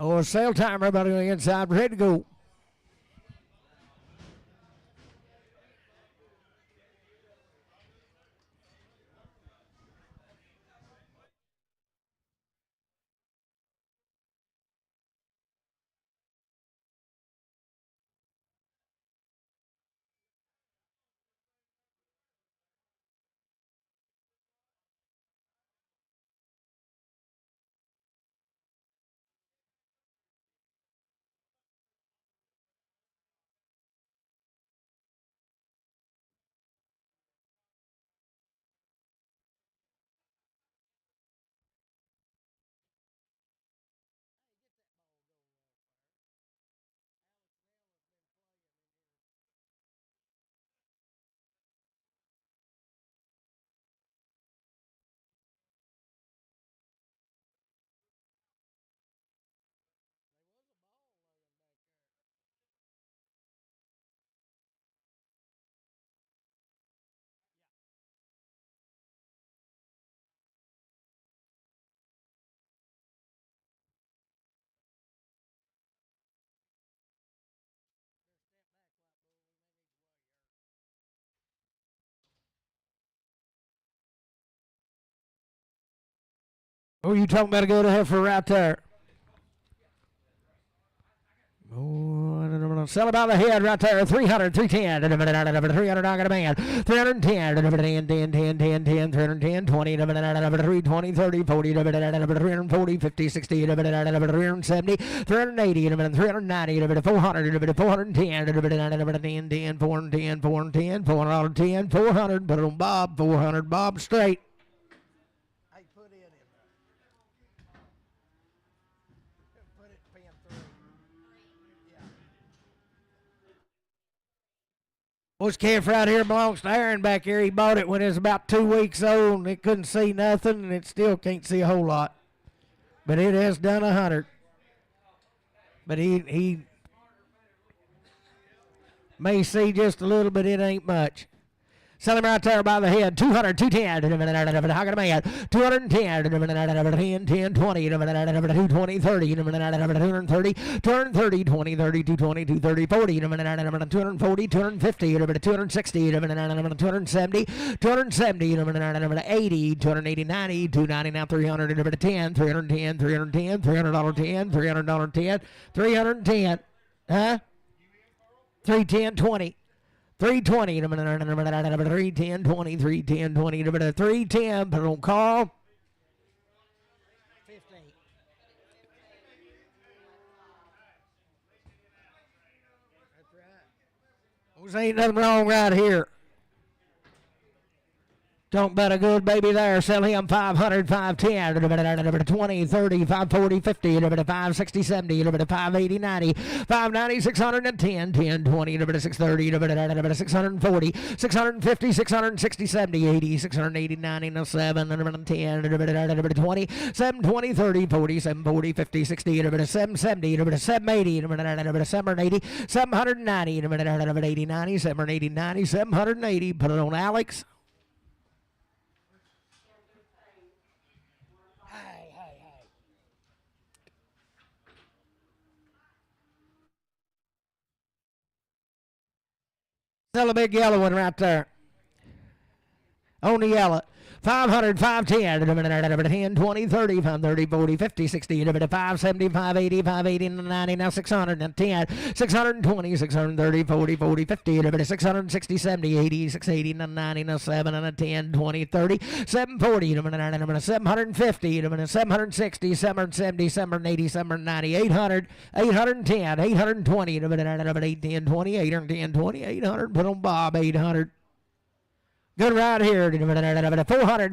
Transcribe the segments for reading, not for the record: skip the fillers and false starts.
Oh, sale time, everybody on the inside, ready to go. Oh, you talking about a good heifer right there. Oh, sell about the head right there. 300, 310, 300, I got a man. 310, 10, 310, 20, 320, 30, 40, 340, 50, 60, 370, 380, 390, 400, 410, 10, 410, 410, 410, 400, put it on Bob, 400, Bob, straight. This calf right here belongs to Aaron back here. He bought it when it was about 2 weeks old, and it couldn't see nothing, and it still can't see a whole lot. But it has done 100. But he may see just a little, but it ain't much. Sell him right there by the head. 200, 210. How can I make it? 210, 10, 20, 220, 30, 230, 230, 20, 30, 220, 230, 40, 240, 250, 260, 270, 270, 80, 280, 90, 290, now 300, 10, 310, 310, $300, $10, $300, 10, 310. Huh? 310, 20. 320, 310, 20, 310, 20, 310, put it on call. 15. That's right. There ain't nothing wrong right here. Talking about a good baby there. Sell him 500, 510, 20, 30, 540, 50, 560, 70, 580, 90, 590, 610, 10, 20, 630, 640, 650, 660, 70, 80, 680, 90, 7, 10, 20, 720, 30, 40, 740, 50, 60, 770, 780, 780, 790, 80, 90, 780, 90, 780. Put it on Alex. Sell a big yellow one right there. On the yellow. 500, 510, 10, 20, 30, 530, 40, 50, 60, 570, 580, 580, 90, now 610, 620, 630, 40, 40, 50, 660, 70, 80, 680, 90, now 7, 10, 20, 30, 740, 750, 760, 770, 780, 790, 800, 810, 820, 810, 20, 810, 20, 800, put on Bob, 800. Good right here. 400,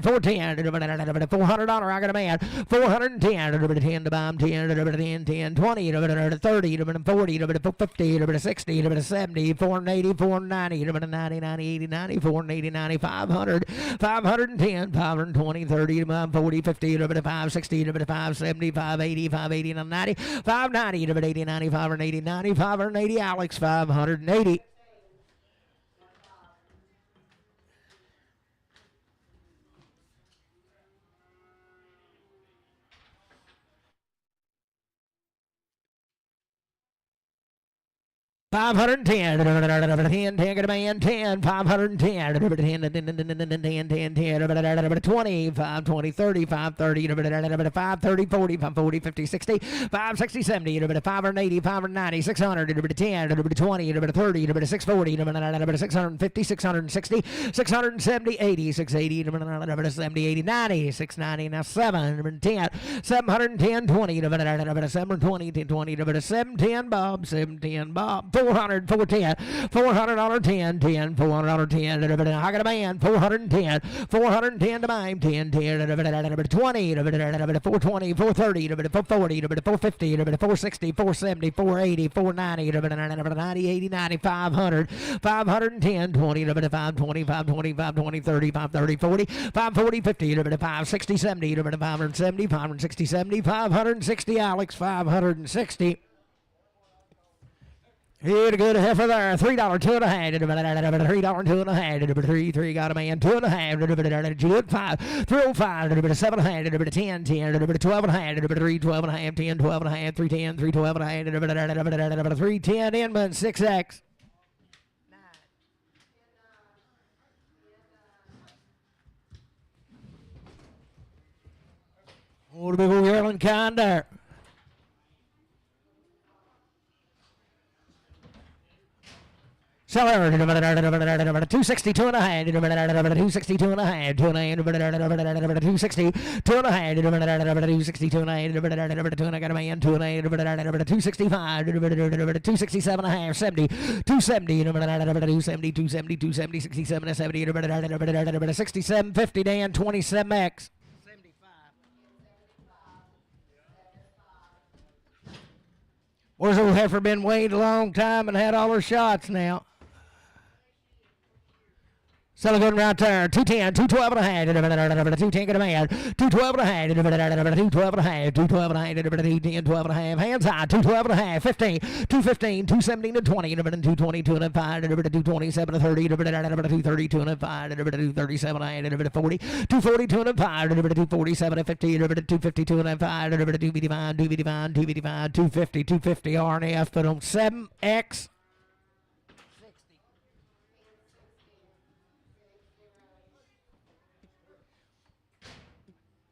410, $400. I got a man. 410, 10 to bomb, 10, 10, 20, 30, 40, 50, 60, 70, 480, 490, 90, 90, 80, 90, 480, 90, 500, 510, 520, 30, 40, 50, 560, 570, 580, 580, 90, 590, 80, 90, 580, 90, 580. Alex, 580. 510, 10, 10, get a man, 10, 510, 10, 20, 520, 30, 530, 530, 40, 540, 50, 60, 560, 70, 580, 590, 600, 10, 20, 30, 640, 650, 660, 670, 80, 680, 70, 80, 90, 690, now 7, 10, 710, 20, 720, 10, 20, 710, Bob, 710, Bob, 400, 410, $400, 10, 10, $400, 10, I got a man, 410, 410 to mine, 10, 10, 20, 420, 430, 440, 450, 460, 470, 480, 490, 90, 80, 90, 500, 510, 20, 520, 520, 520, 30, 530, 40, 540, 50, 560, 70, 570, 560, 70, 560, Alex, 560. Here to good heifer there. $3, 2 and a half. $3, 2 and a half. 3, got a man. 2 and a half. Jude 5. 305. 7 and a half. 10, 10. 12 and a half. 3, 12 and a half. 10, 12 and a half. 3, 10, 3, 12 and a half. 3, 10, Inman, 6X. Oh, the big old yearling kind there. Seller, 262 and a half, 262 and a half, 260, 2 and a half, 262 and a half, 2 and I got a man, 2 and a half, 265, 267 and a half, 70, 270, 270, 270, 270, 67 and 70, 67, 50, Dan, 27X. Where's old heifer been weighed a long time and had all her shots now? Selling good right there. 210, 212 and a half. 210 get a man. 212 and a half. 212 and a half. 212 and a half. 210, 12 and a half. Hands high. 212 and a half. 15, 215, 217 to 20. 220, 2 and 5. 227 to 30. 230, 2 and 5. 237 and a half. 40, 240, 2 and 5. 247 to 50. 250, 2 and 5. 255, 255, 255, 250, 250 RNF. Put on 7X.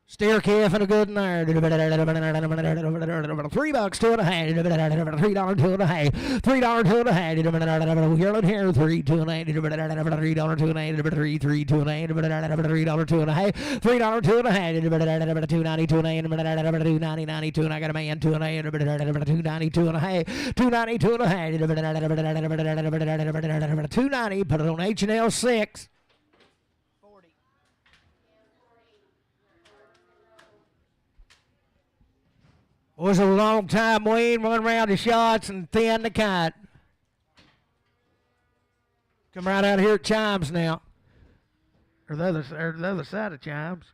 Steer calf and a good in there. $3, 2 and a half. $3, 2 and a half. $3, 2 and a half. Yearling here. 3, 2 and a half. $3, 2 and a half. 3, 3, 2 and a half. $3, 2 and a half. $3, 2 and a half. 290, 2 and a half. 290, 92 and I got a man. 2 and a half. 290, 2 and a half. 290, 2 and a half. 290. Put it on H&L 6. Was a long time waiting, run around the shots and thin the kite. Come right out here at Chimes now. Or the other side of Chimes.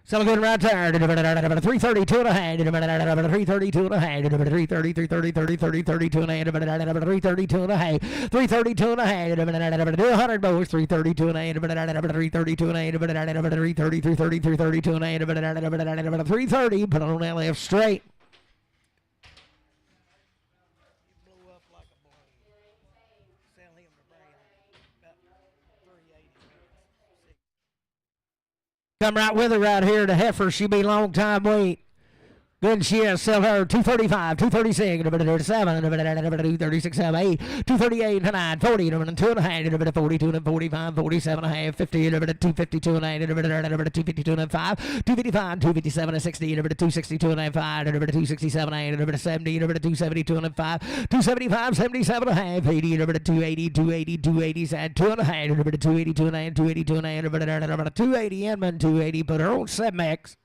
Selling good right there. 330, 2 and a half. 330, 2 and a half. 330, 330, 30, 30, 32 and a half. 330, 2 and a half. 330, 2 and a half. 100 bows. 330, 2 and a half. 330, 2 and a half. 330, 330, 330, 2 and a half. 330, put it on that left straight. Come right with her right here to heifer. She be long time wait. Good she is. Sell her 235, 236, 237, 236, 8, 238, 9, 40, 2 and a half, 42 and 45, 47 and a half, 50, 252 and 8, 252 and 5, 255, 257 and 60, 262 and 5, 267 and 8, 70, 272 and 5, 275, 77 and a half, 80, 280, 280, 280, 2 and a half, 282 and 8, 282 and 8, 280 Inman, 280, put her on 7X.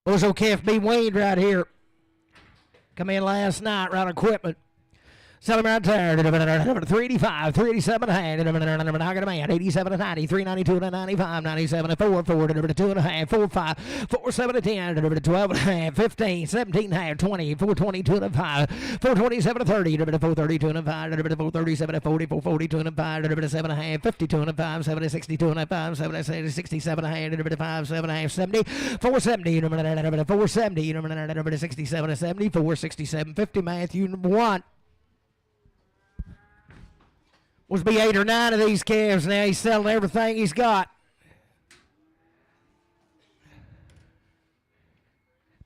Also, KFB Wade right here. Come in last night, right on equipment. Sell him right there. 385, 387 hand. I got a man. 87 and 90, 392 and 95, 97 and 4, 4 to 2 and a half, 4, 5, 4, 7 and 10, 12 and a half, 15, 17 and a half, 20, 422 and 5, 427 and 30, 432 and 5, 437 and 40, 442 and 5, 7 and a half, 52 and 5, 7 and 62 and 5, 7 and 67 and a half, 5, 7 and a half, 70, 470, 470, 67 and 70, 467, 50, Matthew 1. Must be 8 or 9 of these calves now. He's selling everything he's got.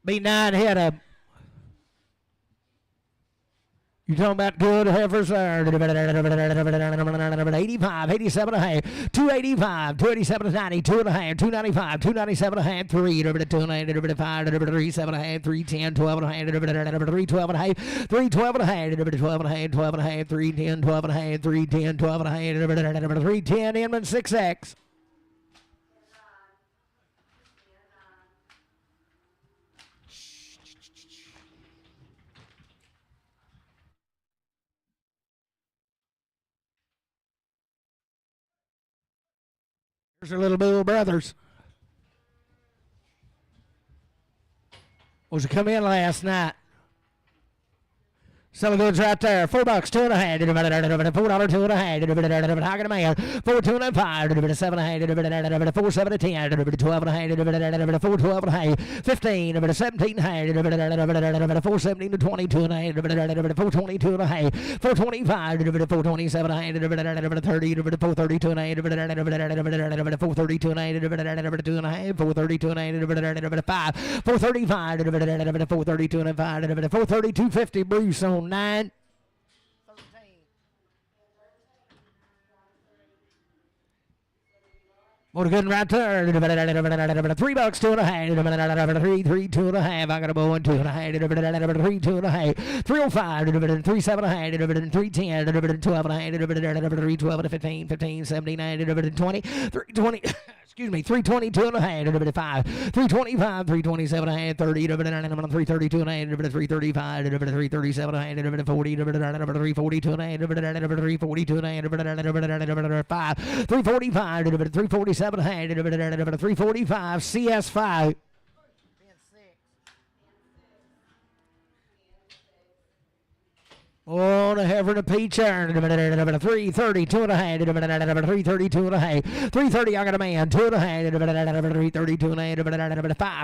Be 9 head of. You talking about good heifers there. 85, 87 and a half, 285, 287 and 90, 2 and a half, 295, 297 and a half, 3, 295, 37 and a half, 310, 12 and a half, 312 and a half, 312 and a half, 12 and a half, 12 and a half, 310, 12 and a half, 310, 12 and a half, 310, Inman 6X. There's her little bull brothers. Was to come in last night. Selling goods right there. $4, 2 and a half. $4, 2 and a half. How can a man? 4, 2 and a 5. 7 and a half. 4, 7 and 10. 12 and a half. 4, 12 and a half. 15. 17 and a half. 4, 17 to 22 and a half. 4, 22 and a half. 4, 25. 4, 27 and a half. 30. 4, 32 and a half. 4, 32 and a half. 2 and a half. 4, 32 and a half. 5. 4, 35. 4, 32 and a 5. 4, 32, 50. Bruce on 9, 13. What a good right there. $3, 2 and a half. 3, 2 and a half. I got a bow and 2 and a half. 3, 2 and a half. 305. 3, 7 and a half. 310. 12 and a half. 3, 12 and 15. 15, 17, 20. 320. Excuse me, 322 and a half, 5, 325, 327 and a half, 30, 332 and a half, 335, 337 and a half, 40, 342 and a half, 342 and a half, 5, 345, 347 and a half, 345, CS5. Oh, the heifer and a peach iron. 330, 2 and a half. 332 and a half. 330, I got a man. 2 and a half. 332 and a half. 5,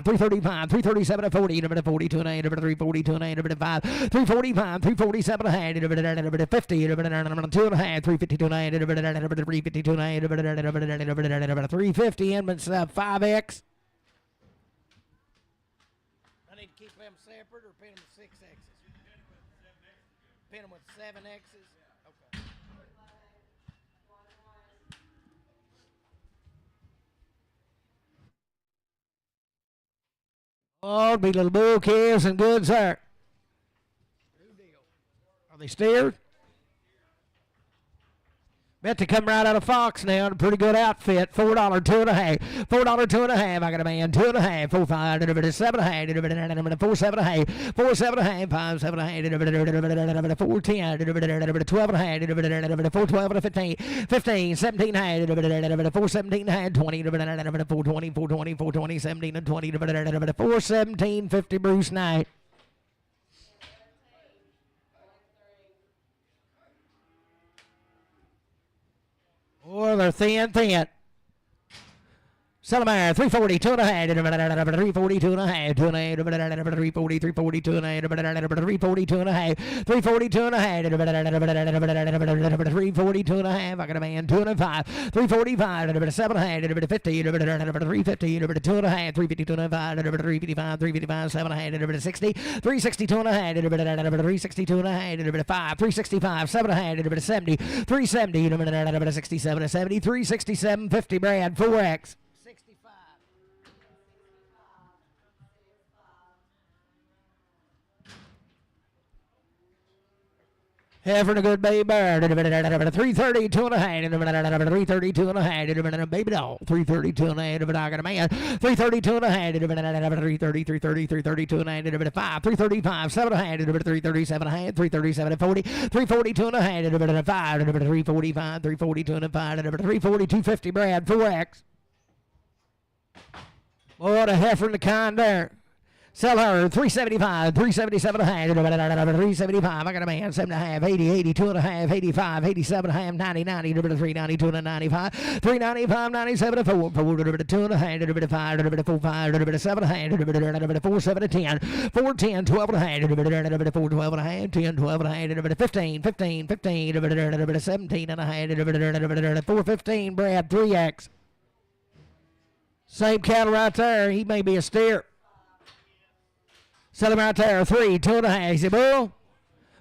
335, 337 and 40. 42 and a half. 342 and a half. 5, 345, 347 and a half. 50, 2 and a half. 352 and a half. 352 and a half. 350 and 5X. I need to keep them separate or pin them with 6Xs? Pin them with 7Xs. Okay. Oh, be little bull calves and goods there. Are they steered? Bet they come right out of Fox now in a pretty good outfit. $4, 2 and a half. $4, 2 and a half. I got a man. 2 and a half. 4, 5, 7 and a half. 4, 7 and a half. 4, 7 and a half. 5, 7 and a half. 4, 10. 12 and a half. 4, 12 and a 15. 15, 17 and a half. 4, 17 and a half. 20. 4, 20, 4, 20, 4, 20, 17 and 20. 4, 17, 50 Bruce Knight. Oh, they're thin. Sell them there. 340, 2 and a half. 340, 2 and a half. 2 and a half. 340, 340, 2 and a half. 340, 2 and a half. 340, 2 and a half. 340, 2 and a half. I got a man. 2 and a 5. 345, 7 and a half. 50, 350, 2 and a half. 350, 2 and a half. 355, 355, 7 and a half. 60, 360, 2 and a half. 360, 2 and a half. 5, 365, 7 and a half. 70, 370, 67, 70, 367, 50 Brad, 4X. Heifer and a good baby bird. 332 and a half. 332 and a half. Baby doll. 332 and a half. I got a man. 332 and a half. 330, 330, 332 and a half. 5. 335. 7 and a half. 337 and a half. 337 and 40. 342 and a half. 5. 345. 342 and a 5. 342 50 Brad. 4X. What a heifer in the kind there. Sell her 375, 377 and a half, 375. I got a man, 7 and a half, 80, 82 and a half, 85, 87 and a half, 90, 90, 392 and a 95, 395, 97 and 4, 2 and a half, 5, 4, 5, 7 and a half, 4, 7 and 10, 4, 10, 12 and a half, 4, 12 and a half, 10, 12 and a half, 15, 15, 15, 17 and a half, 4, 15, Brad, 3X. Same cattle right there. He may be a steer. Sell him right there. 3, 2 and a half. Is he a bull?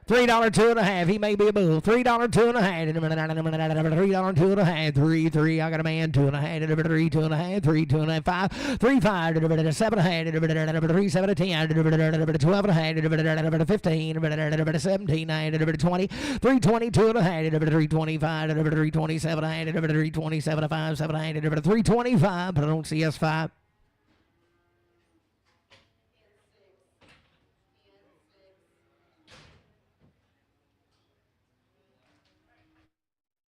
$3, 2 and a half. He may be a bull. $3, 2 and a half. $3, 2 and a half. 3, 3. I got a man. 2 and a half. 3, 2 and a half. 3, 2 and a half. 5, 3, 5. 7 and a half. 3, 7 and 10. 12 and a half. 15. 17. 20. 322 and a half. 325. 327 and a half. 327 and 5. 7 and a half. 325. But I don't see S5.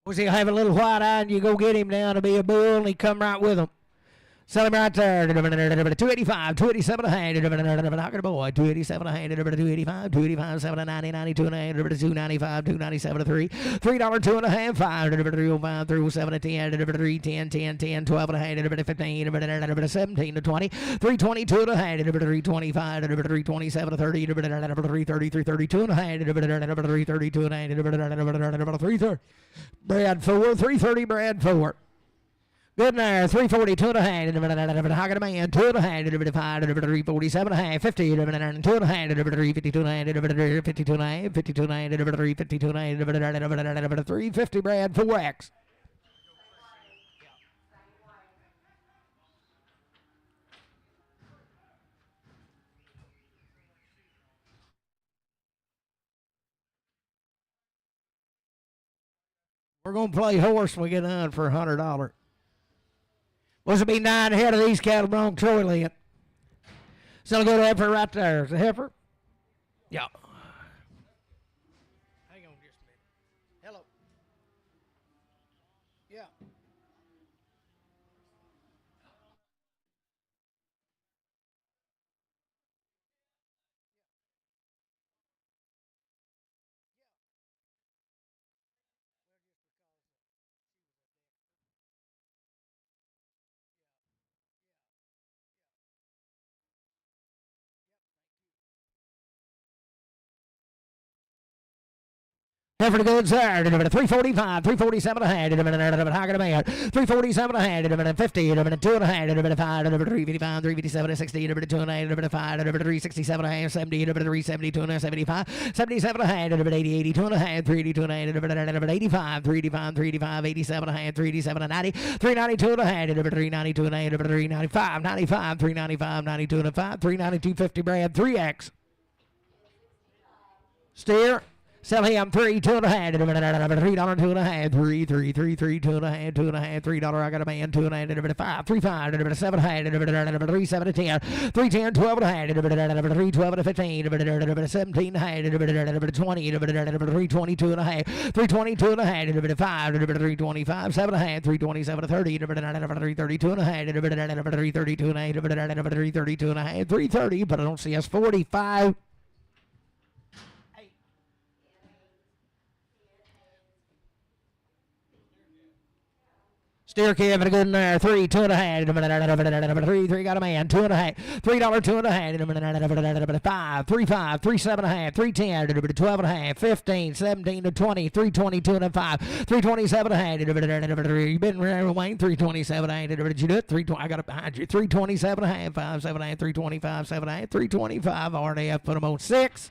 Was he have a little white eye and you go get him down to be a bull and he come right with him. Sell him right there. 285, 287 and a half. Knock it boy. 287 and a half. 285, 285, 7 and 90, 92 and a half. 295, 297 and 3. $3, 2 and a half. 5, 305, 307 and 10. 310, 10, 10, 12 and a half. 15, 17 to 20. 322 and a half. 325, 327 and 30. 330, 332 and a half. 332 and a half. 330. Brad 4, 330 Brad 4. Good there, 342 and a half. I got a man, 2 and a half. 347 and a half. 50, 2 and a half. 352 and a half. 52 and a half. 52 and a half. 352 and a half. 350 Brad 4X. We're going to play horse when we get on for $100. What's it be 9 ahead of these cattle bronc Troy Lynn? So I'll go to heifer right there. Is it heifer? Yeah. Hang on just a minute. Hello. Yeah. Heifer the goods there. 345, 347 and a half. I got a man. 347 and a half. 50, 2 and a half. 5, 355, 357 and 60. 2 and a half. 5, 367 and a half. 70, 372 and a half. 75, 77 and a half. 80, 82 and a half. 382 and a half. 85, 385, 385, 87 and a half. 387 and 90. 392 and a half. 392 and a half. 395, 95, 395, 92 and a 5. 392 50 Brad 3X. Steer. Sell him 3, 2 and a half. $3, 2 and a half. 3, 3, 3, 3, 2 and a half. 2 and a half. $3. I got a man. 2 and a half. 5, 3, 5, 7 and a half. 3, 7 and 10. 3, 10, 12 and a half. 3, 12 and 15. 17 and a half. 20. 322 and a half. 322 and a half. 5, 325. 7 and a half. 327 and 30. 332 and a half. 332 and a half. 332 and a half. 330. But I don't see us 45. Steer Kevin, a good in there. 3, 2 and a half. 3, 3 got a man. 2 and a half. $3, 2 and a half. 5, 3, 5, 3, 7 and a half. 3, 10, 12 and a half. 15, 17 to 20. 322 and a 5. 327 and a half. You been around Wayne? 327 and a half. Did you do it? 320. I got it behind you. 327 and a half. 5, 7 and a half. 325, 7 and a half. 325. RDF put them on 6.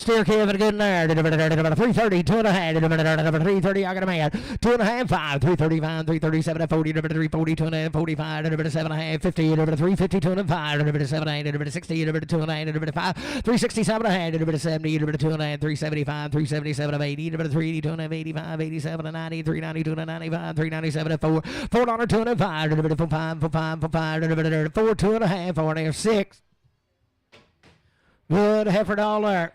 Steer Kevin good in there. 330, 2.5. 330, I got a man. 2.5, 5, 335, 337, 40, 340, 2.5, 45, 7.5, 50, 350, 2.5, 7, 8, 60, 2.9, 5, 367, 70, 2.9, 375, 377, 80, 380, 2.5, 85, 87, 90, 390, 295, 397, 4, $4, 2.5, 45, 45, 45, 4, 2.5, 4.5, 6. Good heifer dollar.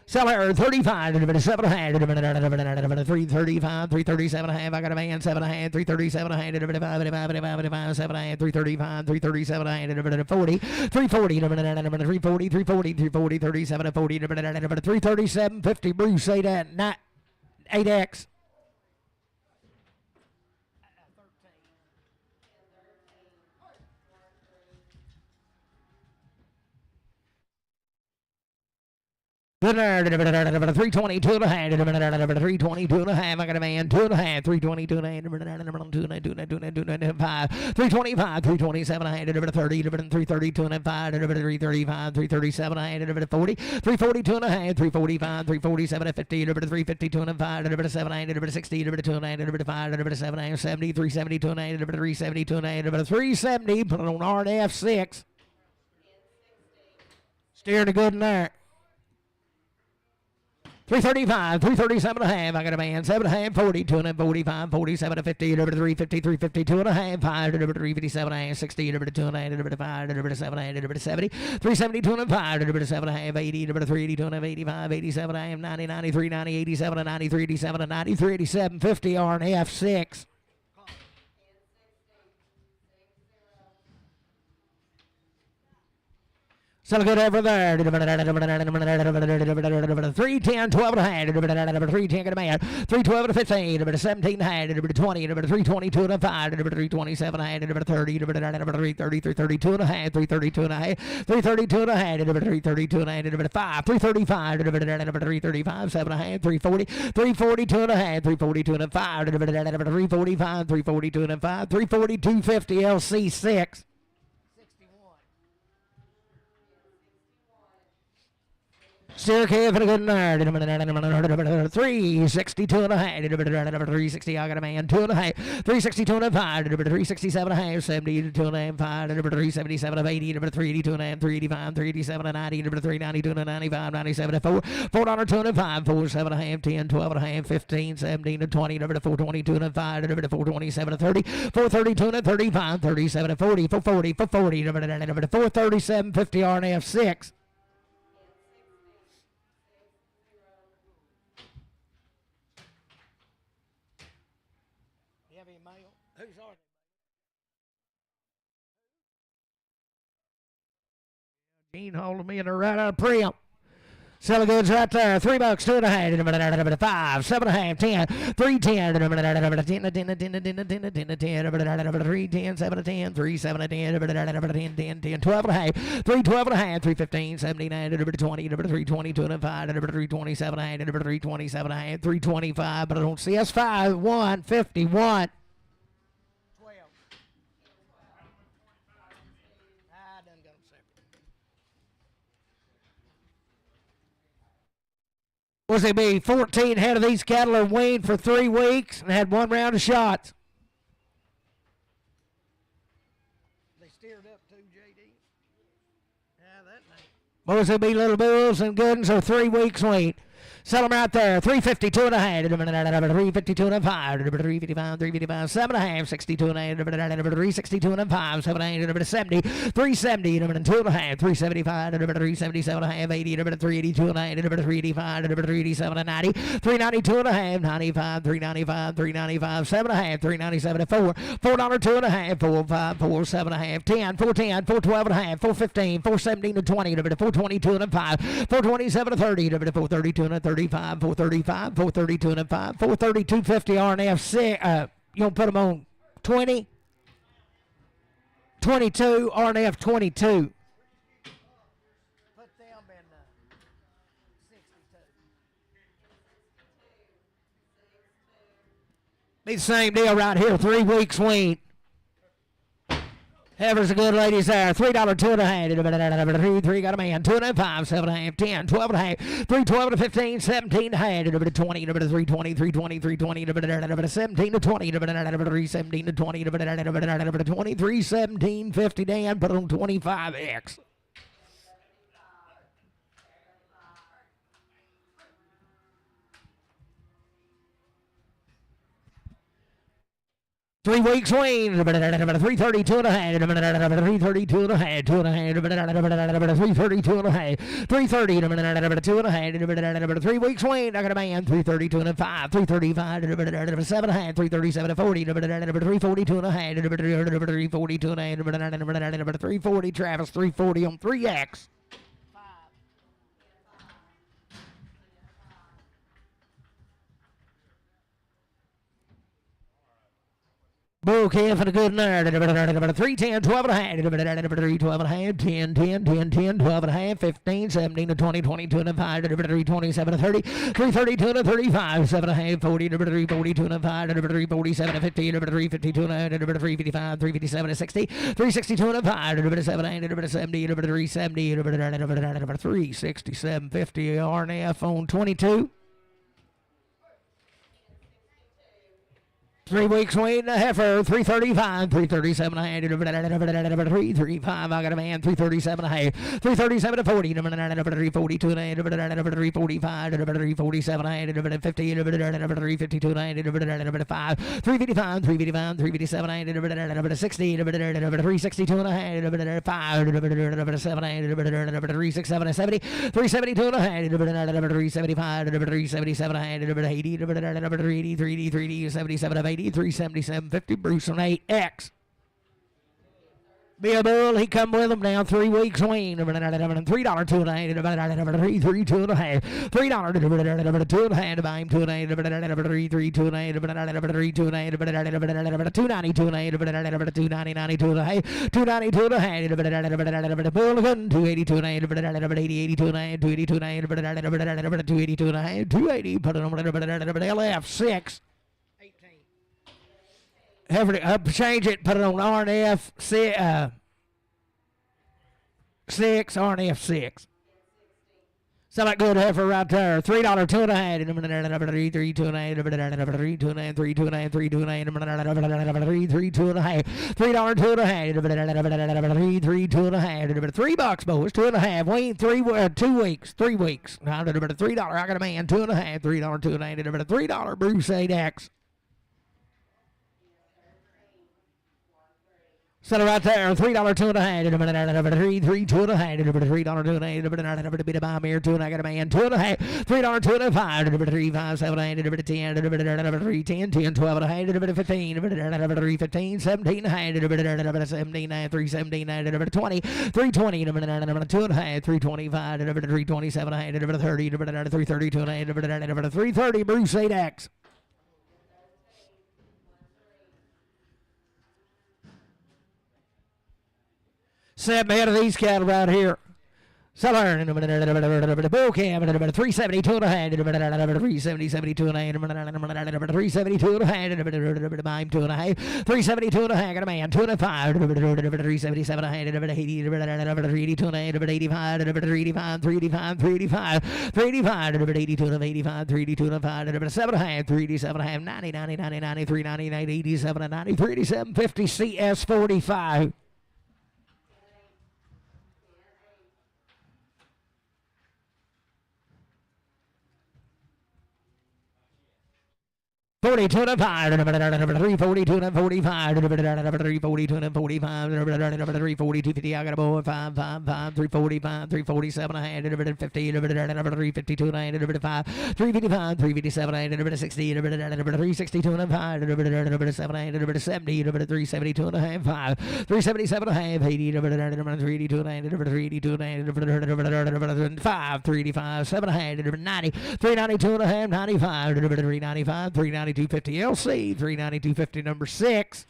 Seller 35, 7.5, 335, 337.5. I got a man 7.5, 337.5, 7.5, 335, 337, 40, 340, 340, 340, 340, 37, 40, 337, 50. Bruce, say that 8X. Good there, 320, 2.5, 320, 2.5. I got a man, 2.5, 320, 2.5, 325, 327, 30, 330, 2.5, 335, 337, 40, 340, 2.5, 345, 347, 50, 350, 2.5, 7, 60, 2.9, 5, 7, 70, 370, 2.9, 370, 2.9, 370. Put it on RF 6. Steering the good in there. 335, 337.5. I got a man, 7.5, 40, 245, 47, 50, 350, 350, 2.5, 5, 357, 60, 2.9, 5, 7, 70, 370, 205, 7.5, 80, 380, 285, 87, 90, 93, 90, 87, 93, 87, 93, 87, 50 R and F 6. Still good over there. 310, 12 and a half. 310 get a man. 312 to 15. 17 and a half. 20. 320, 2 and a 5. 327 and a half. 30. 330, 332 and a half. 332 and a half. 332 and a half. 332 and a half. 5. 335. 335, 7 and a half. 340. 342 and a half. 342 and a 5. 345. 342 and a 5. 340, 250 LC 6. Still Kevin a good nerd. 362 and a half. 360, I got a man. 2 and a half. 362 and a 5. 367 and a half. 70 2 and a half. 5. 377 and 80. 382 and a half. 385. 387 and 90. 392 and 95. 97 and 4. $4 2 and 5. 4 7 and a half. 10 12 and a half. 15 17 and 20. 422 and 5. 427 and 30. 432 and 35. 37 and 40. 440. 440. 437 50 R and F 6. Who's on? Gene holding me in the right out of Priam. Selling goods right there. $3, 2 and a half. 5, 7 and a half. 10. 310. 10, 310, 7 and 10. 3, 7 and 10. 10, 10, 12 and a half. 312 and a half. 315, 79. 20. 320, 2 and 5. 327 and a half. 327 and a half. 325. But I don't see us 5. 151. Was they be 14 head of these cattle are weaned for 3 weeks and had 1 round of shots. They steered up too, JD. Yeah, that night. Boys, they be little bulls and good ones are 3 weeks weaned. Sell them right there. 352 and a half. 352 and a 5. 355, 355, 7 and a half. 62 and a half. 362 and a 5. 7 and a half. 70. 370 and a 2 and a half. 375. 377 and a half. 80. 382 and a half. 385. 387 and 90. 392 and a half. 95. 395. 395. 7 and a half. 397 and 4. $4 2 and a half. 4 5. 4 7 and a half. 10. 410. 412 and a half. 415. 417 and 20. 422 and a 5. 427 and 30. 432 and a 35, 435, 432 and a 5, 432 50 R and F 6. You gonna put them on 20, 22 R and F 22. Put them in 62. Be the same deal right here. 3 weeks weaned. Heifers are good ladies there. $3, 2.5. 3 got a man. 2.5, 7.5, 10, 12.5. 3, 12 to 15, 17 to 20, 320, 320, 320, 17 to 20, 3 17 to 20, 23, 17, 50. Dan, put on 25X. Three weeks wean, 332 and a half, 332 and a half, 332 and a half, 330, 2 and a half, 3 weeks wean, I got a man, 332 and a 5, 335, 7 and a half, 337 and 40, 342 and a half, 342 and a half, 340, Travis, 340 on 3X. Bull calf and a good nerd. 310, 12 and a half. 3, 12 and a half. 10, 10, 10, 10, 12 and a half. 15, 17 to 20, 22 and a 5. 327 to 30. 332 to 35. 7 and a half. 40 to 342 and a 5. 347 to 50. 352 and a 355. 357 to 60. 362 and a 5. 7 70. 370. 367 50. RNF on 22. 3 weeks waiting a heifer, 335, 337 a half, 335, I got a man, 337 a half, 337 to 40, 342 and a half, 345, 347 a half, 50, 352 and a half, 5, 355, 355, 357 a half, 60, 362 and a half, 5, 7 a half, 367 a 70, 372 and a half, 375, 377 a half, 80, 380, 77 of 80, 377 50. Bruce on 8X. Be a bull, he come with him now. 3 weeks wean. $3, 2 and a half. 3, 2 and a half. $3, 2 and a half. 2 and a half. 3, 2 and a half. 3, 2 and a half. 3, 2 and a half. 290, 2 and a half. 290, 92 and a half. 292 and a half. Bull gun, 282 and a half. 80, 82 and a half. 282 and a half. 282 and a half. 280. Put it on LF 6. Change it, put it on RNF 6, RNF 6. Sound like good heifer right there. $3, 2 and a half. 3, 2 and a half. 3, 2 and a half. 3, 2 and a half. 3, 2 and a half. 3, 2 and a half. 3, 2 and a half. $3, 2 and a half. 3, 2 and a half. $3, boys. 2 and a half. Wait, 2 weeks. 3 weeks. $3. I got a man. 2 and a half. $3, 2 and a half. $3. Bruce 8X. Set it right there, $3, 2 and a half. 3, 2 and a half. $3, 2 and a half. Bit of bomb here, 2 and I got a man, 2 and a half. $3, 2 and a half. 3, 5, 7, 8, 10, 3, 10, 10, 12 and a half. 15, 3, 15, 17 and a half. 17 and a half. 3, 17 and a half. 20, 3, 20, 2 and a half. 3, 25, 3, 27 and a half. 30, 3, 32 and a half. 3, 30, Bruce 8X. Set ahead of these cattle right here. Southern, bull cam, 372 and a half, 370, 72 and a half, 372 and a half, 2 and a half, 372 and a half, got a man, 2 and a 5, 377 and a half, 80, 82 and a half, 85, 385, 385, 385, 385, 82 and a 85, 382 and a 5, 7 and a half, 387 and a half, 90, 90, 90, 90, 390, 87 and 90, 387, 50, CS 45. 42 and 5, 342 and 45, 342 and 45, 342, 50, I got a boy, 5, 5, 5, 345, 347, I had 50, 352 and I had 5, 355, 357, I had 60, 362 and 5, 7, I had 70, 372 and a half, 5, 377 and a half, 80, 382 and I had 382 and I had 5, 385, 7, I had 90, 392 and a half, 95, 395, 392.50 LC, 392.50 number 6.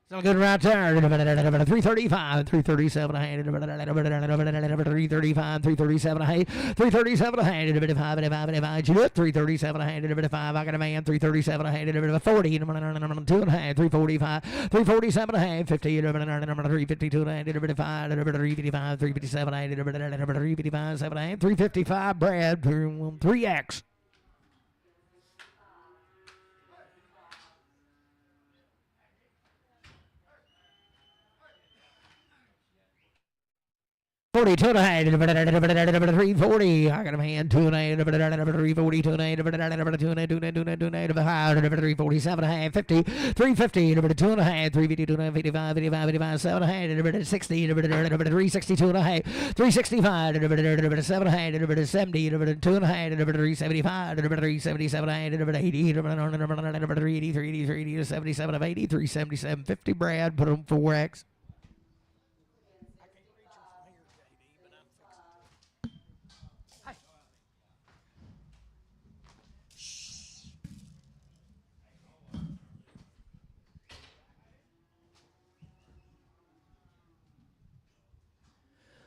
So good right there. 335, 337 a hand. 335, 337 a hand. 337 a hand. 337 a hand. 5. I got a man. 337 a hand. 40. 2 and a half. 345. 347 a hand. 50. 352 a hand. 5. 355. 357 a hand. 355 7 a hand. 355. Brad. 3X. $42 and a half, $340. I got a hand, $2 and a half, $340, $2 and a half, $2 and a half, $2 and a half, $347 and a half, $50, $350, $2 and a half, $350, $2 and a half, $55, $55, $55, $7 and a half, $60, $362 and a half, $365, $7 and a half, $70, $2 and a half, $375, $377 and a half, $80, $380, $77 of 80, $377, $50. Brad, put on 4X.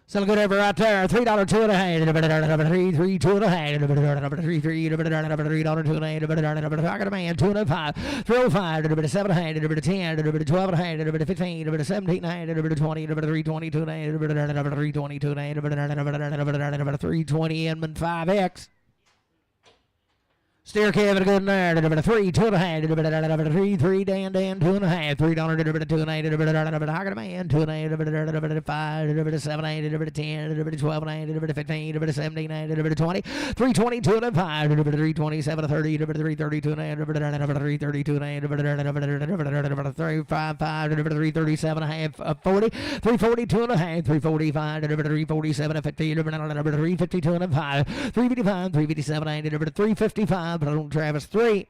Still good over right there. $3 2 and a half. $3 2 and a half. $3 2 and a half. I got a man. 2 and a 5. 305. $7 and a half. $10. $12 and a half. $15. $17 and a half. $20. $320 2 and a half. $320 2 and a half. $320 Inman 5X. Steer Kevin good in there. 3 2 and a half. 3 Dan 2 and a half. $3 2 and a half. I got a man. 2 and a half. 5 7 8 10 12 and a half. 15 17 20 320 2 and a 5 327 30 332 and a half. 332 and a half. 355 337 and a half. 40 342 and a half. 345 347 50 352 and a 5 355 357 355. But on Travis 3.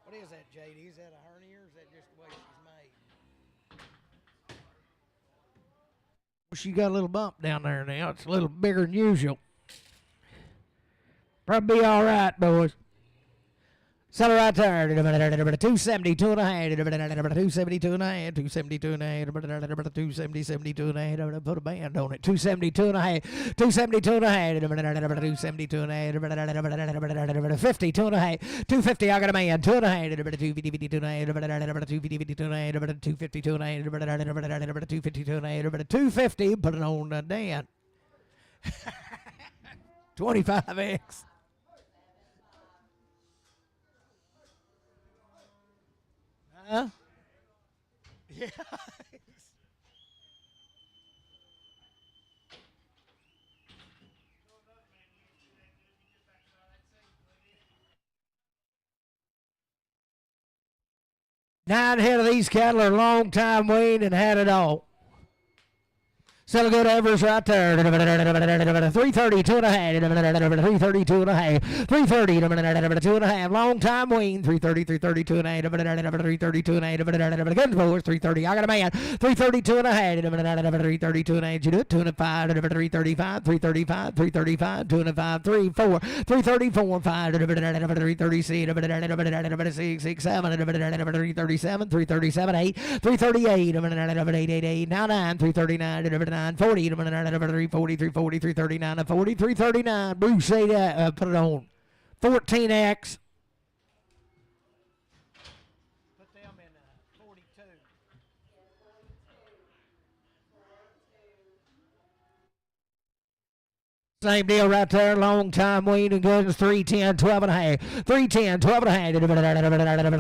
What is that, JD? Is that a hernia or is that just the way she's made? Well, she got a little bump down there now. It's a little bigger than usual. Probably be all right, boys. Settle right there. 272 and a half. 272 and a half. 272 and a half. 270, 72 and a half. Put a band on it. 272 and a half. 272 and a half. 272 and a half. 52 and a half. 250. I got a man. 2 and a half. 252 and a half. 252 and a half. 252 and a half. 252 and a half. 250. Put it on Dan. 25X. Huh? Yeah. Nine head of these cattle are long time weaned and had it all. Still good average right there. 332 and a half. 332 and a half. 330 2 and a half. Long time wean. 330, 332 and a half. 332 and a half. Good force. 330. I got a man. 332 and a half. 332 and a half. You do it. 2 and a 5. 335. 335. 335. 2 and a 5. 3 4. 334. 5. 336. 6 7. 337. 337. 8. 338. 888. Now 9. 339. 40, 340, 340, 339, 40, 339. Bruce, say that. Put it on. 14X. Put them in 42. Same deal right there. Long time wean and good. 310, 12 and a half. 310, 12 and a half.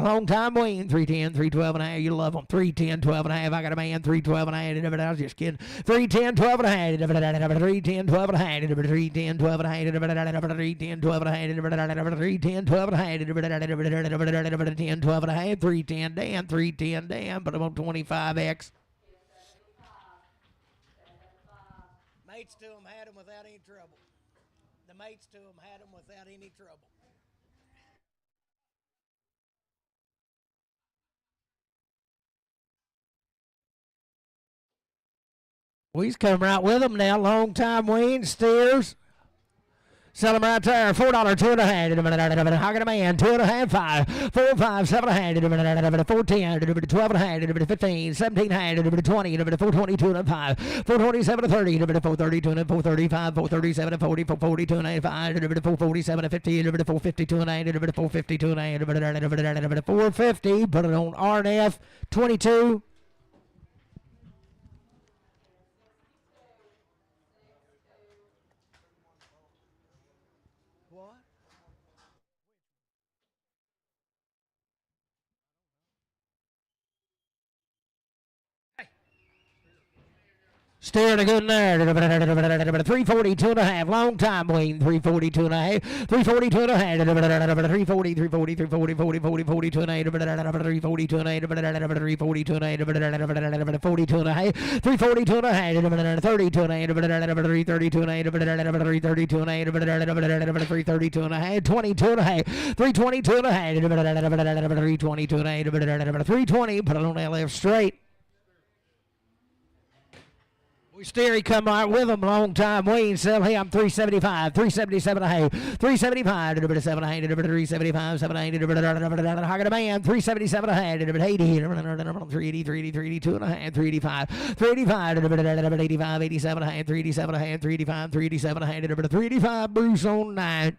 Long time wean. 310, 312 and a half. You love them. 310, 12 and a half. I got a man. 312 and a half. I was just kidding. 310, 12 and a half. 310, 12 and a half. 310, 12 and a half. 310, 12 and a half. 310, 12 and a half. 10, 12 and a half. 310, Dan. 310, Dan. Put them on 25X. Mates to them had them without any trouble. The mates to them had them without any trouble. Well, he's come right with them now. Long time wean steers. Sell them right there. $4, 2.5. Hogging a man, 2.5, 5. 4, 5, 7.5. 14, 12.5. 15, 17.5. 20, 422 and 5. 427 to 30. 432 and 435. 437 to 40. 442 and 5. 447 to 50. 452 and 9. 452 and 9. 450. Put it on RNF 22. Steering a good there. 342 and a half. Long time waiting. 342 and a half. 342 and a half. 340, 340, 340, 40, 40, 42 and a half. 342 and a half. 342 and a half. 42 and a half. 342 and a half. 32 and a half. 332 and a half. 332 and a half. 332 and a half. 22 and a half. 322 and a half. 322 and a half. 320. Put it on that left straight. Steer, he come right with him. Long time waiting. Sell him 375, 377 a half, 375, 700, 375, 700, Hogging a man, 377 a half, 80, 380, 382 and a half, 385, 385, 85, 87 a half, 387 a half, 385, 387 a half, 385, Bruce on 9.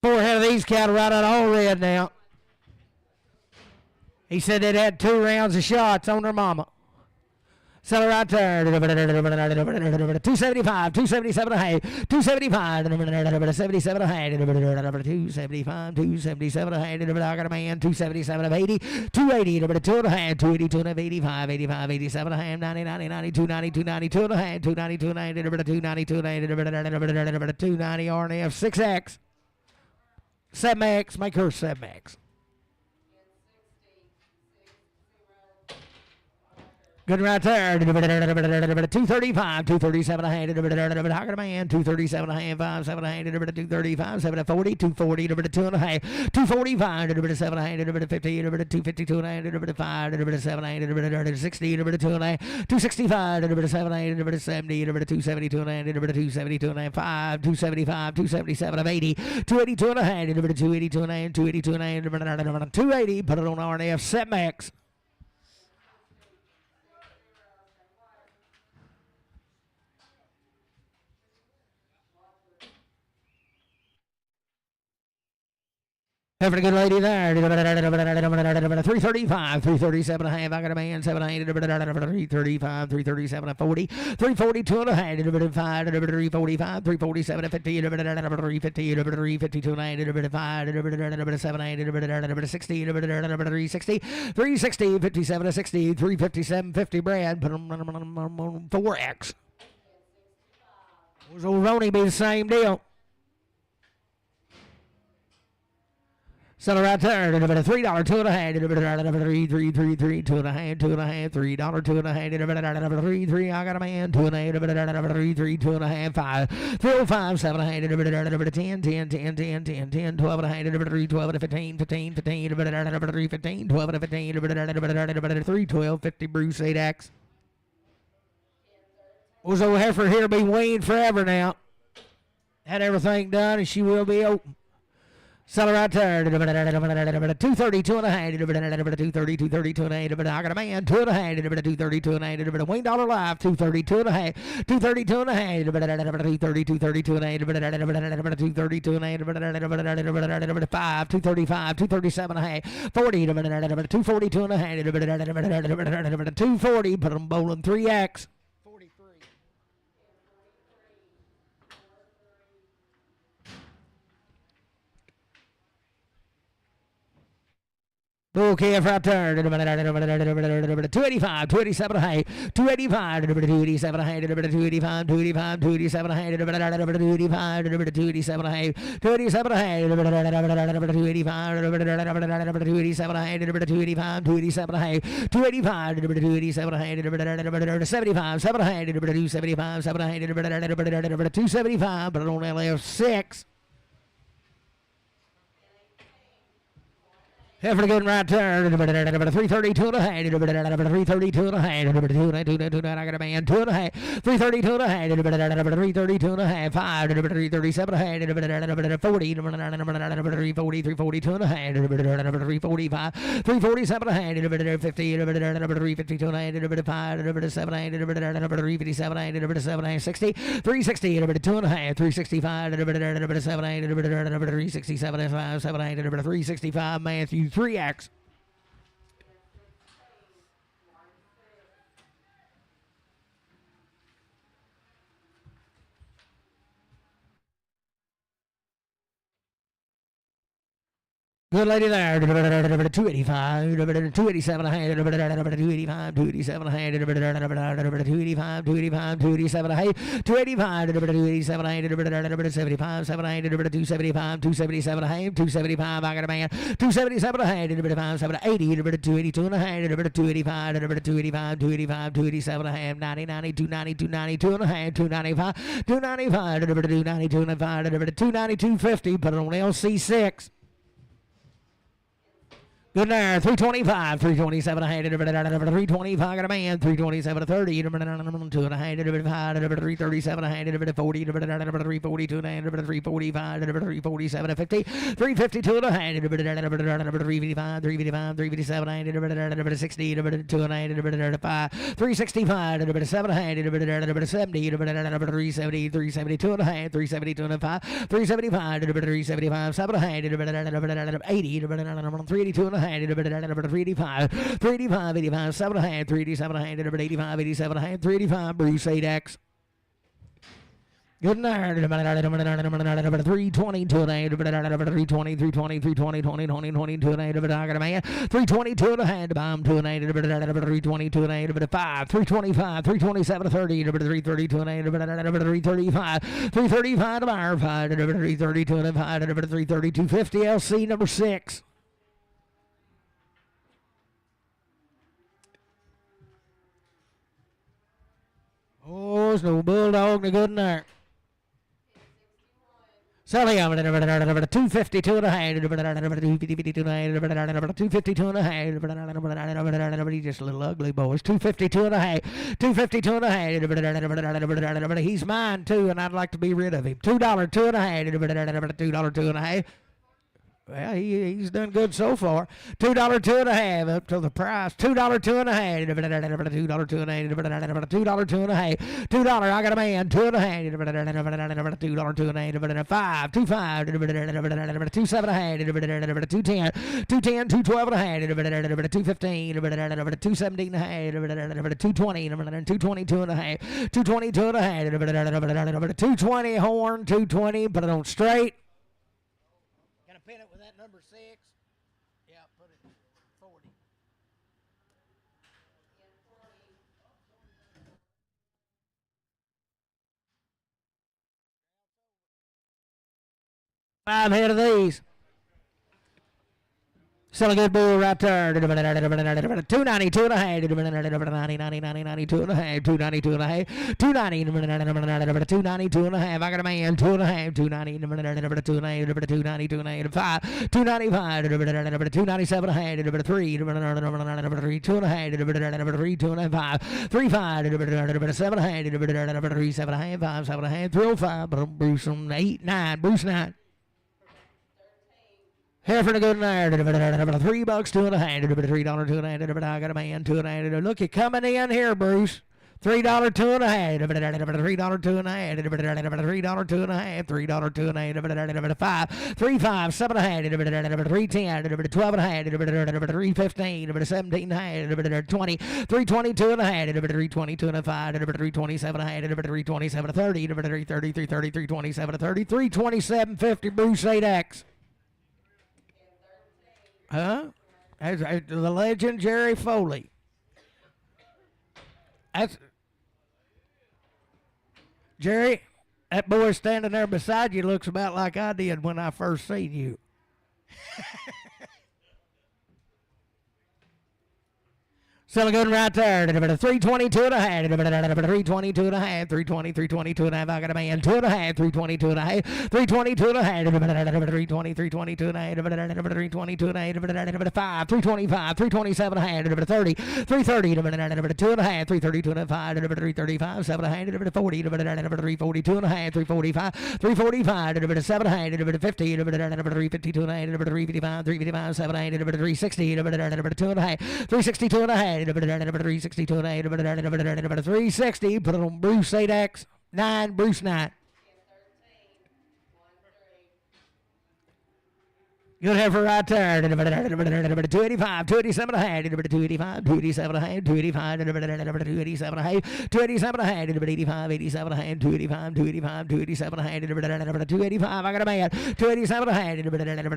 Forehead of these cattle right out all red now. He said they'd had 2 rounds of shots on their mama. Sell it right there. 275, 277 a half, 275, 77 a half, 275, 277 a half. I got a man, 277 of 80, 280, 2 and a half, 282 and 85, 85, 87 a half, 90, 90, 90, 290, 292 and a half, 292 and 90, 292 and 90, 290 RNF 6X. 7X, make her 7X. Good right there. 235, 237 a hand. Hogging a man, 237 a hand, 5, 7 a hand, 235, 740, 240, 2 and a half, 245, 7 a hand, 50, 252 and a hand, 5, 7 a hand, 60, 2 and a half, 265, 7 a hand, 70, 272 and a hand, 272 and a half, 5, 275, 277 of 80, 282 and a hand, 282 and a hand, 282 and a hand, 280, put it on RNF, set max. Having a good lady there. 335, 337 and a half. I got a man, 700, 335, 337 40, 342 and a half, 5, 345, 347 50, 350, 352 and a half, 5, 700, 60, 360, 360, 57 60, 357 50 Brad. Put them on 4X. Was old Ronnie be the same deal? Sell it right there. $3, 2 and a half. 3, 2 and a half, $2 and a half, $3, 2 and a half. 3, I got a man, 2 and a half. 3, 2 and a half, 5, 305, 7 and a half. 10, 10, 10, 10, 10, 10, 12 and a half. 3, 12 and 15, 15, 15. 3, 15, 12 and 15. 3, 12, 50 Bruce 8X. Was old heifer here be weaned forever now. Had everything done and she will be open. Sell it right there. 232 and a half. 230, 232 and a half. I got a man, 2 and a half. 232 and a half. Wayne Dollar Live, 232 and a half. 232 and a half. 230, 232 and a half. 232 and a half. 5, 235, 237 and a half. 40, 242 and a half. 240, put them bowling 3X. Okay, right there. 285, 287 high, 285, 287 high, 285, 285, 287 high, 285, 287 high, 287 high, 285, 287 high, 285, 287 high, 285, 287 high, 75, 7 high, 275, 7 high, 275, but on LF6. Effort good right there. 332 and a half. 332 and a half. 292. I got a man. 2 and a half. 332 and a half. 332 and a half. 5. 337 and a half. 40. 340. 342 and a half. 345. 347 and a half. 50. 352 and a half. 5. 7 and a half. 357 and a half. 7 60. 360. 2 and a half. 365. 7 and a half. 367 and 5. 7 and a half. 365. Matthew 3X. Good lady there. 285, 287 high, 285, 287 high, 285, 285, 287 high, 285, 287 high, 275, 7 high, 275, 277 high, 275. I got a man. 277 high, 275, 780, 282 and a high, 285, 285, 285, 287 high, 90, 90, 290, 292 and a high, 295, 295, 292 and a 5, 292, 50. Put it on LC6. Good there, 325, 327 a height, 325, got a man, 327 a 30, 2 and a height, 337 a height, 40, 342 and a height, 345, 347 a 50, 352 and a height, 355, 355, 357 a height, 60, 2 and a height, 5, 365, 7 a height, 70, 370, 372 and a height, 372 and a 5, 375, 375, 7 a height, 80, 382 and a height, 385, 385, 85, 7 a height, 387 a height, 85, 87 a height, 385, Bruce 8X. Good night. 320 to an 8, 320, 320, 320, 20, 20, 20 to an 8, I got a man. 322 and a hand bomb to an 8, 320 to an 8, 5, 325, 327 to 30, 330 to an 8, 335, 335 to bar 5, 332 and a 5, 330, 250 LC number 6. Oh, there's no bulldog, no good in there. Sally, 252 and a half, 252 and a half, he's just a little ugly, boys. 252 and a half, 252 and a half, he's mine too, and I'd like to be rid of him. $2, 2 and a half, $2, 2 and a half. Well, he's done good so far. $2, 2 and a half up to the price. $2, 2 and a half. $2, 2 and a half. $2, 2 and a half. $2, I got a man. 2 and a half. $2, 2 and a half. 5, 2, 5. 2, 7 and a half. 210. 210, 212 and a half. 215. 217 and a half. 220. 222 and a half. 222 and a half. 220 horn. 220. Put it on straight. Pin it with that number 6. Yeah, put it 40. Five head of these. Still a good bull right there. 292 and a half. 92 and a half. 292 and a half. 292 and a half. I got a man. 2 and a half. 290. 292 and a half. 292 and a half. 5. 295. 297 and a half. 3. 2 and a half. 3 2 and a half. 5. 3 5. 7 and a half. 3 7 and a half. 5 7 and a half. 305. Bruce 8 9. Bruce 9. Here for the good night. $3, 2 and a half. $3, 2 and a half. I got a man. 2 and a half. Look, you're coming in here, Bruce. $3, 2 and a half. $3, 2 and a half. $3, 2 and a half. $3, 2 and a half. 5, 3 5, 7 and a half. 310. 12 and a half. 315. 17 and a half. 20. 322 and a half. 322 and a 5. 327 and a half. 327 and 30. 330. 330. 327 and 30. 327 50. Bruce 8X. Huh? That's the legend Jerry Foley. That's Jerry. That boy standing there beside you looks about like I did when I first seen you. Still a good one right there. 322 and a half. 322 and a half. 320, 322 and a half. I got a man. 2 and a half. 322 and a half. 322 and a half. 320, 322 and a half. 322 and a half. 5. 325. 327 and a half. 30. 330. 2 and a half. 332 and a half. 335. 7 and a half. 40. 342 and a half. 345. 345. 7 and a half. 50. 352 and a half. 355. 355. 7 and a half. 360. 2 and a half. 362 and a half. 362 and a half. 360. Put it on Bruce 8X. 9. Bruce 9. Good heifer right there. 285, 287 and a half, 285, 287 and a half, 285, 287 and a half, 287 and a half, 85, 87 and a half, 285, 285, 287 and a half, 285. I got a man. 287 and a half,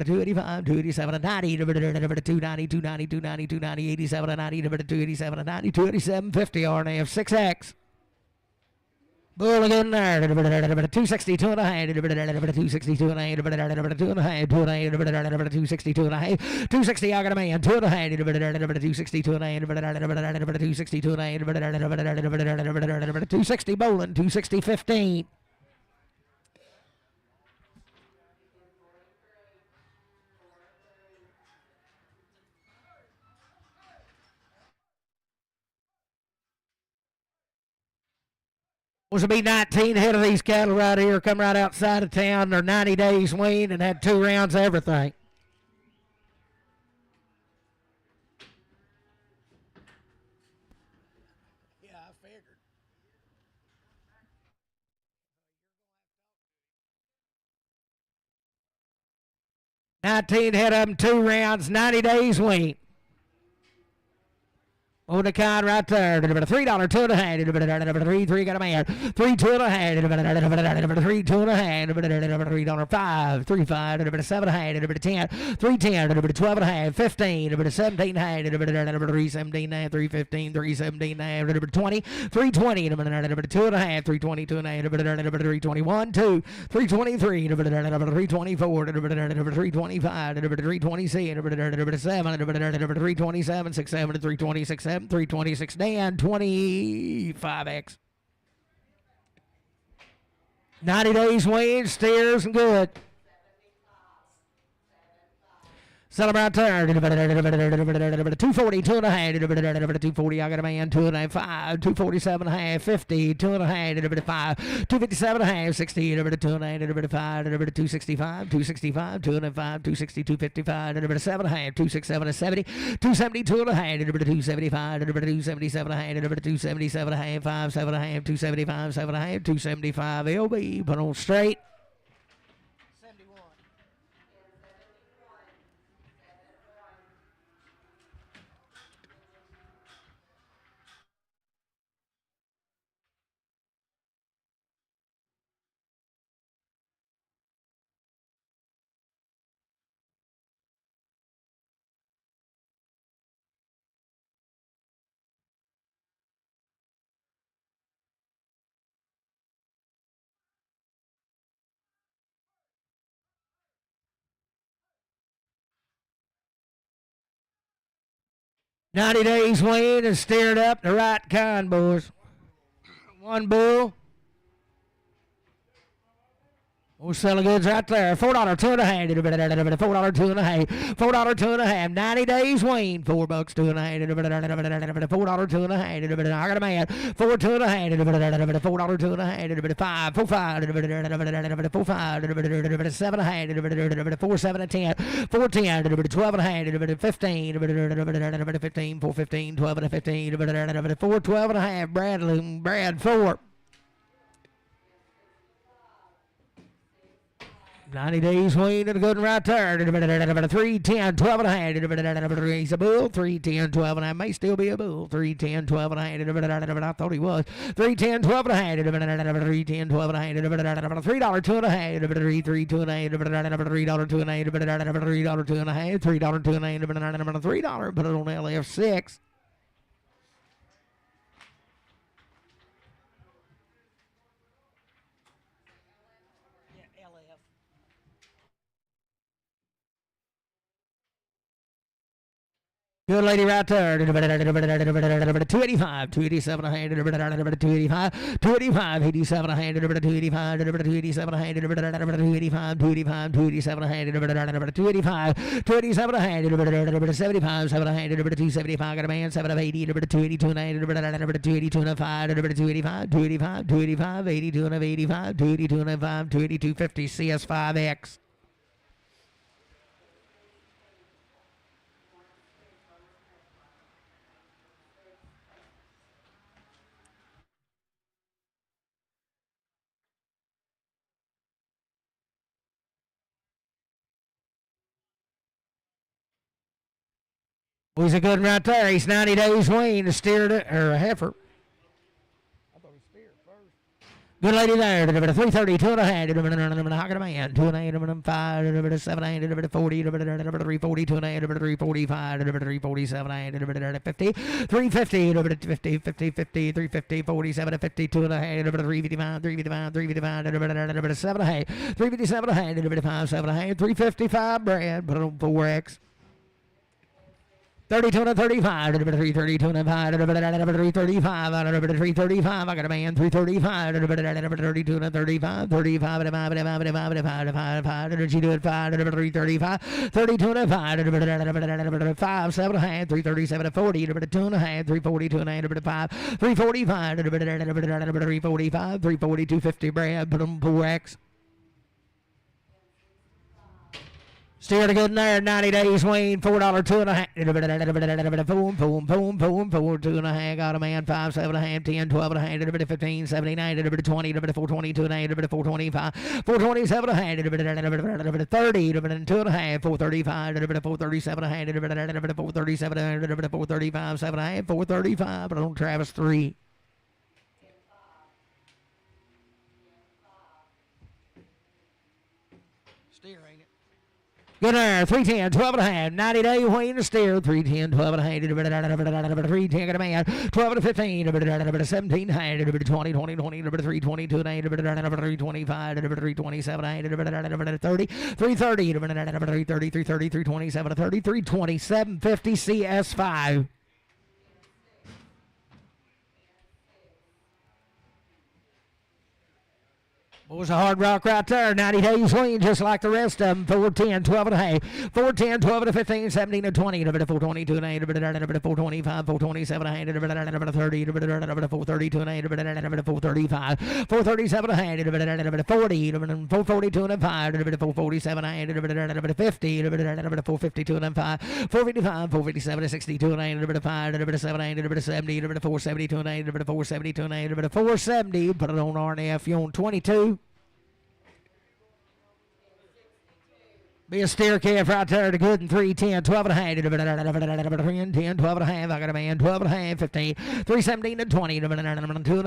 285, 287 and 90, 290, 290, 290, 290, 87 and 90, 287 and 90, 287, 50 RNF 6X. Bull again there. 262 and a half. 262 and a half. 2 and a half. 2 and a half. 262 and a half. 260. I got a man. 2 and a half. 262 and a half. 262 and a half. 260 bowling. 260 15. Was to be 19 head of these cattle right here, come right outside of town. They're 90 days weaned and had 2 rounds of everything. Yeah, I figured. 19 head of them, 2 rounds, 90 days weaned. On the kind right there. $3, 2 and a half. 3 got a man. 3, 2 and a half. 3, 2 and a half. $3, 5. 3, 5. 7 and a half. 10. 3, 10. 12 and a half. 15. 17 and a half. 3, 17 and a half. 3, 15. 3, 17 and a half. 20. 3, 20. 2 and a half. 3, 22 and a half. 3, 21. 2. 3, 23. 3, 24. 3, 25. 3, 26. 7. 3, 27. 6, 7. 3, 26. 7. 326 Dan 25X. 90 days weaned, steers and good. Sell them right there. 240, 2 and a half. 240, I got a man. 2 and a half. 5. 247 and a half. 50, 2 and a half. 5. 257 and a half. 60, 2 and a half. 5. 265, 265, 2 and a half. 260, 255. 7 and a half. 267 and 70. 272 and a half. 275, 277 and a half. 277 and a half. 5, 7 and a half. 275, 7 and a half. 275 LB. Put on straight. 90 days weaned and steered up the right kind, boys. One bull. We're selling goods right there. $4, 2 and a half. $4, 2 and a half. $4, 2 and a half. 90 days weaned. $4, 2 and a half. $4, 2 and a half. I got a man. 4, 2 and a half. $4, 2 and a half. 5, 4, 5. 4, 5. 7 and a half. 4, 7 and 10. 4, 10. 12 and a half. 15. 15. 4, 15. 12 and a 15. 4, 12 and a half. Brad 4. 90 days swing to the good one right there. 310, 12 and a half. He's a bull. 310, 12 and a half. May still be a bull. 310, 12 and a half. I thought he was. 310, 12 and a half. 310, 12 and a half. $3, 2 and a half. $3, 2 and a half. $3, 2 and a half. $3, 2 and a half. $3, 2 and a half. $3. Put it on LF6. Good lady right there. 285, 287, 285, 285, 87, 285, 287, 285, 285, 287, 285, 287, 75, 275, got a man, 7 of 80, 282, 282, 5, 285, 285, 285, 82 and 85, 282 and 5, 282, 50, CS5X. Well, he's a good one right there. He's 90 days wean, a steer or a heifer. I thought he steered first. Good lady there. 330, 2 and a half. Hock a man. 2 and a half, 5, 7, 40, 340, 2 and a half, 345, 347, 50, 350, 50, 50, 50, 350, 47, 52 and a half, 355, 355, 355, 7 and a half, 357 and a half, 5, 7 and a half, 355, Brad. Put it on 4X. 32 and 35, 332 and 5, 335, 335, I got a man, 335, 32 and 35, 35 and 5, 5, energy to it, 5, 335, 32 and 5, 5, 7 and a half, 337 and 40, 2 and a half, 342 and 5, 345, 345, 342, 50, Brad, put them 4X. Steer the good in there, 90 days wean, $4, 2 and a half. Boom, boom, boom, boom, 4, 2 and a half. Got a man, 5, 7 and a half, 10, 12 and a half, 15, 79, 20, 422 and a half, 425, 427 and a half, 30, 2 and a half, 435, 437 and a half, 437, 435, 7 and a half, 435. But on Travis 3. Steer, ain't it? Good there, 310, 12 and a half, 90 day wean to steer, 310, 12 and a half, 310, got a man, 12 and 15, 17, 20, 20, 20, 322, 325, 327, 30, 330, 330, 330, 327, 30, 327, 50, CS5. Was a hard rock right there. 90 days wean, just like the rest of them. 410, 12 and a half. 410, 12 and 15, 17 and 20. 422 and 8. 425, 427 and 30. 432 and 8. 435. 437 and 40. 442 and 5. 447 and 50. 452 and 5. 455, 457 62 and 5. 7 70. 472 and 472 and 470. Put it on RNF. You on 22. Be a steer calf right there to good and 310, 12 and a half, 10, 12 and a half, I got a man, 12 and a half, 15, 317 and 20, 2 and a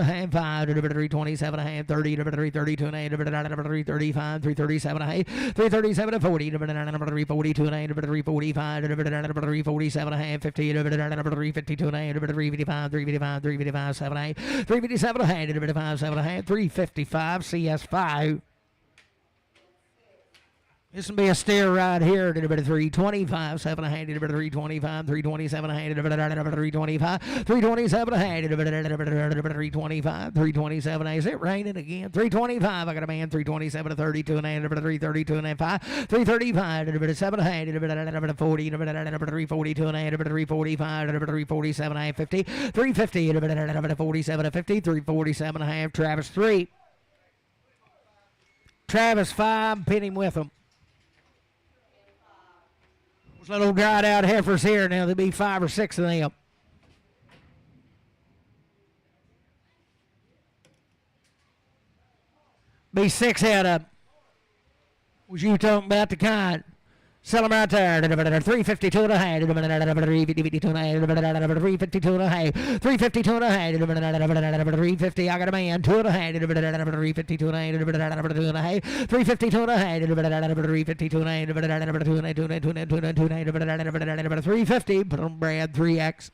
half, 5, 327 and a half, 30, 332 and a half, 335, 337 and a half, 337 and 40, 342 and a half, 345, 347 and a half, 50, 352 and a half, 355, 355, 355, 7 and a half, 357 and a half, 355, 7 and a half, 355, CS5. This will be a steer right here. 325, 7 and a half, 325, 327 and a half, 325, 327 and a half, 325, 327. Is it raining again? 325. I got a man, 327 to 32 and a half, 332 and a half, 335, 7 and a half, 40, 342 and a half, 345, 347 and a half, 50, 350, 47 to 50, 347 and a half. Travis 3. Travis 5, pin him with them. Those little dried out heifers here, now there'll be 5 or 6 of them. Be 6 head of them. Was you talking about the kind? Sell them right there. 352 and a half. 352 and a half. 352 and a half. 352 and a half. 350. I got a man. 2 and a half. 352 and a half. 2 and a half. 352 and a half. 352 and a half. 350. Put on Brad 3X.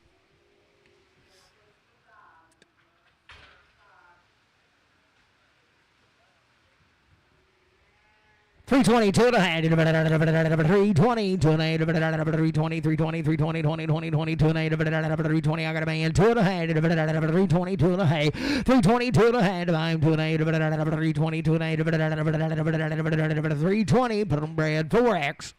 322 and a half. 320 to an 8. 320, 320, 320, 20, 20, 22 and 8. 320. I got a man. 2 and a half. 322 and a half. 322 and a half. I'm 2 and 8. 322 and 8. 320. Put on Brad 4X.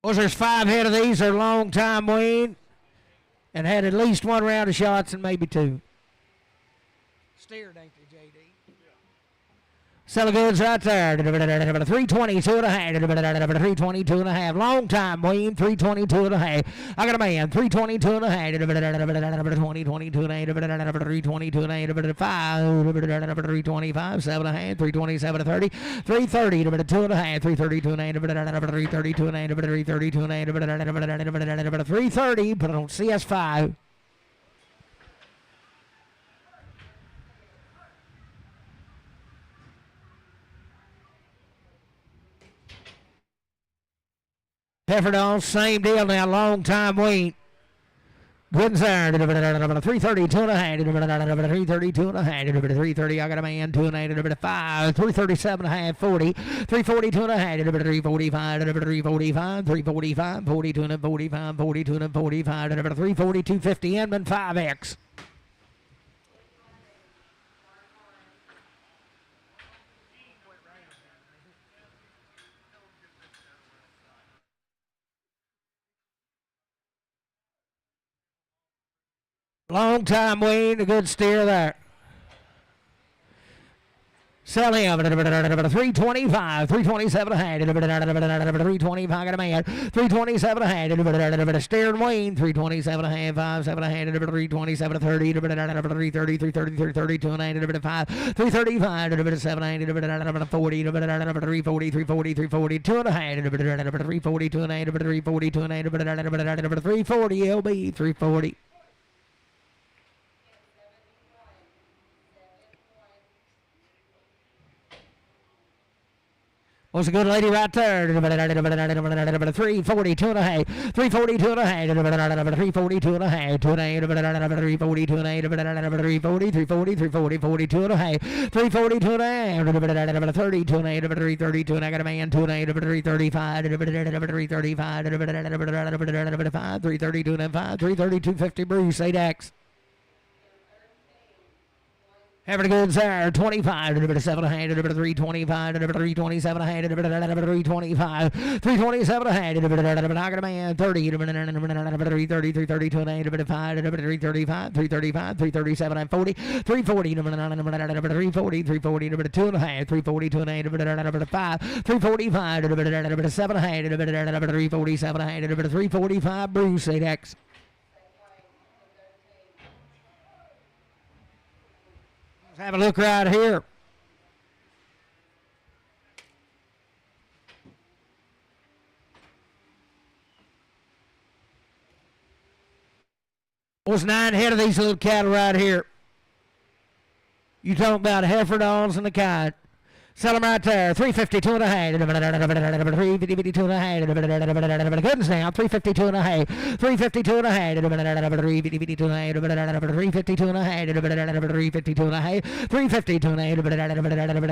Well, there's 5 head of these. They're long time weaned and had at least 1 round of shots and maybe 2. Steered, ain't they, JD? Sell the goods right there. 322 and a half. 322 and a half. Long time weaned. 322 and a half. I got a man. 322 and a half. 2022 and a half. 322 and a half. 5. 325. 7 and a half. 327 to 30. 330. 2 and a half. 332 and a half. 332 and a half. 332 and a half. 330. Put it on CS5. Pepperdon, same deal now, long time weaned. Good there. 332 and a half. 332 and a half. 330. I got a man. 2 and 8. 5. 337 and a half. 40. 342 and a half. 345. 345. 345. 42 and 45. 42 and 45. 342. 50 Inman 5X. Long time weaned, a good steer there. Sell him. 325, 327 a hand. 325, got a man. 327 a hand. Steer and wean. 327 a hand. 5, 7 a hand. 327 to 30. 330, 330, 330, 2 and a hand. 5, 335, 7 a hand. 40, 340, 340, 340, 2 and a hand. 340, 2 and a hand. 340, 2 and a hand. 340, LB, 340. Was a good lady right there. 342 and a half. 342 and a half. 342 and a half. 2 and a half. 342 and a half. 340, 340, 340, 42 and a half. 342 and a half. 32 and a half. 332 and I got a man. 2 and a half. 335. 335. 332 and a 5. 332, 50 Bruce. 8X. Having a good there, 25, 7 a hand, 325, 327 a hand, 325, 327 a hand, I got a man, 30, 330, 332 a hand, 5, 335, 335, 337 and 40, 340, 340, 340, 2 and a half, 342 and a hand, 5, 345, 7 a hand, 347 a hand, 345, Bruce, 8X. Let's have a look right here. What's 9 head of these little cattle right here? You talking about Heiferdons and the kind. Sell them right there. 352 and a half. 352 and a half. Goodness now. 352 and a half. 352 and a half. 352 and a half. 352 and a half. 352 and a half. 352 and a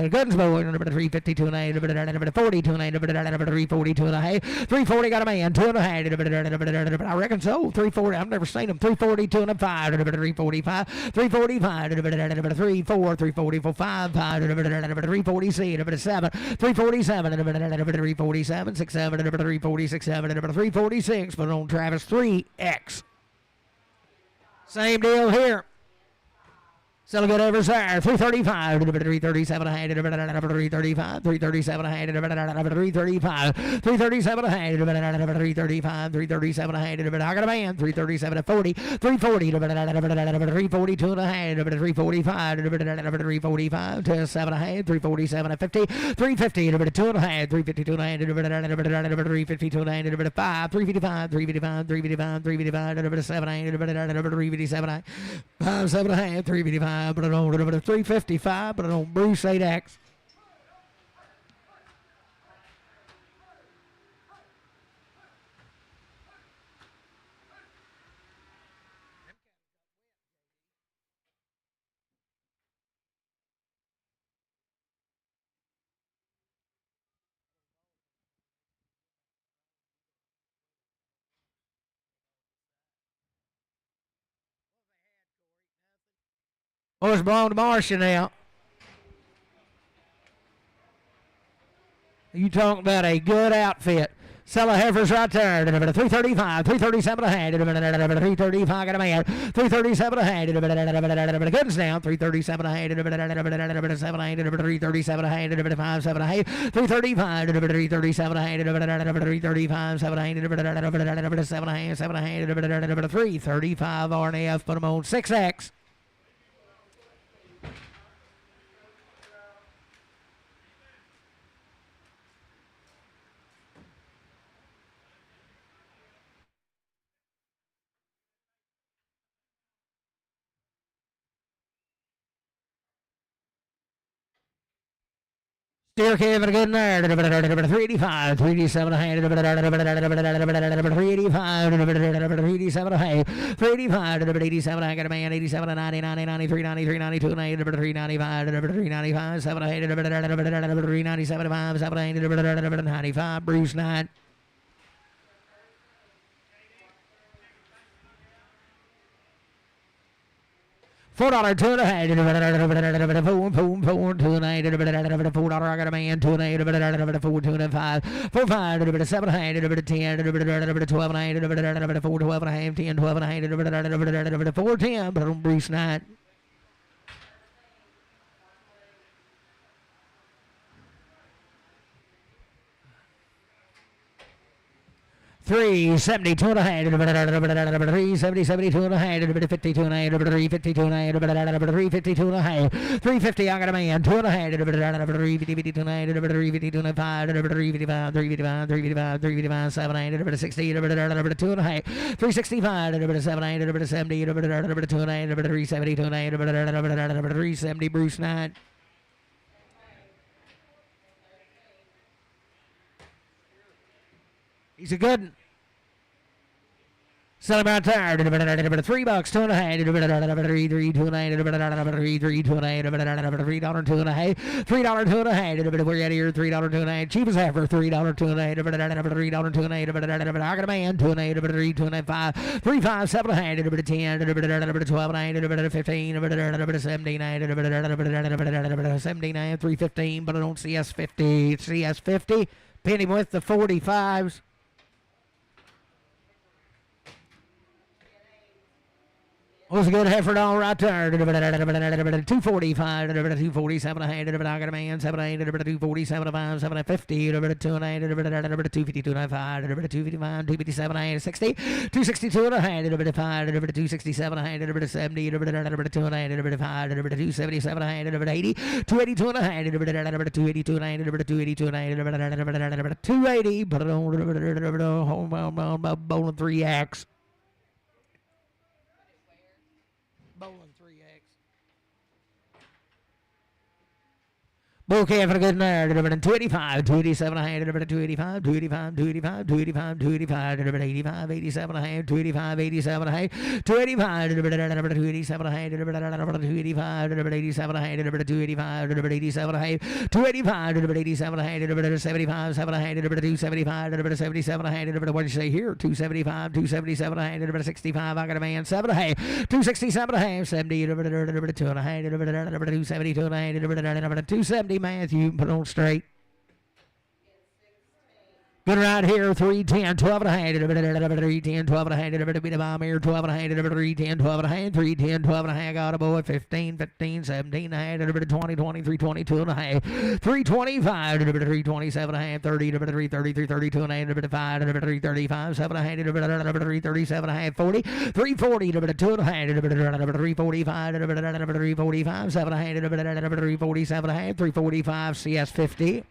half. Goodness boy. 352 and a half. 42 and a half. 342 and a half. 340 got a man. 2 and a half. I reckon so. 340. I've never seen them. 342 and a 5. 345. 345. 34. 344. 5. 340. 340C, number 7, 347, number 347, 67, number 346, 7, number 346, but on Travis 3X. Same deal here. Still a good over there. 335, 337, 335, 337, 335, 337, 335, 337, I got a man, 337 at 40, 340, 342 and a half, 345, 345, to 7 and a half, 347 at 50, 350, 2 and a half, 352 and a half, 352 and a half, 5, 355, 355, 355, 355, 7 and 357, 5, 7 and a half, 355. But I don't 355, but I don't Bruce 8X. Oh, it's belong to Marcia now. You talking about a good outfit. Sell a heifers right there. 335, 337 a hand. 335 got a man. 337 a hand. Goods down. 337 a hand. 7 a hand. 337 a hand. 5 7 a hand. 335. 337 a hand. 335 7 a hand. 7 a hand. 7 a hand. 335 RNF. Put them on 6X. Still Kevin good in there. 385, 387 a hand. 385, 387 a hand. 385, 87 I got a man. 87 90, 90, 93, 93, 92, 395, 395, 7 a hand. 397, 5, 7 a hand. 95, Bruce 9. $4, 2 and a half, $4, 2 and a half, $4 I got a man, 2 and a half, $4, 2 and a 5, 4, 5, 7 and a half, 10, 12 and a half, 4, 12 and a half, 10, 12 and a half, 4, 10, but on Bruce 9. $370, 2 and a half, $370, 72 and a half, $52 and a half, $352 and a half, $352 and a half, $350 I got a man, 2 and a half, $352 and a half, $352 and a 5, $355, $355, 7 and a half, $60, $2 and a half, $365, $7 and a half, $70, $2 and a half, $372 and a half, $370, Bruce 9. He's a good one. Sell him out there. $3, 2 and a half. 3, 2 and a half. 3, 2 and a half. $3, 2 and a half. $3, 2 and a half. $3, 2 and a half. $3, 2 and a half. $3, 2 and a half. We're out here. $3, 2 and a half. Cheapest heifer. $3, 2 and a half. $3, 2 and a half. I got a man. 2 and a half. 3, 2 and a half. 5, 3, 5, 7 and a half. 10, 12 and a half. 15, 17, 79, 315. But I don't see CS50. CS50. Penny with the 45s. Was a good heifer doll right there. 245, 247 a hand. I got a man. 7 8, 247 a 5, 7 50, 2 and a 8, 252 and a 5, 255, 257 a hand, 60, 262 and a hand, 5, 267 a hand, 70, 2 and a 8, 5, 277 a hand, 80, 282 and a hand, 282 and a hand, 282 and a hand, 280, but I don't bowling 3X. Bowling 3X. Bouquet for a good nerd. 285, 287 a hand, 285, 285, 285, 285, 285, 85, 87 a hand, 285, 87 a hand, 285, 287 a hand, 285, 87 a hand, 285, 87 a hand, 285, 87 a hand, 75, 7 a hand, 275, 77 a hand, what did you say here? 275, 277 a hand, 65, I got a man, 7 a hand, 267 a hand, 70, 2 and a hand, 272 and a hand, 270, Matthew, put on straight. Good right here, 310, 12 and a half, 310, 12 and a half, bit of bomb here, 12 and a half, 310, 12 and a half, 310, 12 and a half, got a boy, 15, 15, 17 and a half, 20, 23, 22 and a half, 325, 327 and a half, 30, 330, 332 and a half, 5, 335, 7 and a half, 337 and a half, 40, 340, 2 and a half, 345, 345, 7 and a half, 347 and a half, 345, CS50.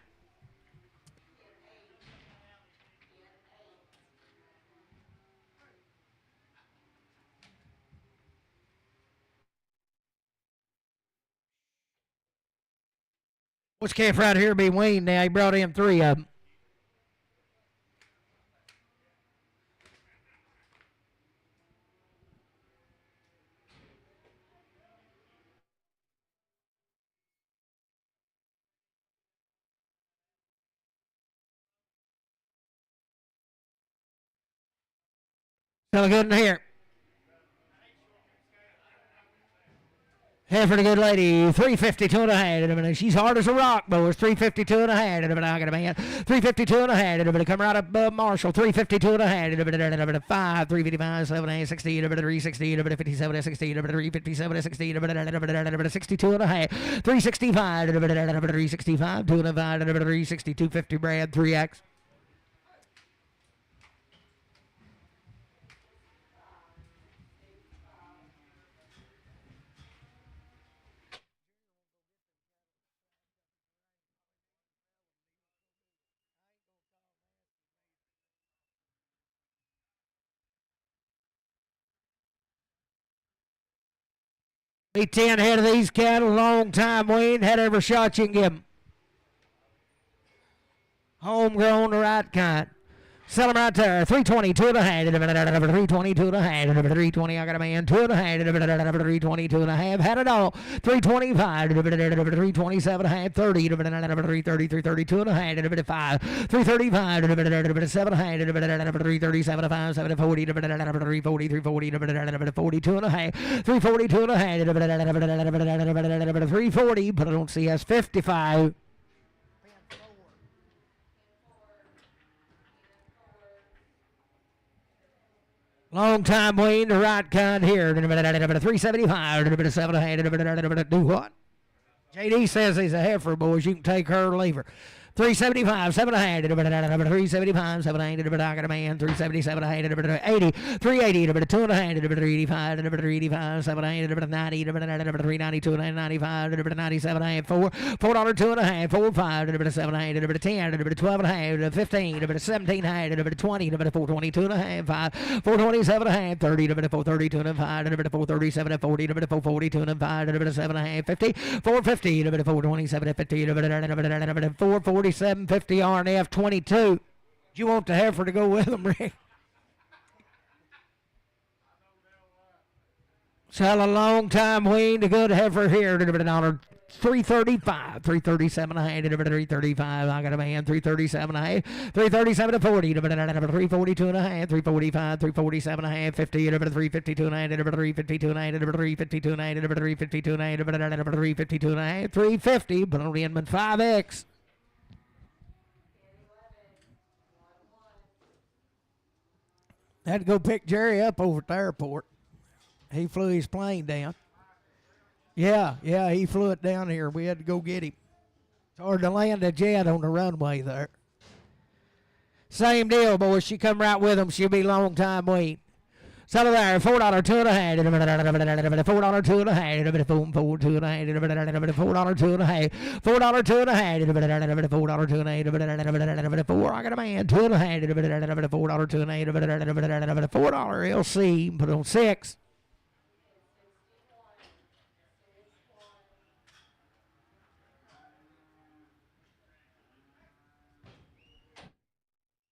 Which calf right here be weaned now? He brought in 3 of them. Smell good in here. Heifer, the good lady, 352 and a half. She's hard as a rock, boys. 352 and a half. I got a man. 352 and a half. Come right up, Marshall. 352 and a half. 5, 355, 7, 8, 16, 360, 57, 16, 357, 16, 62 and a half. 365, 365, 2 and a 5, 362, 50 Brad, 3X. Be 10 head of these cattle, long time weaned, had every shot you can give them. Homegrown, the right kind. Sell them right there. 322 and a half. 322 and a half. 320. I got a man. 2 and a half. 322 and a half. Had it all. 325. 327 and a half. 30. 330. 332 and a half. 5. 335. 7 and a half. 337 and 5. 740. 340. 340. 42 and a half. 342 and a half. 340. Put it on CS 55. Long time weaned, the right kind here. 375, 7 and do what? JD says he's a heifer, boys. You can take her or leave her. 375, 7 and 375, 7 and I got a man. 377, 80, 380, 2 and 385, 385, 7 and 90, 392, 95, 97, 4, $4, 2 and 4, 5, 7 and 10, 12 and 15, 17, 20, 422 and 5, 427 and 30, 432 and 5, 437 and 40, 442 and 5, 7 and 50, 450, 427 50, 440. 4750 RNF 22. Do you want the heifer to go with them, Rick? Sell a long time weaned, a good heifer here. $335, 337 and a half, 335. I got a man. 337 and a half, 337 to 40, 342 and a half, 345, 347 and a half, 50, 352 and a half, 352 and a half, 352 and a half, 352 and a half, 352 and a half, 350. But on the Inman 5X. Had to go pick Jerry up over at the airport. He flew his plane down. Yeah, he flew it down here. We had to go get him. It's hard to land a jet on the runway there. Same deal, boys. She come right with him. She'll be long time wait. Sell it there, $4, 2 and a half, $4, 2 and a half, $4, 2 and a half, $4, 2 and a half, $4, 2 and a half, $4, 2 and a half, $4, 2 and a half, I got a man, 2 and a half, $4, 2 and a half, $4 LC, put on 6.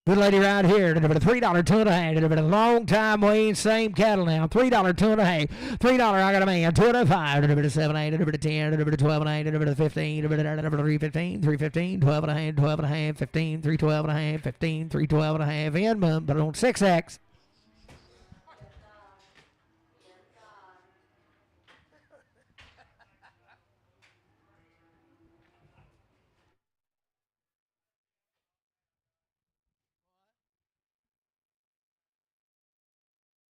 Good lady right here. $3, 2 and a half. Long time weaned, same cattle now. $3, 2 and a half. $3, I got a man. 2 and a 5. 7, 8, 10, 12 and a half. 15, 315, 315, 12 and a half, 12 and a half, 15, 312 and a half, 15, 312 and a half. In, but on 6X.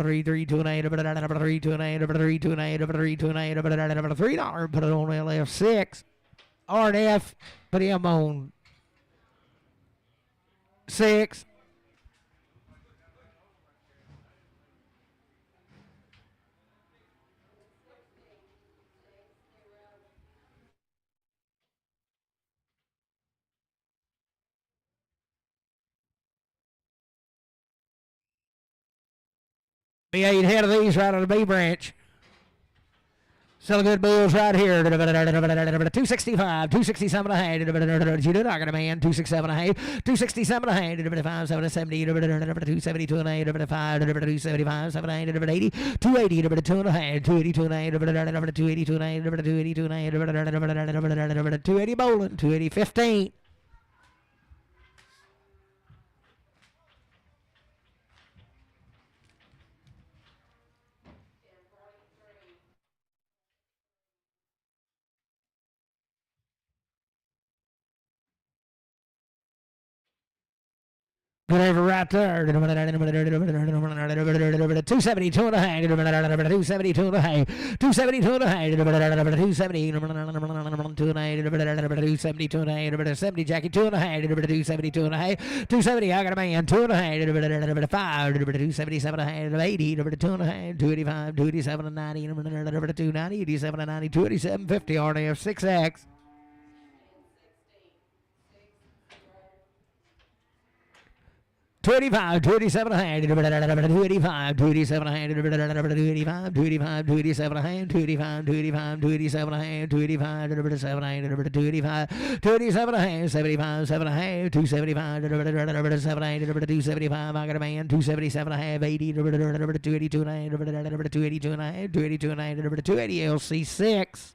3, 3, 2 and 8, 3, 2 and 8, 3, 2 and 8, 3, 2 and 8, $3, put it on LF6. R&F, put him on 6. B8 head of these right on the B branch. Still good bulls right here. 265, 267 a hand. You did not man. 267 a hand. 267 a hand. 570, 272 and a hand. 5, 275, 7 a hand. 80, 280, 2 and a hand. 282 and a hand. 282 and a hand. 282 and a hand. 280 bowling. 280, 15. Good over right there. 272 and a half. 272 and a half. 272 and a half. 270. 272 and a half. 70 Jackie 2 and a half. 272 and a half. 270 I got a man 2 and a half. 5. 277 and a half. 80. 2 and a half. 285. 287 and 90. 290. 87 and 90. 287 50 RDF 6X. 285, 287 hand, 285, 287 hand, 285, 285, 287 hand, 285, 285, 287 hand, 285, 287 hand, 285, 287 hand, 75, 7 and a half, 275, 7 hand, 275, I got a man, 277 and a half, 80, 282 and a half, 282 and a half, 282 and a half, 280 LC6.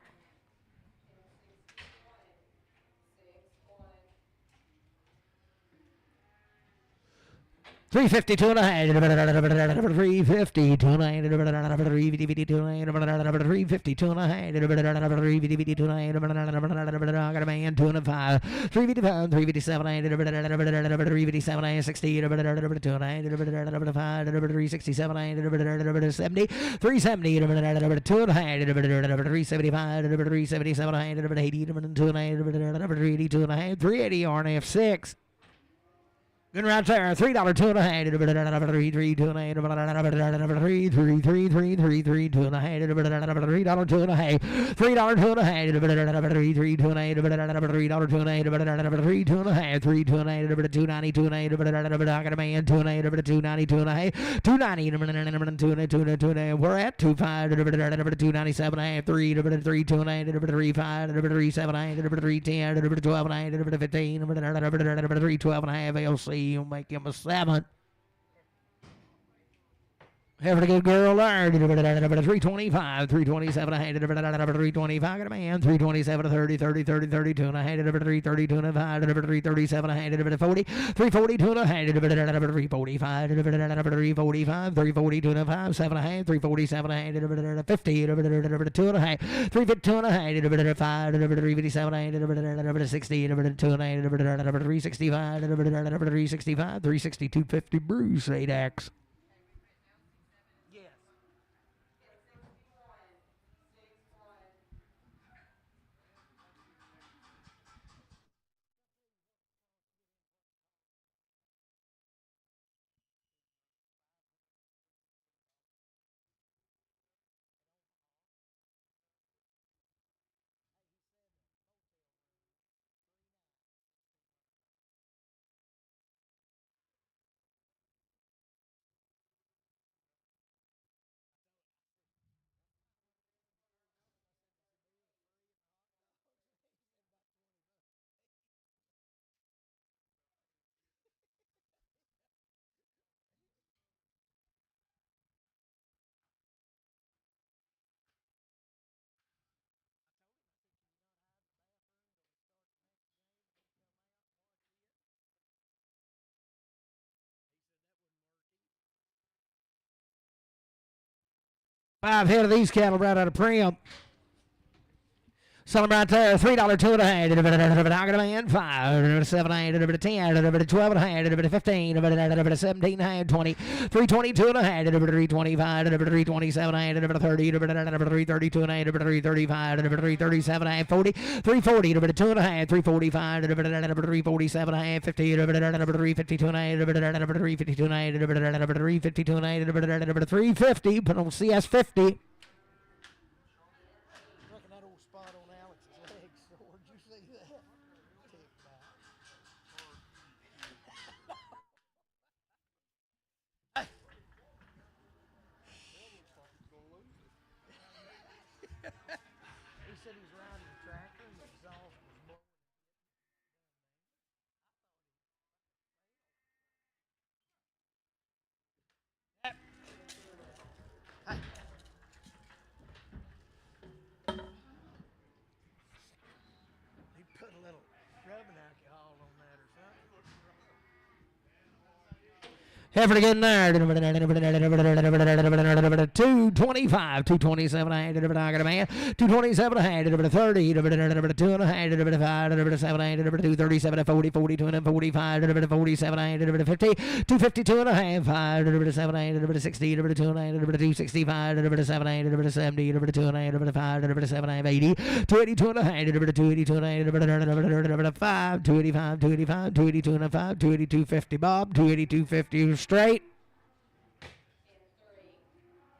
352 and a half, 352 and a half, 352 and a half, 352 and a half, 352 and a half, I got a man, 2 and a 5, 355, 357 and a half, 357 and a half, 60, 2 and a half, 5, 367 and a half, 70, 370, 2 and a half, 375, 377 and a half, 80, 2 and a half, 382 and a half, 380 RNF6. Good right there, $3 2 and a half, 3 3 2 and a half, 3 3 3 3 3 3 2 and a half, $3 2 and a half, $3 2 and a half, 3 3 2 and a half, $3 2 and a half, 3 2 and a half, 3 2 and a half, 290 2 and a half, I got a man, 2 and a half, 290 2 and a half, 290 2 and a half, we're at 25, 297 and a half, 3 3 2 and a half, 3 5, 3 7 and a half, 3 10, 12 and a half, 15, 3 12 and a half, LC. You'll make him a 7. Have a good girl there. 325, 327, I had 325, got a man, 327, 30, 30, 30, 32, and I had 332 and a 5, 337, I had 40, 342 and a half, 345, 345, 342 and a 5, 7 and a half, 347, I had 50, 2 and a half, 352 and a half, 5, 357, I had 60, 2 and a half, 365, 365, 362, 50, Bruce, 8X. 5 head of these cattle right out of Priam. Sell them right there, $3 2 and a half, I got a man, 5, 7 and a half, 10, 12 and a half, 15, 17 and a half, 20, 322 and a half, 325, 327 and a half, 30, 332 and a half, 335, 337 and a half, 40, 340, 2 and a half, 345, 347 and a half, 50, 352 and a half, 352 and a half, 352 and a half, 350, put on CS 50. Effort again there. 225, 227, I had I got a man. 227, I had 30, 2 and a half, 5, 7, I had 237, 40, 42, and 45, 47, I had 50, 252 and a half, 5, 7, I had 60, 2 and a half, 265, 7, I had 70, 2 and a half, 5, 7, I have 80, 282 and a half, 282 and a half, 5, 285, 285, 282 and a 5, 282, 50, Bob, 282, 50, straight.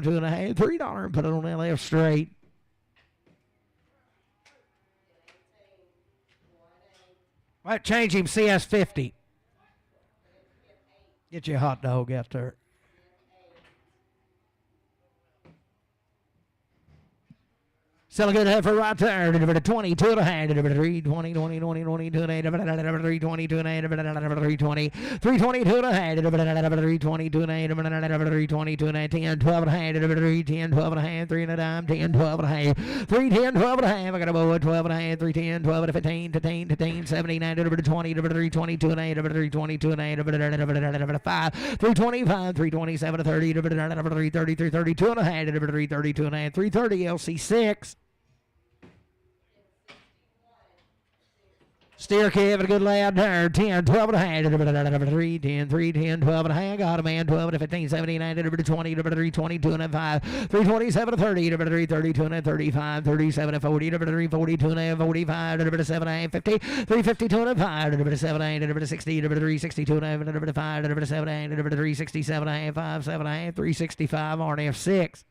$2, $2.50, $3, and put it on that left straight. Right, change him CS50. Get your hot dog out there. Still a good effort right there. 22 to hand. 320, 20, 20, 20, 2 to 8. 320, 2 to 8. 320, 322 to hand. 320, 2 to 8. 320, 2 to 8. 10, 12 to hand. 310, 12 to hand. 3 and a dime. 10, 12 to hand. 310, 12 to hand. I got a bow 12 to hand. 310, 12 to 15, 15, 15, 79. 20, 320, 2 and 8. 320, 2 and 8. 5, 325, 327 to 30. 330, 332 and a hand. 332 and a hand. 330 LC6. Steer Kev, a good lad there. 10, 12 and a half. 3, 10, 3, 10, 12 and a half. Got a man. 12 to 15, 17, 19, 20, 322 and a 5. 327 to 30, 332 and a 35, 37 to 40, 342 and a 45, 7 and a 50, 352 and a 5, 7 and 60, 362 and a 5, 7 and 367 and a 5, 7 and 365 RNF6.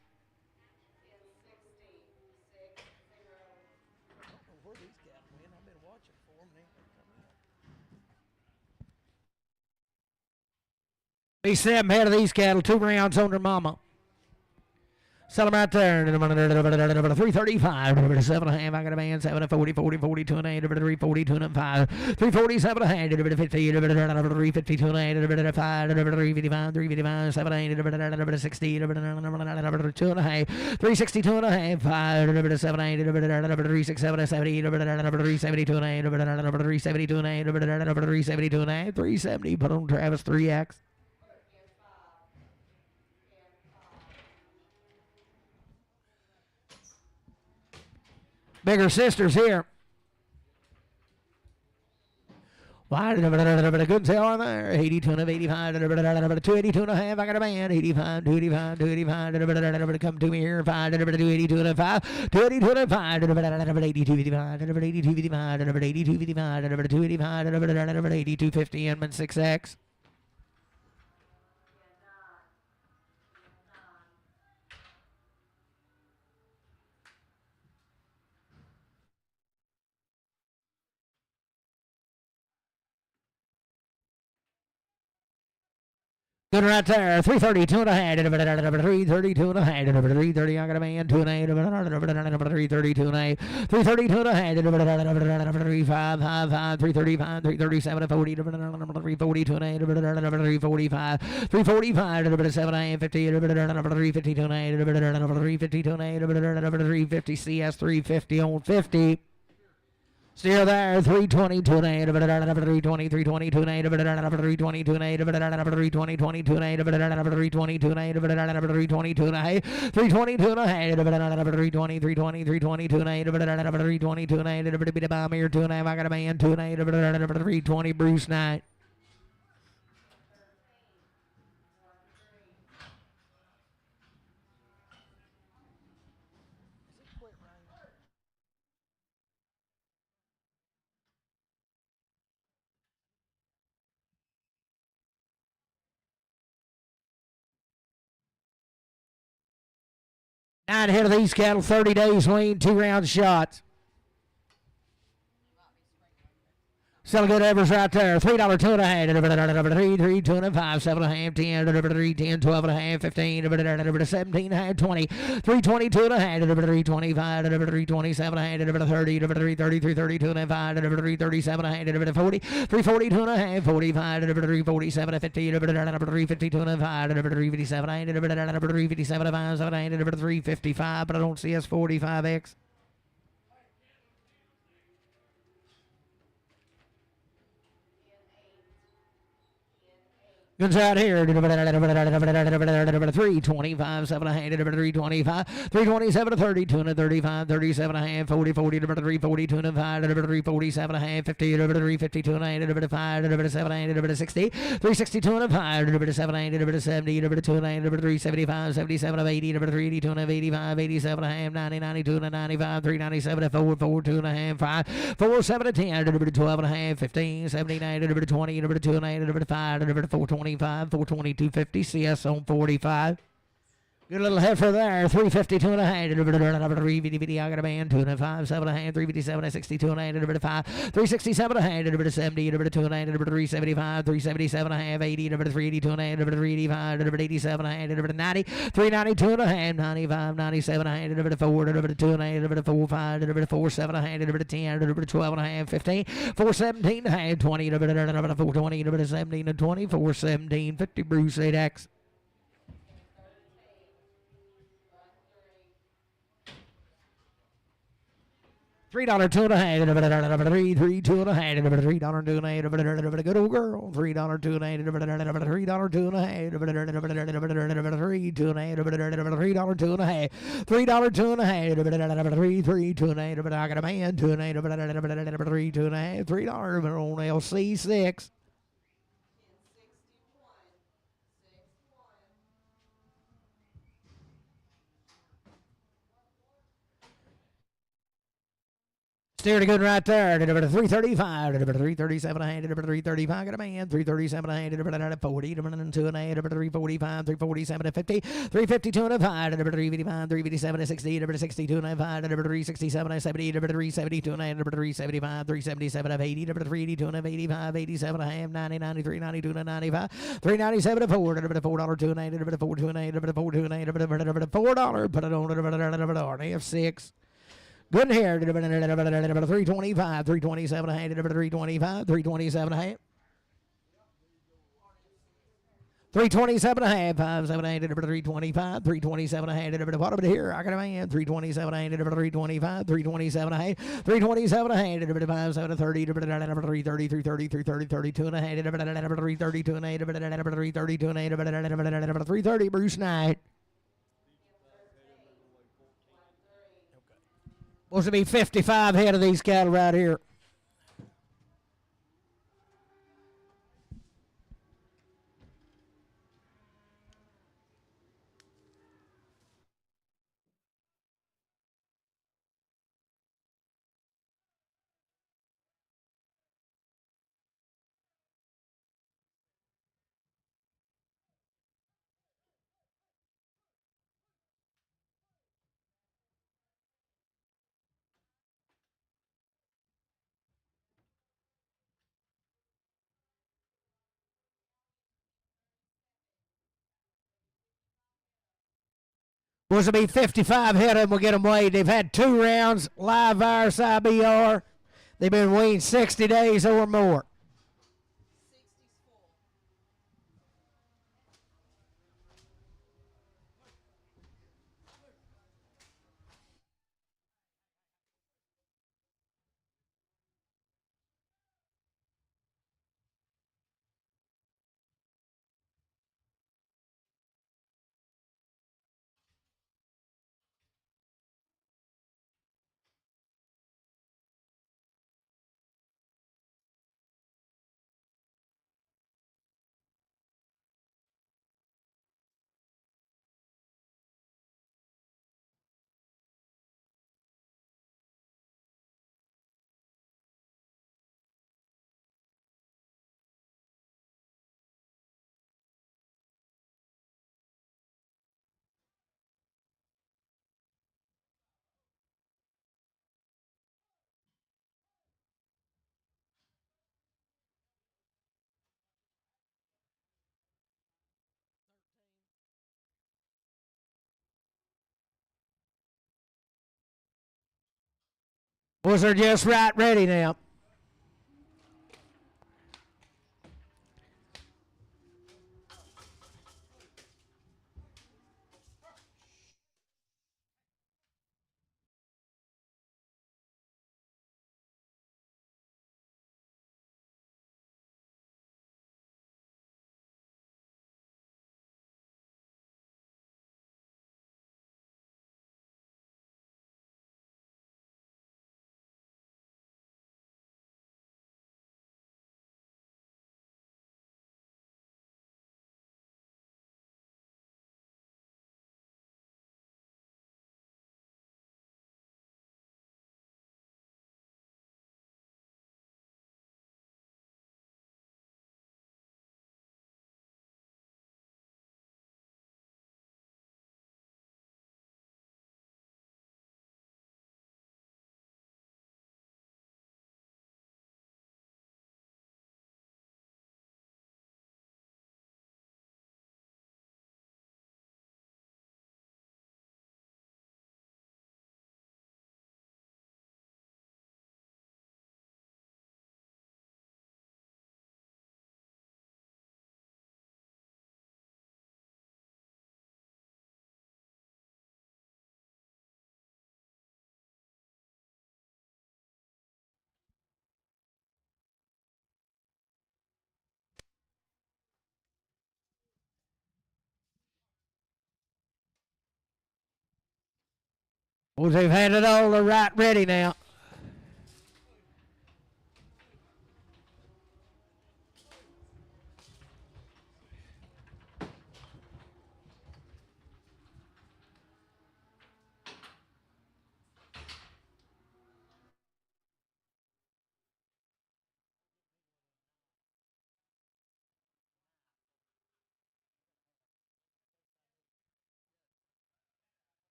B7 head of these cattle, 2 rounds on their mama. Sell them right there. 335, 7 and a half. I got a man. 7 to 40, 40, 42 and 8, 342 and 5, 347 and a half, 50, 352 and 8, 5, 355, 355, 7 and 8, 60, 2 and a half, 362 and a half, 5, 7 and 8, 367, 70, 372 and 8, 372 and 8, 372 and 8, 370. Put on Travis 3X. Bigger sisters here. Wide, a good sale on there. 82 and 85, 282 and a half. I got a man. 85, 285, 285. Come to me here. 5, 282 and a 5, 282 and a 5, 82, 85, 82, 85, 82, 85, 285, 82, 50, and 6X. Good right there. 332 and a half. 332 and a half. 330. I got a man. 2 and 8. 332 and a half. 332 and a half. 355. 335. 337. 40. 342 and a half. 345. 345. 7 and a half. 50. 352 and a half. 352 and a half. 350 CS. 350 on 50. Still there, 322 and 8, 320, 322 and 8, 322 and 8, 320, 22 and 8, 322 and 8, 322 and 8, 322 and 8, 320, 320, 322 and 8, 322 and 8, bit of bomb here, 2 and 8, I got a man, 2 and 8, 320, Bruce Knight. Nine head of these cattle, 30 days weaned, 2 round shots. Still a good average right there. $3, 2 and a half. 3, 2 and a 5, 7 and a half, 10, 10, 12 and a half, 15, 17 and a half, 20, 322 and a half, 325, 327 and a half, 30, 330, 332 and a half, 337 and a half, 40, 342 and a half, 45, 347, 50, 352 and a half, 357 and a half, 357 and a half, 355, but I don't see us 45X. Guns out here. 325, 7 and a half, 325, 327 to 32 and a 35, 37 and a half, 40, 40 to 342 and a 5, 347 and a half, 50 to 352 and a half, 5, 7 and a half, 60, 362 and a 5, 7 and a half, 70, 2 and a half, 375, 77 of 80, 382 and a 85, 87 and a half, 90, 92 and a 95, 397 to 4, 4, 2 and a half, 5, 4, 7 to 10, 12 and a half, 15, 79, 20, 2 and a half, 5, 420. 422.50 CS on 45. Good little heifer there. 352 and a half. 350. I got a man. 2 and a 5. 7 and a half. 357. 62 and a half. 5. 367 and a half. 70. 2 and a half. 375. 377 and a half. 80. 382 and a half. 385. 87 and a half. 90. 392 and a half. 95. 97 and a half. 4. 2 and a half. 4. 5. 4. 7 and a half. 10. 12 and a half. 15. 417 and a half. 20. 420. 17 and 20. 417. 50. Bruce 8X. $3, 2 and a half. 3, 2 and a half. $3, 2 and a half. Good old girl. $3, 2 and a half. $3, 2 and a half. 3, 2 and a half. $3, 2 and a half. $3, 2 and a half. $3, 2 and a half. 3, 2 and a half. I got a man. 2 and a half. 3, 2 and a half. $3 on LC6. Steered a good right there. 335. 337 and a half. 335. Got a man. 337 and a half. 40. 2 and a half. 345. 347 and 50. 352 and a 5. 355. 357 and 60. 62 and a 5. 367 and 70. 372 and a half. 375. 377 and 80. 382 and 85. 87 and a half. 90. 93. 92 and 95. 397 and 4. $4, 2 and a half. 4, 2 and a half. 4, 2 and a half. $4. Put it on F6. Good here. 325, 327 and a half, 325, 327 and a half. 327 and a half, 5, 7 and a half, 325, 327 and a half. What about here? I got a man. 327 and a half, 325, 327 and a half, 327 and a half, 5, 7, 30, 330, 330, 330, 32 and a half, 332 and a half, 332 and a half, 330, Bruce Knight. Supposed to be 55 head of these cattle right here. Was to be 55 head of them will get them weighed. They've had 2 rounds, live virus IBR. They've been weaned 60 days or more. Was they're just right ready now. Well, they've had it all right ready now.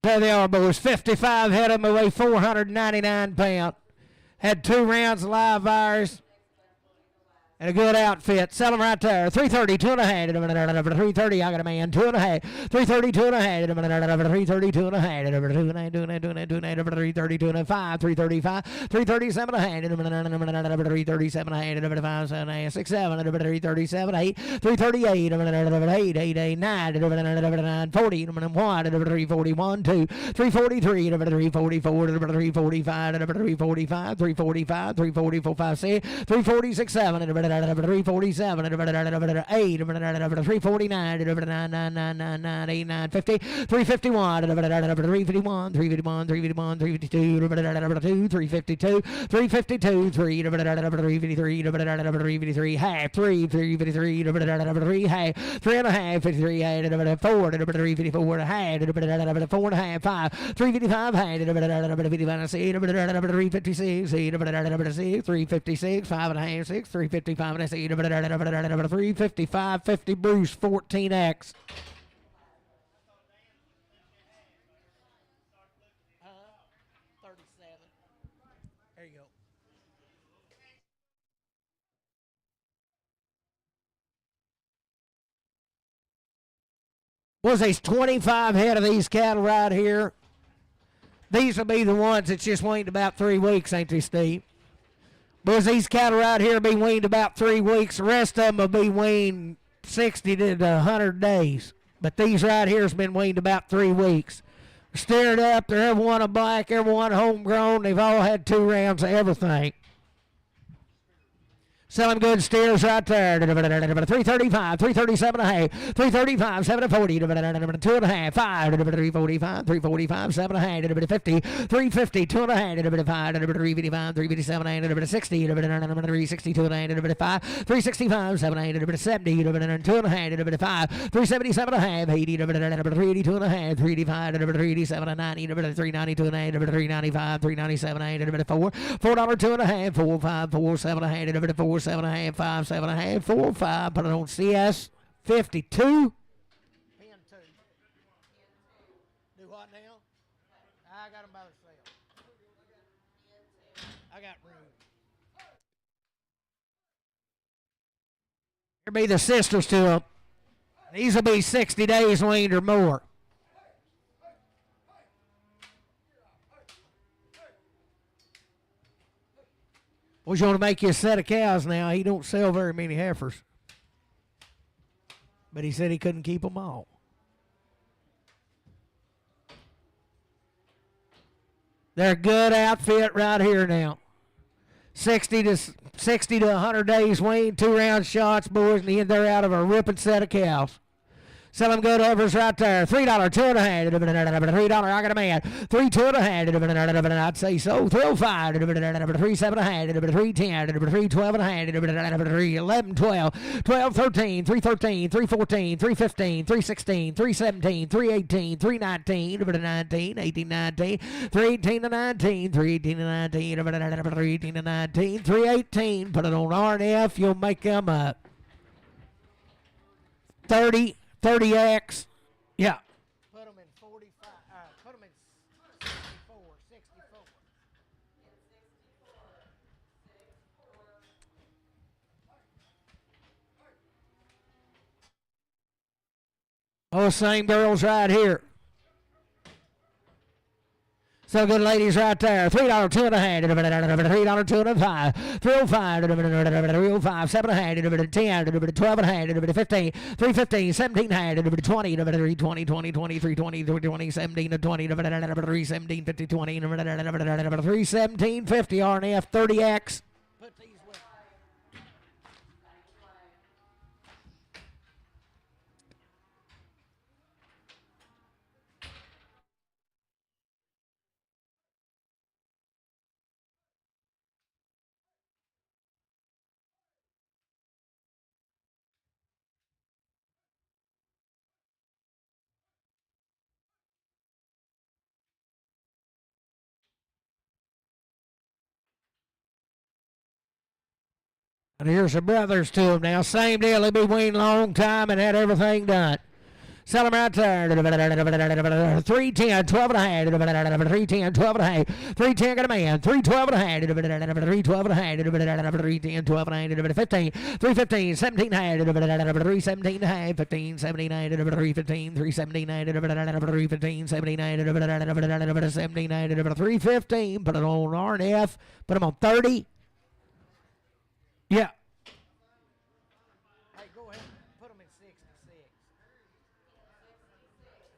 There they are, boys. 55 head of them, weigh 499 pounds. Had 2 rounds of live virus. And a good outfit. Sell them right there. 330, 2.5. 330, I got a man. 2.5. 330, 2.5. 330, 2.5. 330, 2.5. 335. 337, 337, 5, 7, 6, 7, 337, 8. 338, 8, 8, 9, 40, 1, 341, 2. 343, 344, 345, 345, 345, 344, 5, 6. 346, 7. 347, 8, 349, 950, 351, 351, 351, 351, 352, 352, 352, 3, 353, half, 3, 353, 3, half, 3.5, 53, 4, 354, half, 4.5, 5, 355, half, 356, 356, 5.5, 6, 355, 355, and I say 355, 50 Bruce, 14X. There you go. Was these 25 head of these cattle right here? These will be the ones that's just weaned about 3 weeks, ain't they, Steve? Boys, these cattle right here will be weaned about 3 weeks. The rest of them will be weaned 60 to 100 days. But these right here has been weaned about 3 weeks. Steered up, they're every one a black, every one homegrown. They've all had 2 rounds of everything. Selling good steers right there. 335, 337 a half, 335, 740, 2 and a half, 5, 345, 345, 7 and a half, 50, 350, 2 and a half, 5, 355, 357, 60, 360, 2 and a half, 5, 365, 7 and a half, 70, 2 and a half, 5, 377 and a half, 80, 382 and a half, 385, 387 90, 392 and a half, 395, 397, 4, $4 2 and a half, 4, 5, 4, 7 and a half, 4, 7 and a half, 5, 7 and a half, 4, 5. Put it on CS 52. PM 2. Do what now? I got them by themselves. I got room. Here be the sisters to them. These will be 60 days weaned or more. Well, you want to make you a set of cows now. He don't sell very many heifers. But he said he couldn't keep them all. They're a good outfit right here now. 60 to 100 days weaned, 2 round shots, boys, and the end they're out of a ripping set of cows. Sell them good heifers right there. $3, 2 and a half. $3, I got a man. 3, 2 and a half. I'd say so. 305. 3, 7 and a half. 3, 10. 3, 12 and a half. 3, 11, 12. 12, 13. 3, 13. 3, 14. 3, 15. 3, 16. 3, 17. 3, 18. 3, 19. 19. 18, 19. 3, 18 to 19. 3, 18 to 19. 3, 18 to 19. 3, 18. Put it on RNF. You'll make them up. 30X. Yeah. Put them in 45. Put them in 64. 64. Oh, same girls right here. So good ladies right there. $3, 2 and a half. $3, 2 and a half. 305. 305. 7 and a half. 10. 12 and a half. 15. 315. 17 and a half. 20. 320. 20. 23. 20. 20. 17 and 20. 317. 50. 20. 317. 50. RNF 30X. Put these with. And here's the brothers to them now. Same deal. They be weaned a long time and had everything done. Sell them right there. 310, 12 and a half. 310, 12 and a half. 310 got a man. 312 and a half. 312 and a half. 310, 12 and a half. 15, 315, 17 and a half. 317 and a half. 15, 79, 315, 379, 315, 79, 79, 315. Put it on RNF. Put them on 30. Yeah. Hey, go ahead. Put them in 66.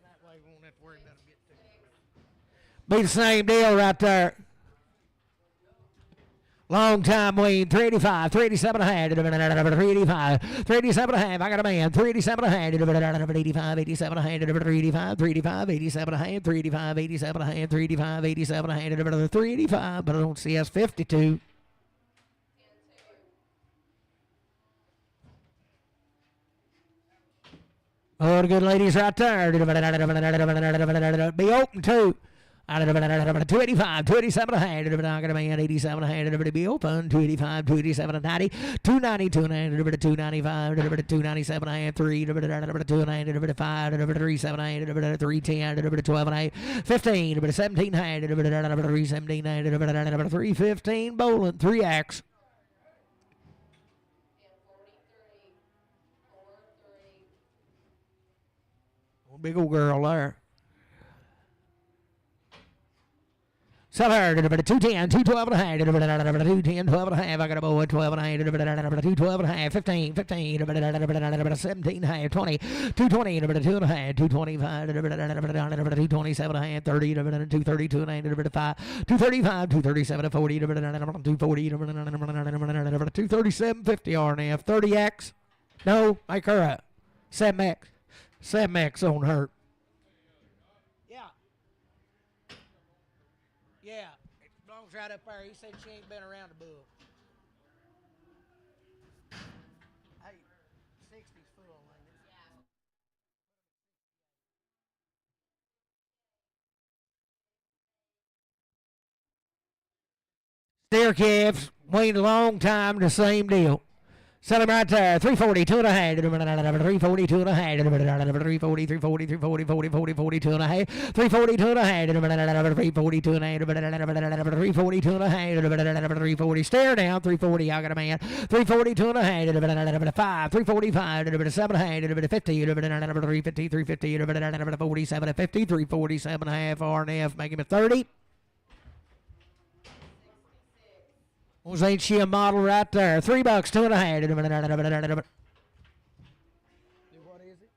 That way we won't have to worry about them getting too. Be the same deal right there. Long time wean. 385, 387 and a half. 385, 387 and a half. I got a man. 387 and a half. 85, 87 and a half. 385, 385, 87 and a half. 385, 87 and a half. 385, 87 and a half. 385, but I don't see us 52. Oh, the good ladies right there. Be open too. 285, 287 ahead, I'm going to man 87 ahead, everybody be open, 285, 287 and 90, 290, 290, 295, 297 ahead, 3, 290, 5, 37 ahead, 310, 12 ahead, 15, 17 ahead, 317 ahead, 315, bowling, 3X. Big old girl there. 210, 212 and a half, 210, 12 and a half. I got a boy, 12 and a half, 212 and a half, 15, 17 and a half, 20, 220, 2 and a half, 225, 227 and a half, 30, 232 and a half, 5, 235, 237, 40, 240, 237, 50 R and a half, 30X. No, make her up. 7X. 7X on her. Yeah, it belongs right up there. He said she ain't been around the bull. Hey, 60's full, ain't it? Steer calves, waited a long time, the same deal. Sell him right there. 340, 2 and a half. 340, 2 and a half. 340, 340, 340, 40, 40, 42 and a half. 340, 2 and a half. 340, 2 and a half. 340, 2 and a half. 340, stare down. 340, I got a man. 340, 2 and a half. 5, 345, 7 and a half. 50, 350, 350, 47, 50, 347 and a half. R&F, make him a 30. Was ain't she a model right there? $3, 2 and a half. What is it?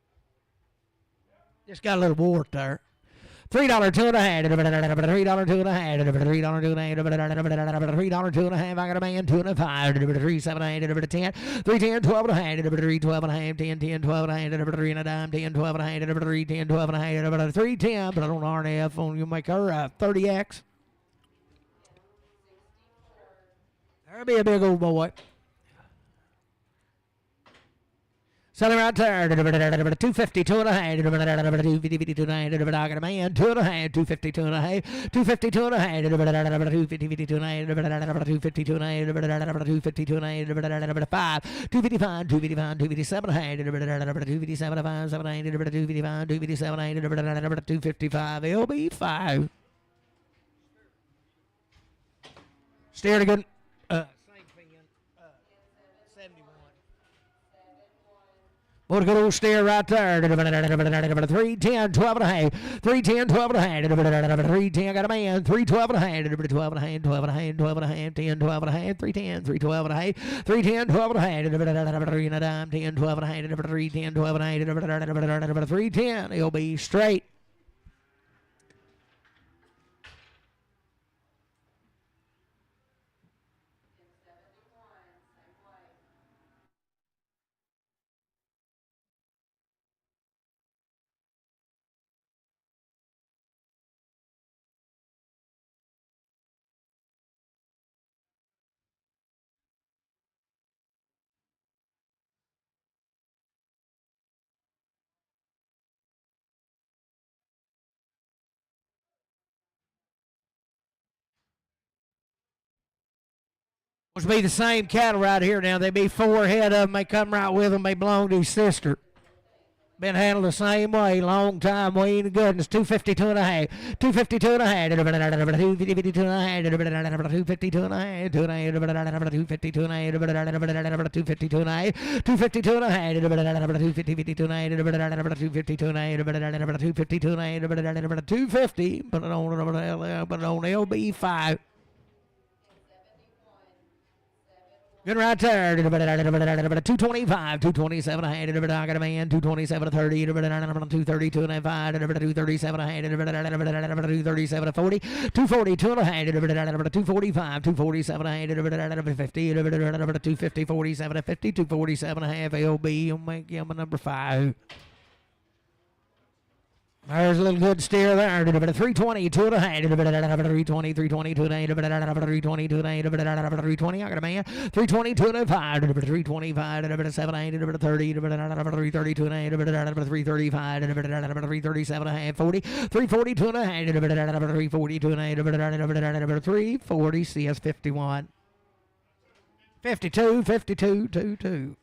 Just got a little wart there. $3, 2 and a half. $3, 2 and a half. $3, 2 and a half. $3, 2 and a half. I got a man, 2 and a 5. 3, 7 and a half. 10, 3, 10, 12 and a half. 3, 12 and a half. 10, 10, 12 and a half. 3 and a dime. 10, 12 and a half. 3, 10, 12 and a half. 3, 10. But I don't RNF on you make her 30X. There'll be a big old boy. Selling right there. 250, 2 and a half. 250, 2 and a half. I got a man, 2 and a half. 250, 2 and a half. 250, 2 and a half. 250, 2 and a half. 250, 2 and a half. 250, 2 and a half. 5, 255, 255, 257 and a half. 257, 5, 7, 8. 255, 257, 8. 255, LB 5. Steer again. Same thing. 71. What a good old steer right there. 310, 12 and a half. 310, 12 and a half. 310, got a man. 312 and a half. 12 and a half, 12 and a half, 12 and a half. 10, 12 and a half. 310, 312 and a half. 310, 12 and a half. 3 and a dime. 10, 12 and a half. 310, 12 and a half. 310, he'll be straight. Must be the same cattle right here now. They be 4 head of them. They come right with them. They belong to his sister. Been handled the same way, long time, way in goodness. 252 and a half. 252 and a half. 252 and a half. 252 and a half. 252 and a half. 252 and a half. 252 and a half. 252 and a half. 252 and a half. 252 and a half. 252 and a half. 250. Put it on LB5. Good right there. 225, 227 a hand. I got a man. 227 30. 232 and a 5. 237 a hand. 237 40. 240 2 and a hand. 245, 247 a hand. 50. 250 47 50. 247 a half. LB. You'll make him a number 5. There's a little good steer there. 320, 2 and a half. 320, 320, 2 and a half. 320, 2 and a half. 320. I got a man. 320, 2 and a half. 325, 7 8, 30, 330, 2 and a half. 335, 337 and a half. 40, 340, 2 and a half. 340, 2 and a half. 340, CS 51. 52, 52, 2, 2.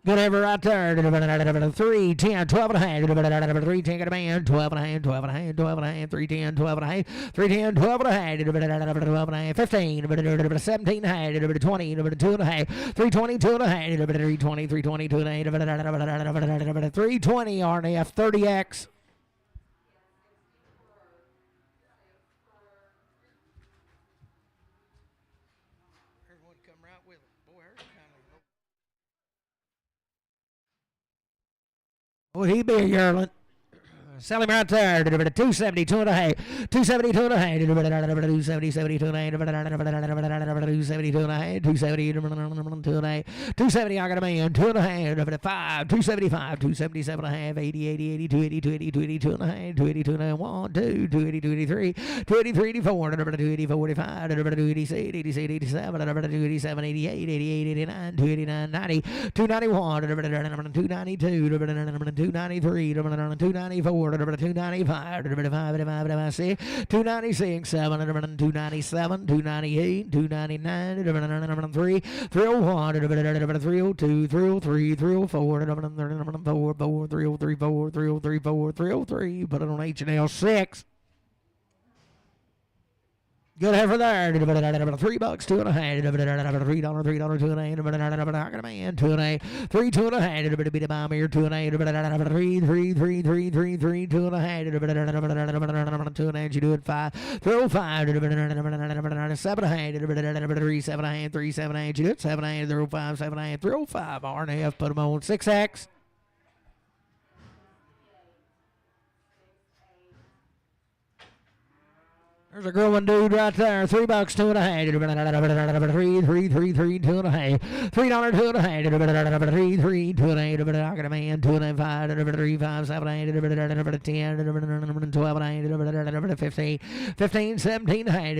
Good ever right there. 3, 10, 12 and a half. 3, 10, got a man. 12 and a half, 12 and a half, 12 and a half. 3, 10, 12 and a half. 3, 10, 12 and a half. 12 and a half. 15, 17 and a half. 20, 2 and a half. 320, 2 and a half. 320, 320, 2 and a half. 320 RNF 30X. Everyone come right with it. Boy, would he be a yearling? Sell him right there. 270, 2 and a half. 270, 2 and a half. 270, 72 and a half. 270, 2 and a half. 270, 2 and a half. 270, I got a man. 2 and a half. 5, 275, 277 and a half. 80, 80, 82, 82, 82, 82 and a half. 282 and a half. 1, 2, 280, 283. 283, 84. 284, 45. 286, 87, 87, 287, 88, 88, 89, 289, 90. 291, 292, 293, 294. 295, 296, 296, 7, 297, 298, 299, 301, 302, 303, 304, 304, 303, 303, put it on H&L 6. Good heifer there. $3, 2 and a half. $3, $2 and a half. I got a man. 2 and a half. 3, 2 and a half. Beat a bomb here. 2 and a half. 3, 3, 3, 3, 3, 3, 2 and a half. 2 and a half. You do it 5. 305. 7 and a half. 3, 7 and a half. 3, 7 and a half. You do it 7 and a half. 305, 7 and a half. 305. R and a half. Put them on 6X. There's a growing dude right there. $3, 2 and a half. 3, 3, 3, 3, 2 and a half. $3, 2 and a half. 3, 3, 2 and a half. I got a man. 2 and a half. 3, 5, 7 and a half. 10, 12 and a half. 15, 15, 17 and a half.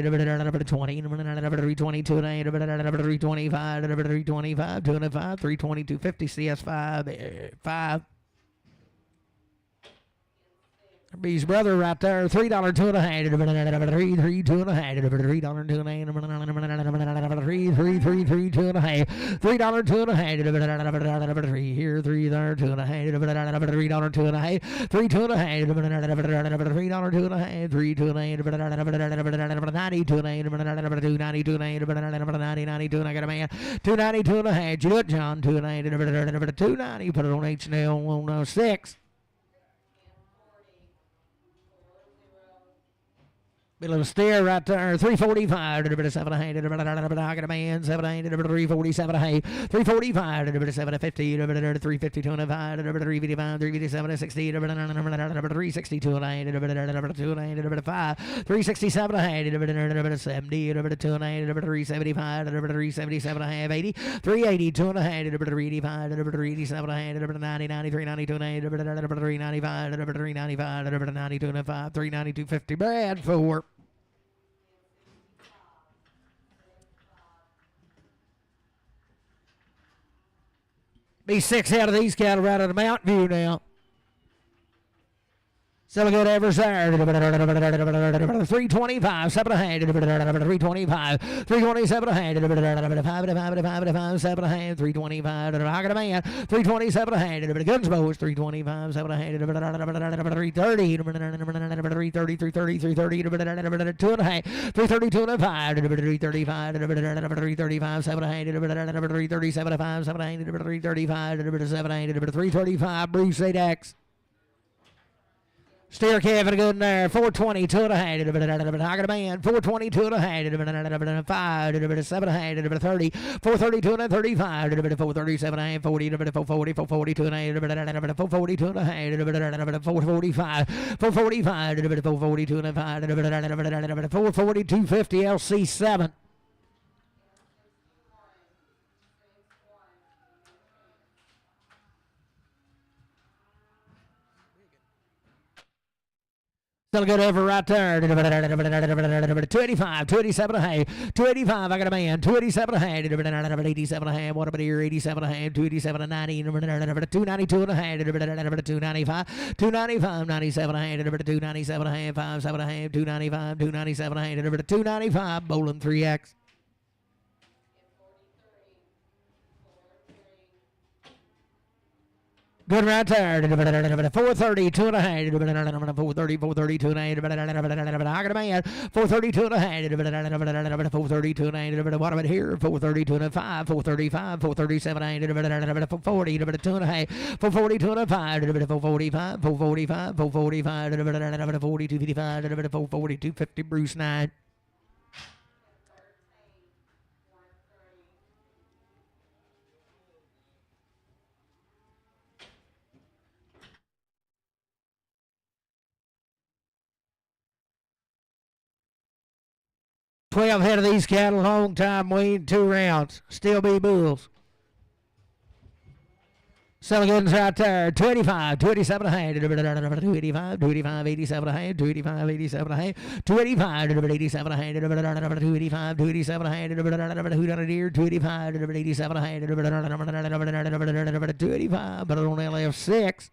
20, 322 and a half. 325, 325, 2 and a half. 320, 250 CS5, 5. B's brother right there, $3, 2 and a half. 3, 3, 2 and a half. $3, 2 and a half. 3, 3, 3, 3, 2 and a half. $3, 2 and a half. 3 here, 3 there, 2 and a half. $3, 2 and a half. 3, 2 and a half. $3, 2 and a half. 3, 2 and a half. 92 and a half. 292 and a half. 92 and I got a man. 292 and a half. You do it, John. 2 and a half. 290. Put it on H&L on 6. A little steer right there. 345. 7 and a half. I got a man. 7 and a half. 347 and a half. 345. 7 and 50. 352 and a half. 355. 357 60. 362 and a half. 2 and a half. 5. 367 and a half. 70. 2 and a half. 375. 377 and a half. 80. 380. 2 and a half. 385. 387 and a half. 90. 93. 92 and a half. 395. 395. 92 and a half. 392. 50. Brad 4. Be 6 out of these cattle right out of Mountain View now. So good average there. 325, 7 and a half. 325, 327 and a half. 5, 7 and a half. 325. I got a man. 327 and a half. Gunsbows. 325, 7 and a half. 330. 330, 330, 330. 2 and a half. 332 and a 5. 335. 335, 7 and a half. 337 and 5, 7 and a half. 335, 7 and a half. 335. Bruce 8X. Steer Kevin good in there. 420, 2 and a half. I got a man. 420, 2 and a half. 5, 7 and a half. 30, 432 and a 35. 437 and a half. 40, 440, 442 and a half. 442 and a half. 445, 445, 442 and a 5. 442, 50 LC7. Still good over right there. 285, 287 and a half. 285, I got a man. 287 and a half. 87 and a half. What about here? 87 and a half. 287 and 90. 292 and a half. 295. 295, 97 and a half. 297 and a half. 57 and a half. 295, 297 and a half. 295. Bowling 3X. Good right there. 430, 2 and a half. 430, 430, 2 and a half. I got a man. 430, 2 and a half. 430, 2 and a half. What about here? 432 and a 5. 435, 437 and a half. 440, 2 and a half. 440, 2 and a 5. 445, 445, 445, 42, 55, 442, 50, Bruce 9. $12 head of these cattle, long time wean, 2 rounds. Still be bulls. Selling goods right there. 25, 27 and a half. 285, 285, 87 and a half. 285, 87 and a half. 285, 87 and a half. 285, 287 and a half. 200 here. 285, 87 and a half. 285, but I don't have 6.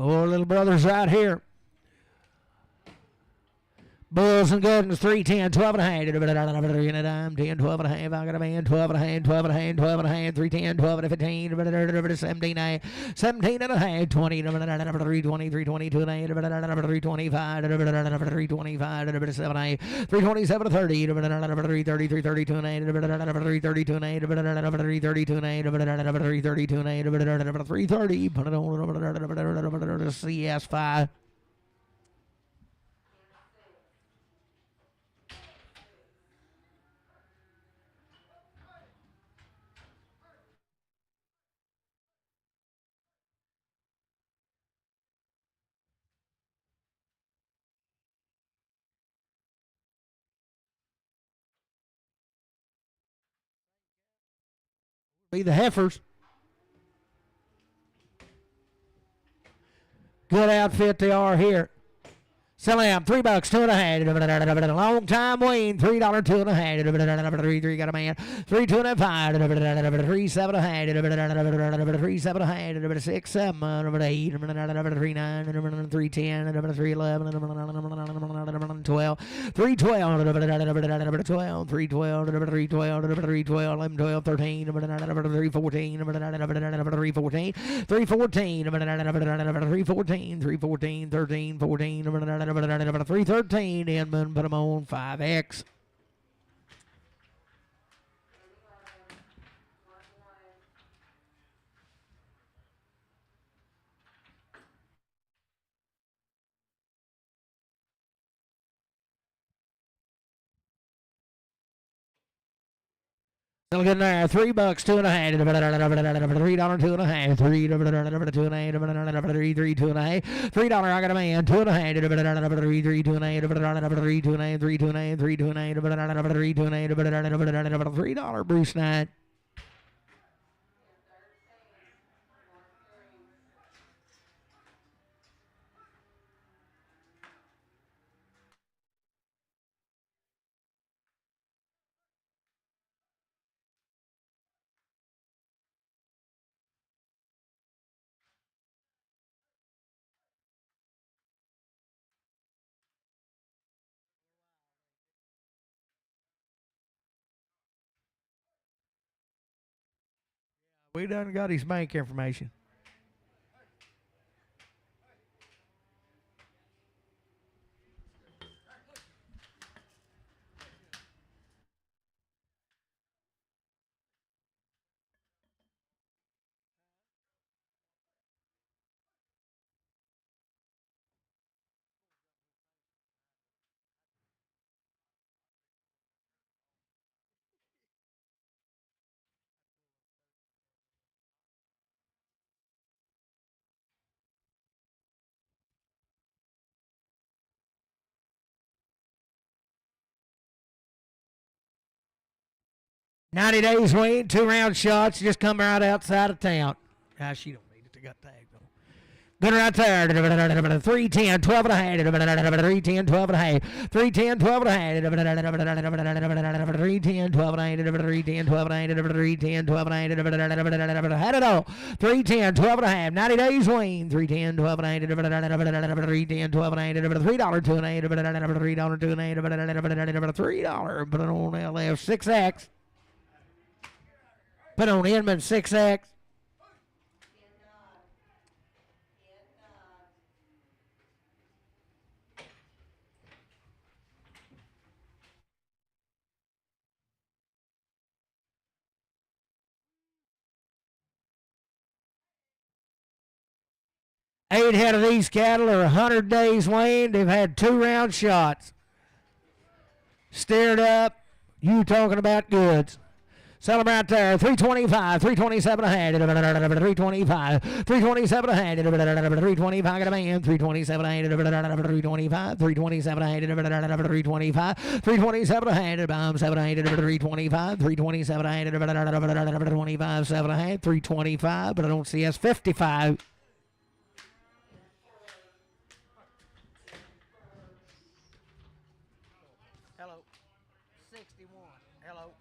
Oh, little brother's right here. Bulls and Goodens, 3, 10, 12 and a half. 10, 12 and a half. I got a man, 12 and a half, 12 and a half, 12 and a half. 3, 10, 12 and a 15. 17 and a half. 17 and a half. 20, 320, 322 and a half. 325, 325, 7 and a half. 327 to 30. 330, 332 and a half. 332 and a half. 332 and a half. 332 and a half. 330. Put it on CS5. Be the heifers. Good outfit they are here. Selling out $3, 2 and a half. Long time wean, $3, 2 and a half. 3 got a man. 3, 2 and a 5. 3, 7 and a half. 3, 7 and a half. 6, 7, 8, 3, 9, 3, 10, 3, 11, 12, 3, 12, 12, 3, 12, 3, 12, 3, 12, 11, 12, 13, 3, 14, 3, 14, 3, 14, 3, 14, 3, 14, 13, 14, 313, Inman, put them on 5X. Still getting there. $3, 2 and a half. $3, 2 and a half. $3, 2 and a half. 3, 2 and a half. $3, I got a man. 2 and a half. 3, 2 and a half. 3, 2 and a half. 3, 2 and a half. 3, 2 and a half. 3, 2 and a half. 3, 2 and a half. $3, Bruce 9. We done got his bank information. 90 days wait, 2-round shots, just come right outside of town. She don't need it. They got tagged on. Good right there. 310, 12 and a half. 310, 12 and a half. 310, 12 and a half. 310, 12 and a half. 310, 12 and a half. 310, 12 and a half. Had it all. 310, 12 and a half. 90 days Wayne. 310, 12 and a half. 310, 12 and a half. $3 2 and a half. $3 2 and a half. $3. Put it on LF 6X. Put on Inman 6X. Eight head of these cattle are 100 days weaned. They've had 2-round shots. Steered up. You talking about goods. Sell them right there. 325, 327 a hand. 325, 327 a hand. 325 got a man. 327 a hand. 325, 327 a hand. 325, 327 a hand. Bomb 7 a hand. 325, 327 a hand. 325, 7 a hand. 325, but I don't see us 55. Hello. 61. Hello.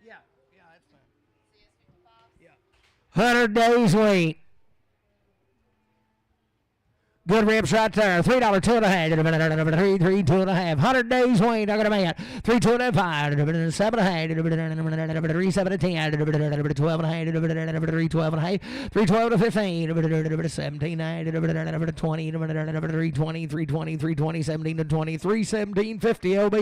Yeah, that's fine. Yeah. 100 days wait. Good rips right there. $3 2 and a half. 3 2 and a half. 100 days wait. I got a man. 3 2 and a half. 7 and a half. 3 7 and 10. 12 and a half. 3 12 and a half. 3 12 to 15. 17 20. 3 20 3 20 3 20 17 to 20. 3 17 50 OB.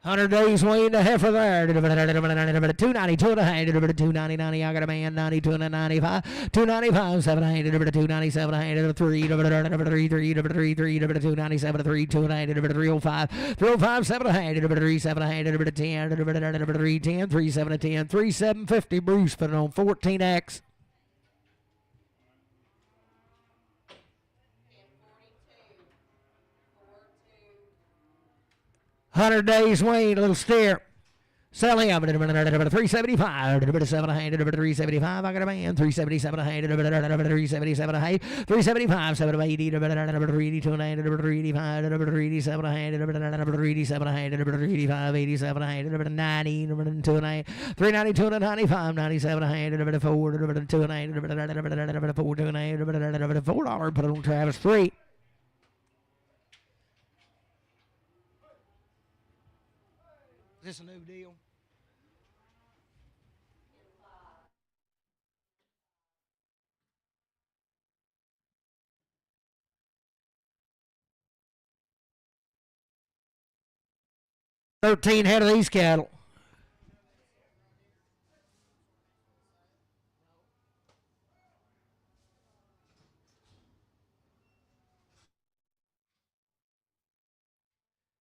100 days waiting to heifer there. 290, 2 and a half. 290, 90. I got a man. 92 and a 95. 295, 7 and a half. 297 and a half. 3, 3, 3, 3, 297, 3, 2 and a half. 305, 305, 7 and a half. 3, 7 and a half. 10, 3, 10, 3, 7 and 10. 3, 7, 50. Bruce put it on 14X. 100 days wait, a little steer. Sell him. 375. 7 a hand. 375. I got a man. 377 a hand. 377 a hand. 375. 7 of 80. 382 and a hand. 385. 387 a hand. 387 a hand. 385. 87 a hand. 90. 2 and a hand. 392 and a 95. 97 a hand. 4. 2 and a hand. 4. 2 and a hand. $4. Put it on Travis 3. Is this a new deal? $13 head of these cattle.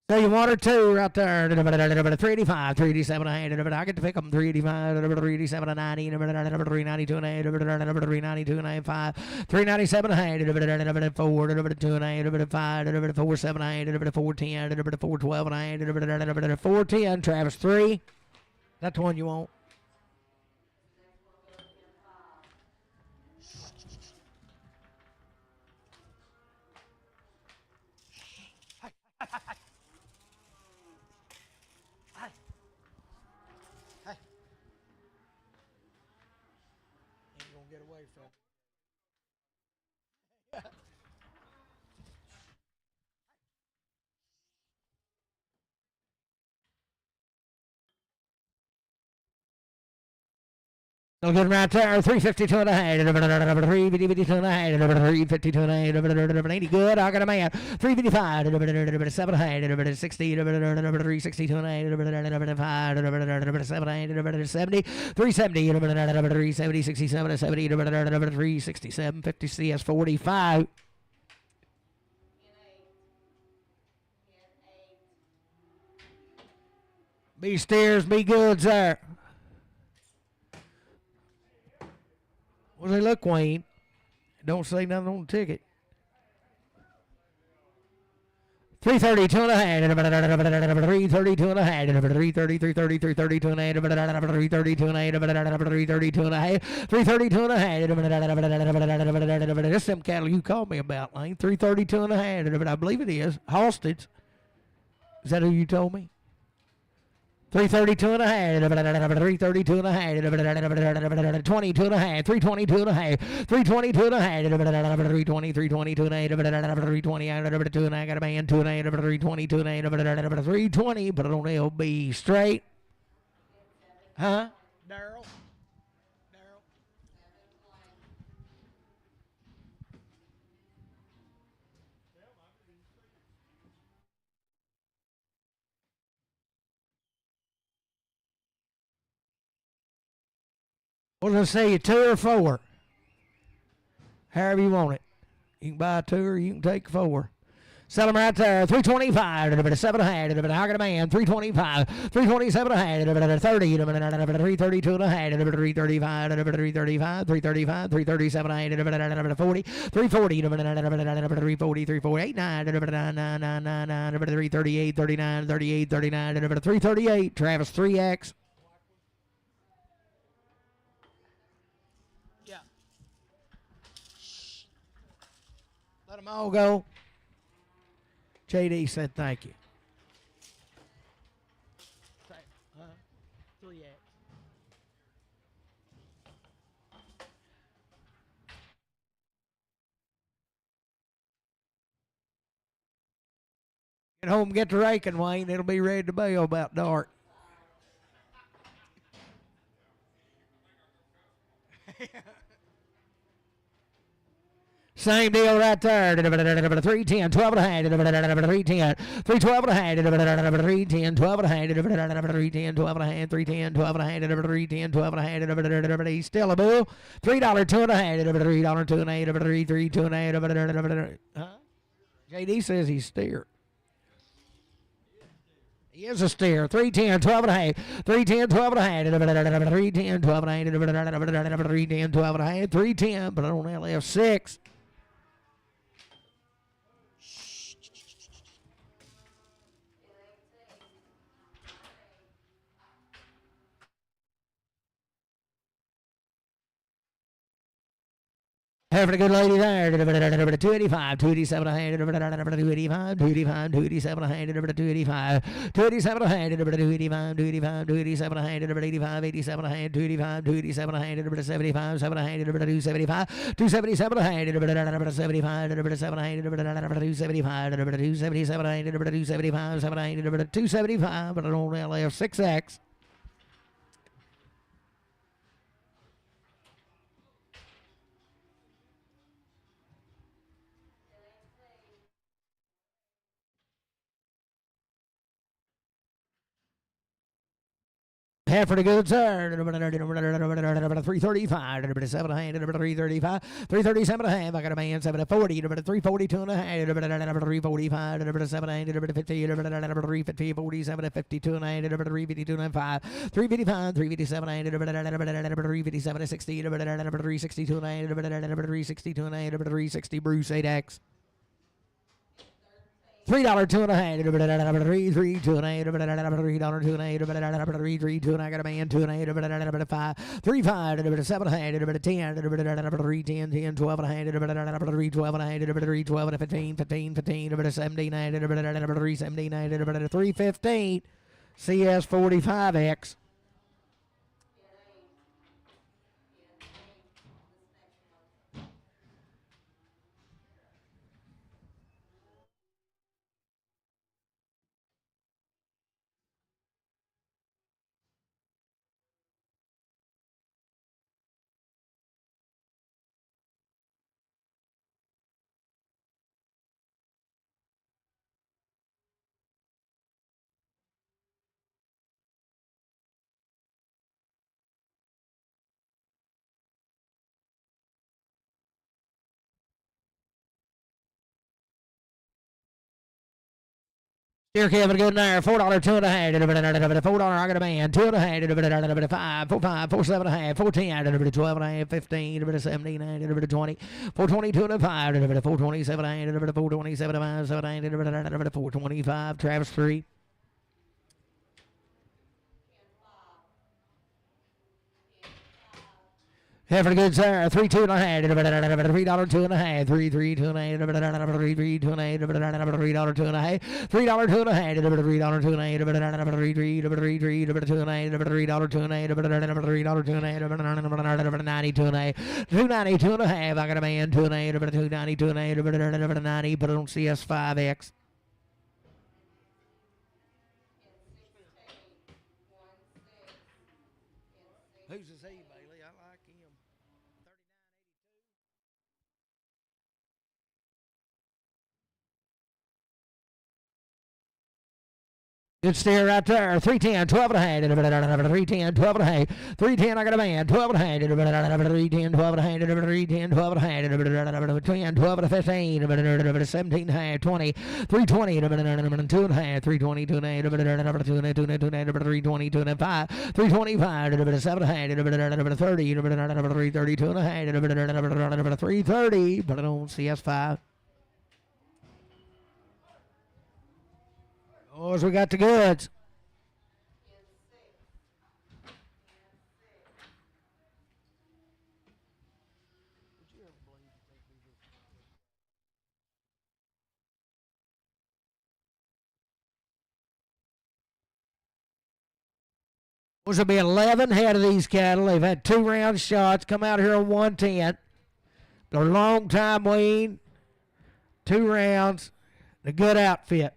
So you want her two right there. 385, 387 a hand. I get to pick them. 385, 387 a 90, 392 and a hand, 392 and a hand, 5, 397 a hand, 4, 2 and a hand, 5, 4, 7 a hand, 410, 412 and a hand, 410. Travis 3. That's the one you want. gonna get away from it. So good right there, 352 and a half, 352 and a half, 352 and a half, 80 good, I got a man, 355, 7 and a half, 60, 362 and a half, 5, 7 and a half, 70, 370, 370, 67, 70, 367, 50 CS 45. Be steers, be goods there. Well, they look, Wayne. Don't say nothing on the ticket. 332 and a half, 332 and a half, 330, 330, 332 and a half, 332 and a half, 332 and a half, 332 and a half. This is them cattle you called me about, Lane. 332 and a half, I believe it is. Halsteads. Is that who you told me? 332 and a half, 332 and a half, 22 and a half, 322 and a half, 322 and a half, 320, 322 and a half, 320, I got 2 and I got a man, 2 and a half, 322 and a half, 320, but on LB straight. Huh? Daryl? What did I say, 2 or 4? However you want it. You can buy 2 or you can take 4. Sell them right there. 325, 7 and a half, I got a man, 325, 327 and a half, 30, 332 and a half, 335, 335, 335, 337 and a half, 40, 340, 340, 348, 9, 338, 39, 38, 39, 338, Travis 3X. Yeah. Let them all go. JD said thank you. 3X. Get home, get to raking, Wayne. It'll be ready to bail about dark. Same deal right there. 310, 12 and a half, 310, 312 and a half, 310, 12 and a half, 310, 12 and a half, 310, 12 and a half, 310, 12 and a half, he's still a bull. $3, 2 and a half, $3, 2 and a half, 3, 2 and a half. JD says he's steer. He is a steer. 310, 12 and a half. 310, 12 and a half. 310, 12 and a half. 310, 12 and a half. 310, but I don't LF6. Have a good lady there. 285, 287 a hand, 285, 285, 287 a hand, 285, 287 a hand, 285, 285, 287 a hand, 85, 87 a hand, 285, 287 a hand, 75, 7 a hand, 275, 277 a hand, 75, 7 a hand, 275, 277 a hand, 275, 7 a hand, 275, but I don't LF6X. Half for the goods, sir. 335, 7 and a half, 335, 337 and a half. I got a man, 740, 342 and a half, 345, 7 and a half, 50, 350, 47, 52 and a half, 352 and a half, 355, 357 and a half, 357, 60, 362 and a half, 362 and a half, 360 Bruce 8X. $3, 2 and a half, 3, 2 and a half, $3, 2 and a half, 3, 2 and I got a man, 2 and a half, 5, 3, 5, 7 and a half, 10, 3, 10, 10, 12 and a half, 3, 12 and a half, 3, 12 and 15, 15, 15, 17, 3, 17, 315, CS 45X. Here, Kevin, good there. $4, 2.5. $4, I got a man. 2.5. 5, 4, 5, 4, 7.5. 4.10. 12.5. 15. 17. 20. 4.20. 2.5. 4.27. 4.27. 7. 4.25. Travis 3. Heifer good sir, 3, 2.5, $3, 2.5, 3, 3, 2.5, $3, 3, 2.5, $3, 2.5, $3, 2.5, $3, 2.5, $3, 3, 3, $3, 2.5, $3, 2.5, 90, 2.5, 290, 2.5, I got a man, 2.5, 290, 2.5, 90, put it on CS5X. Who's this he, Bailey? I like him. Good steer right there. 310, 12.5. 310, 12.5. 310, I got a man. 12.5. 310, 12.5. 310, 12.5. 10, 12 to 15. 17.5. 20. 320. 2.5. 320, 2.5. 320, 2.5. 325. 7.5. 30. 330, 2.5. 330. Put it on CS5. Oh, as we got the goods. This will be 11 head of these cattle. They've had 2 round shots. Come out here on 110. They're long time wean. 2 rounds. A good outfit.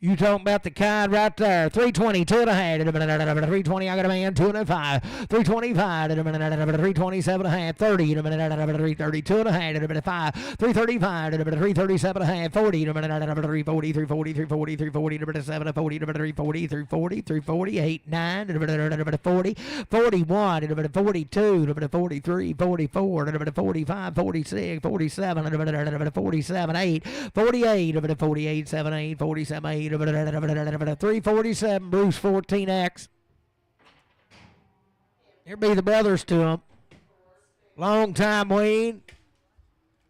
You talking about the kind right there. 320, 2.5. 320, I got a man, 2.5. 325, 327.5. 30, 330, 2.5. 5. 335, 337.5. 40, 340, 340, 340, 340, 7, 40, 340, 340, 340, 8, 9, 40, 41, 42, 43, 44, 45, 46, 47, 47, 8, 48, 48, 7, 8, 47, 8. 347, Bruce 14X. Here be the brothers to them. Long time wean.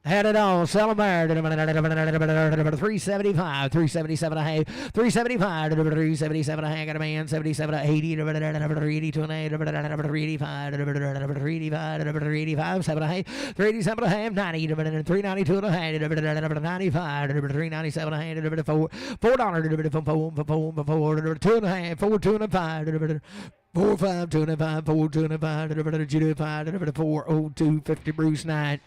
Had it all. Sell them there. 375, 377 a half, 375, 377 a half. Got a man, 77 to 80, 380 to an 8, 385, 385, 7 a half, 387 a half, 90, 392 and a half, 95, 397 a half, $4, $4, 2 and a half, 4, 2 and a 5, 4, 5, 2 and a 5, 4, 2 and a 5, 4, 0, 2, 50, Bruce 9.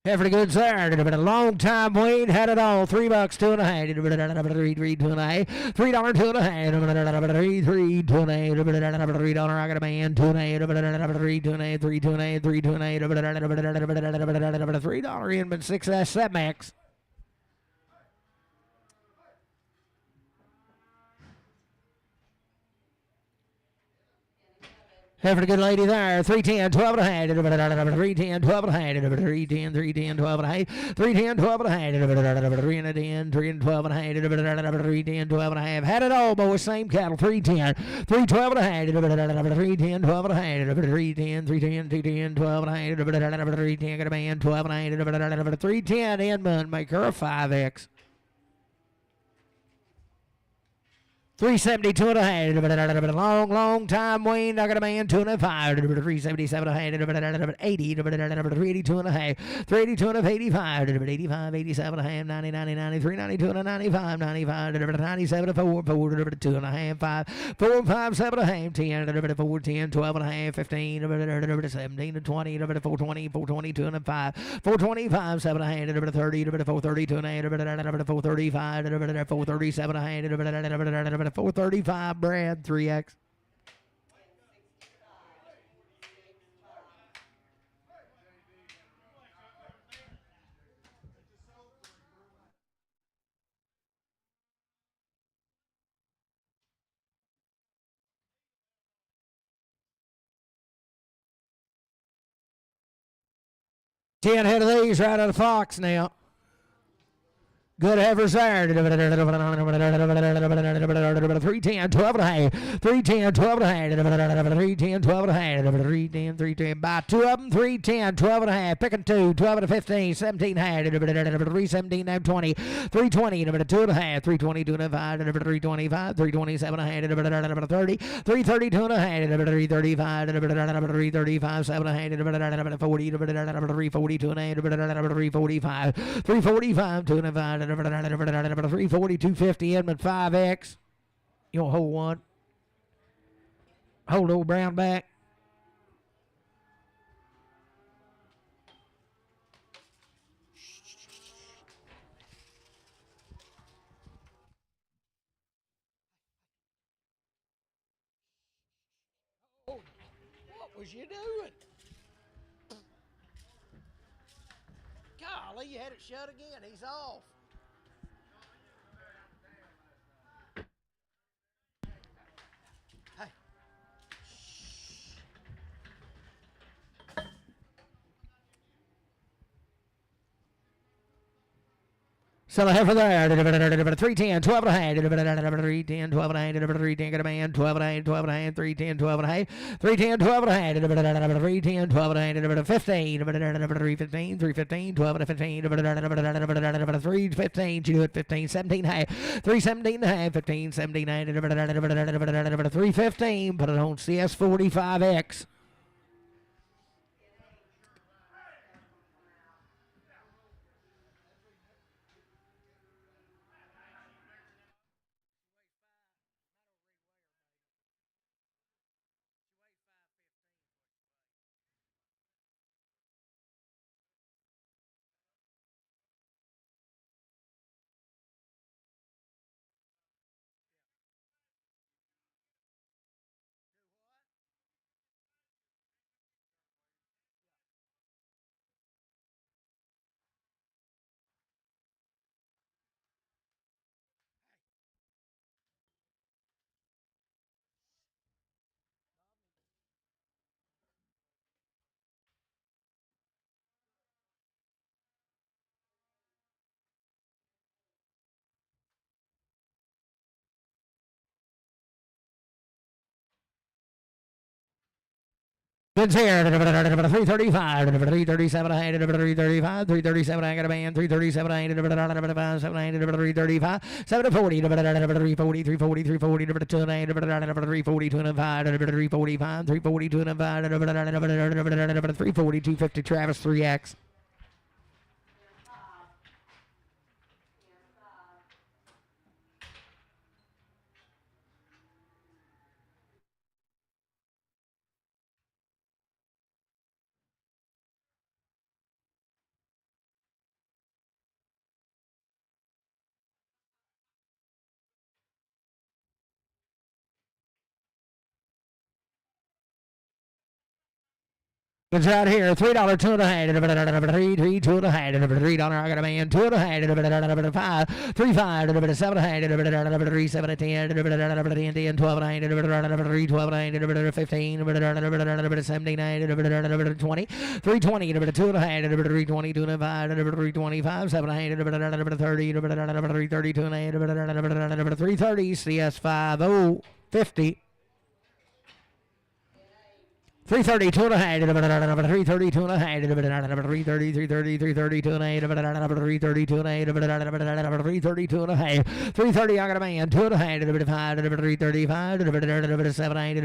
Heifer good sir. A long time wait. Had it all. $3, 2.5. 3, 2.5. $3, 2.5. 3, 3, 2.5. $3, I got a man. 2.5. 3, 2.5. 3, 2.5. 3, 2.5. $3 in, but 6S7X. Heifer good lady there. 310, 12 and a half. 310, 12 and a half. 310, 310, 12 and a half. 310, 12 and a half. 3 and a 10, 3 and 12 and a half. 310, 12 and a half. Had it all, boys. Same cattle. 310, 312 and a half. 310, 12 and a half. 310, 310, 210, 12 and a half. 310, got a man, 12 and a half. 310, Inman, make her a 5X. 372 and a half. Long time weaned. I got a man, 2.5. 377 and a half. 80. 382 and a half. 382 and a half. 85. 85, 87 and a half. 90, 90, 90. 392 and a 95. 95. 97 and 4. 4. 2 and a half. 5. 4, 5, 7 and a half. 10. 4, 10. 12 and a half. 15. 17 and 20. 420. 422 and a 5. 425. 7 and a half. 30. 432 and a half. 435. 437 and a half. 435, Brad, 3X. 10 head of these right out of Fox now. Good heifers there. 310, 12 and a half. 310, 12 and a half. 310, 12 and a half. 310, 310. Buy two of them. 310, 12 and a half. Picking two. 12 and a 15. 17 and a half. 317, 20. 320, 2 and a half. 320, 2 and a half. 325, 327 and a half. 30. 330, 2 and a half. 335, 335, 7 and a half. 40, 340, 2 and a half. 345, 345, 2 and a half. 340, 250, Edmund 5X. You don't hold one. Hold old brown back. Oh, what was you doing? Golly, you had it shut again. He's off. Sell a heifer there. 310, 12 and a half. 310, 12 and a half. 310, get a man. 12 and a half, 12 and a half. 310, 12 and a half. 310, 12 and a half. 310, 12 and a half. 15. 315, 315, 12 and a 15. 315, you do it 15, 17 and a half. 317 and a half. 15, 17 and a half. 315, put it on CS45X. Vince here, 335, 337, 335, 337, I got a man, 337, 335, 335, 740, 340, 340, 340, 340, 205, 345, 340, 205, 340, 250, Travis 3X. It's out here, $3, 2 and a half, 3, 2 and a half, $3, I got a man, 2 and a half, 5, 3, 5, 7 and a half, 3, 7 and 10, 10, 12 and a half, 3, 12 and a half, 15, 17 and a half, 20, 320, 2 and a half, 320, 2 and a half, 325, 7 and a half, 30, 330, 2 and a half, 330, CS50, 50. 330, 2 and a half, 330, 2 and a half, 330, 330, 330, 2 and a half, 330, 2 and a half, 330, 2 and a half, 330, I got a man, 2 and a half, 335, 7, 8,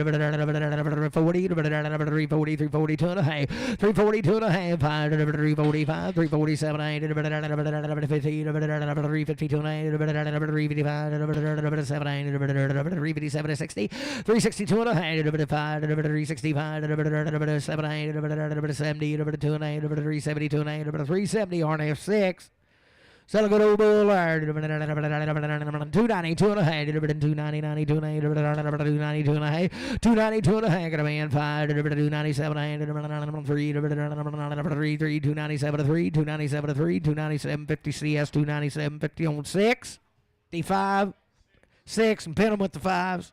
40, 340, 340, 2 and a half, 340, 2 and a half, 345, 347, 8, 15, 350, 2 and a half, 355, 7, 8, 357, 60, 360, 2 and a half, 365, 7, 8, 70, 2 and a half, 370, 2 and a half, 370, RNF6. Sell a good old bull there. 290, 2 and a half, 290, 90, 2 and a half, 290, 2 and a half, 290, 2 and a half, got a man, 5, 297, 3, 3, 297, 3, 297, 3, 297, 50 CS, 297, 50 on 6, 55, 6, and pin them with the 5s.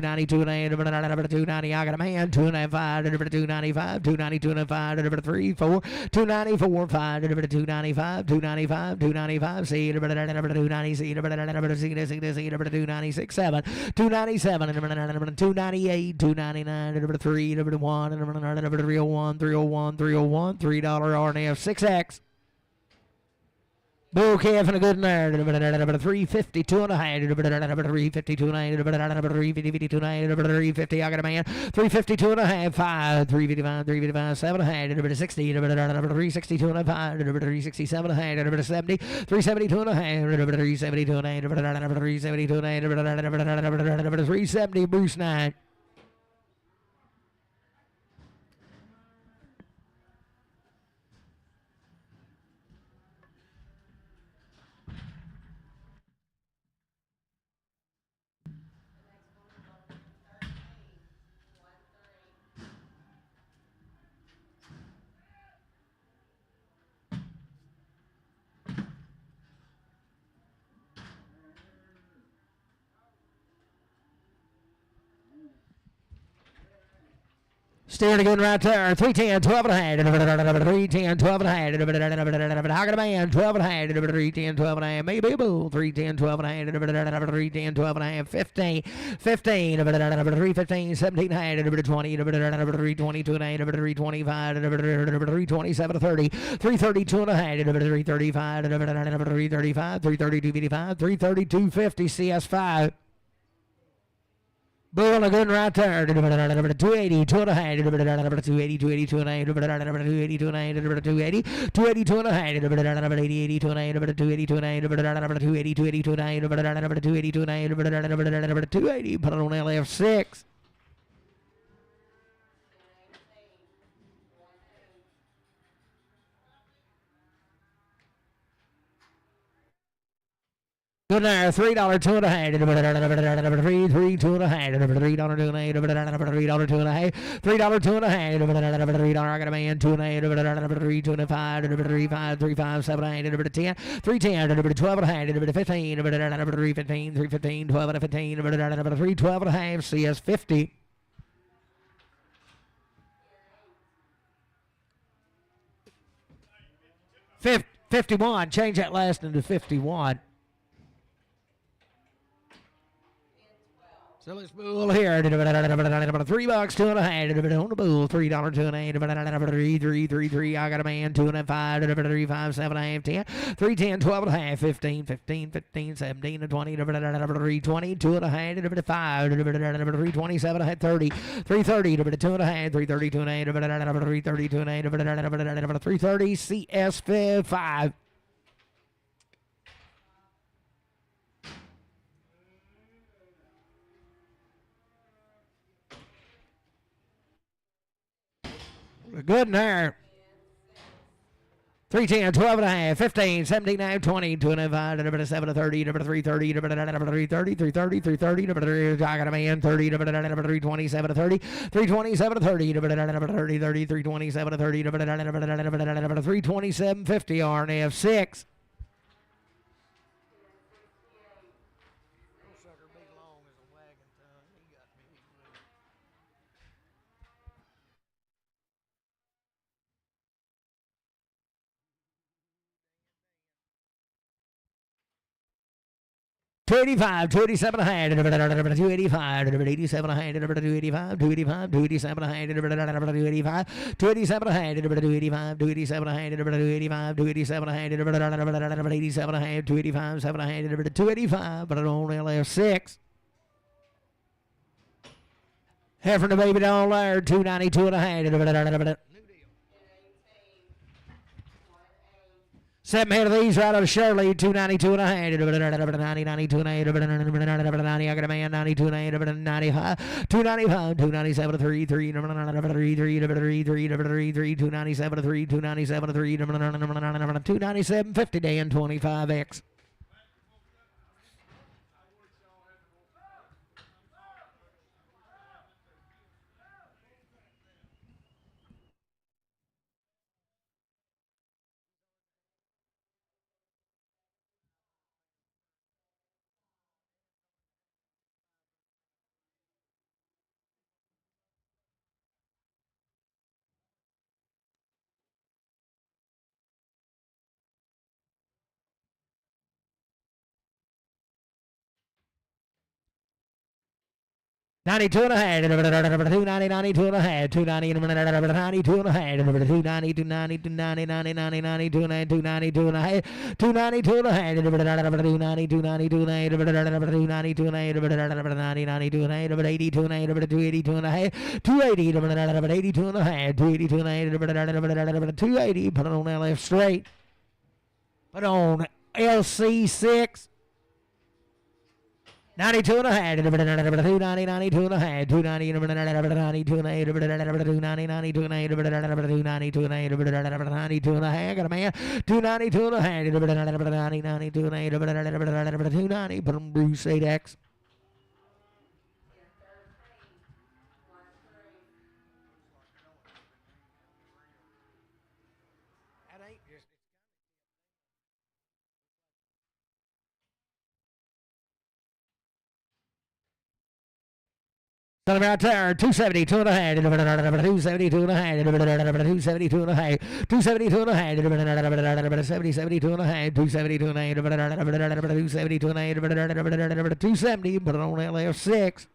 292 and a half, 290. I got a man, 295, 295, 292 and a 5, 3, 4, 294, 5, 295, 295, 295, C, 290, C, 296, 7, 297, 298, 299, 3, 1, 301, 301, 301, $3 RNF, 6X. Bull calf and a good nerd. 352 and a half. 352 and a half. 352 and a half. 350. I got a man. 352 and a half. 5. 355. 355. 7 and a half. 60. 362 and a half. 367 and a half. 70. 372 and a half. 372 and a half. 372 and a half. 370. Bruce 9. Steering again right there. 310, 12 and a half. 310, 12 and a half. How can a man? 12 and a half. 310, 12 and a half. Maybe a bull. 310, 12 and a half. 310, 12 and a half. 15, 15. 315, 17 and a half. 20, 322 and a half. 325, 327, 30. 332 and a half. 335, 335, 332, 55, 332, 50. CS5. Bull a good right there. 280, 2 and a half. 280, 280, 2 and a half. 280, 2 and a half. 280, 280, 2 and a half. 80, 80, 2 and a half. 280, 2 and a half. 280, 280, 2 and a half. 280, 2 and a half. 280, put it on LF6. Good there, $3, 2 and a half. 3, 2 and a half. $3, 2 and a half. $3, 2 and a half. $3, 2 and a half. $3, 2 and a half. $3, I got a man, 2 and a half. 3, 2 and a 5. 3, 5, 3, 5, 7 and a half. 10, 310. 12 and a half. 15. 315. 315. 12 and a 15. 3, 12 and a half. CS 50. 51. Change that last into 51. So let's bull here. $3, 2 and a half. On the bull. $3, 2 and a half. 3, 3, 3, 3. I got a man. 2 and a 5. 3, 5, 7 and a half. 10. 3, 10, 12 and a half. 15, 15, 15, 17 and 20. 3, 20, 2 and a half. 5. 3, 27 and a half. 30. 3, 30. 2 and a half. 3, 30, 2 and a half. 3, 30, 2 and a half. 3, 30. CS 5. Good in there. 310, 12 and a half, 15, 17, 9, 20, 2 and a 5, 7 to 30, 330, 330, 330, 330, I got a man, 30, 327 to 30, 327 to 30, 30, 30, 327 to 30, 327, 50, RNF 6. 285, 287 285, 287 285, 285, 287 285, 287 285, 287 285, 287 285, 285, but it only left 6. Half from the baby doll there, 292 and a half. 7 head of these right out of Shirley, 292 and a half. 92 and a half. I got a man, 92 and a half. 95, 295, 297 3, 3, 3, 297 3, 297 3, 297 50 day and 25X. Ninety-two and a half, 290, 92 and a half, 290, 92 and a half, 290, 290, 290, 90, 90, 90, 292 and a half, 292 and a half, 290, 292 and a half, 292 and a half, 90, 92 and a half, 82 and a half, 282 and a half, 280, 82 and a half, 282 and a half, 280, put it on LF straight, put on LC6. 92 and a half, 290, 92 and a half, 290, 92 and a half, 290, 92 and a half, 292 and a half, 92 and a half, got a man, 292 and a half, 92 and a half, 290, put on Bruce 8X. Got him right there, 272 and a half, 272 and a half, 272 and a half, 272 and a half, 72 and a half, 272 and a half, 272 and a half, 270, put it on LF6.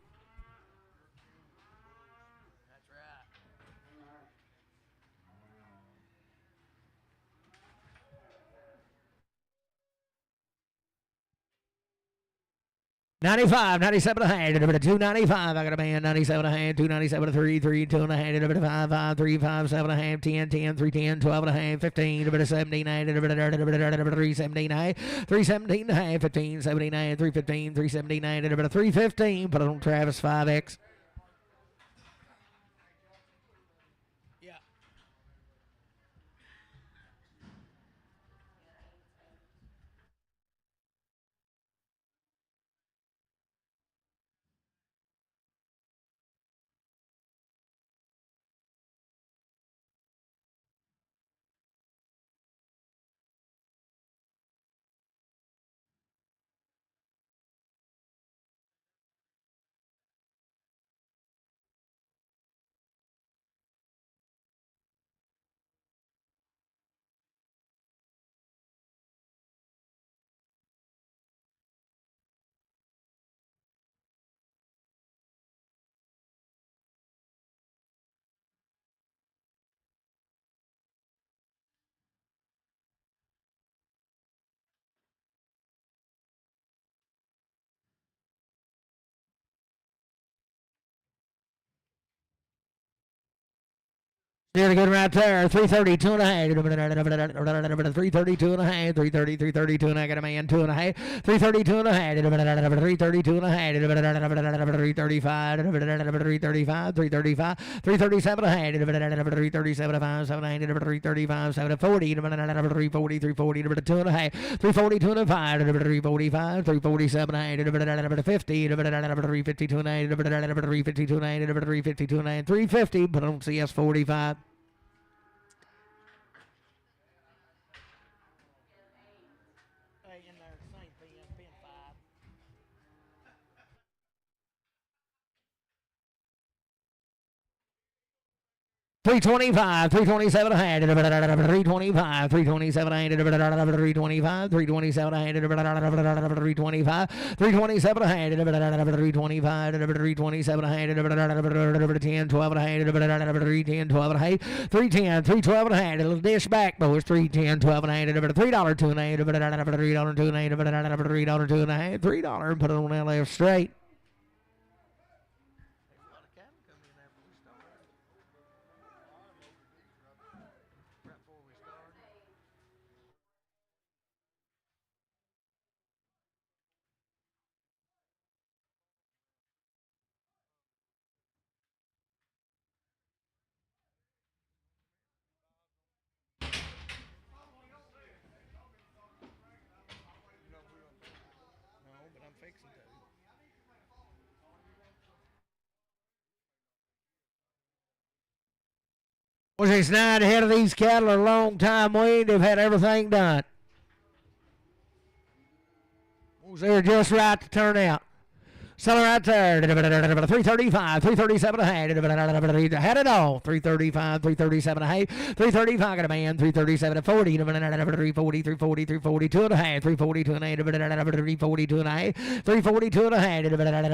95, 97 and a half, 295. I got a man, 97 and a half, 297 3, 3, 2 and a half, 5, 5, 3, 5, 7 and a half, 10, 10, 3, 10, 12 and a half, 15, 17 and a half, 3, 17 and a half, 3, 17 and a half, 15, 17 and a half, 3, 15, 3, 17 and a half, 3, 15. Put it on Travis 5X. Yeah. Nearly good right there. 332 and a half. 332 and a half. 330, 332 and I got a man 2 and a half. 332 and a half. 332 and a half. 335. 335. 335. 337 and a half. 337 5, 7, 335, 7, 40. 340, 340, 2 and a half. 342 and a 5. 345. 347 and a half. 50. 352 and a half. 352 and a half. 352 and a half. 350. But on CS 45. 325, 327 ahead, 325, 327 ahead, 325, 327 ahead, 325, 327 ahead, 325, 327 ahead, 10, 12 ahead, 310, 12 ahead, 310, 312 ahead, a little dish back, boys, 310, 12 ahead, $3 two and a half, $3 two and a half, $3 two and a half, $3, put it on that left straight. Well, it's 9 ahead of these cattle a long time waiting. They've had everything done. They're just right to turn out. Seller right there, 335, 337 ahead, had it all, 335, 337 ahead, 335 got a man, 337 to 40, 340, 340, 342 and a half, 342 and a half, 342 and a half, 342 and a half,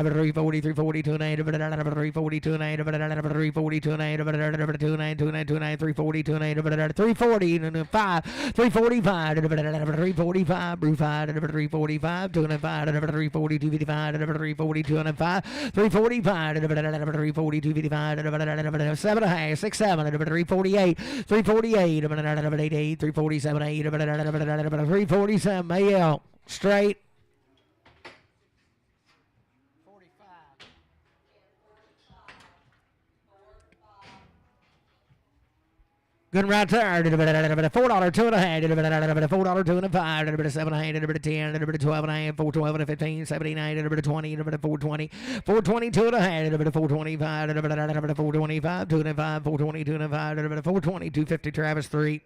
340, 342 and a half, 342 and a half, 342 and a half, 2 and a half, 2 and a half, 2 and a half, 342 and a half, 340 and 5, 345, 345, Brew 5, 345, 2 and 5, 340, 255, 340, 205, 345, 340, 255, 7 and a half, 6, 7, 348, 348, 88, 347, 8, 347, AL, straight. Good right there. $4, 2 and a half. $4, 2 and a half. $7 and a half. 10, 12 and a half. 412 and 15, 79, 20, 420, 420, 2 and a half. 425, 425, 2 and a half. 420, 2 and a half. 420, 250, Travis 3.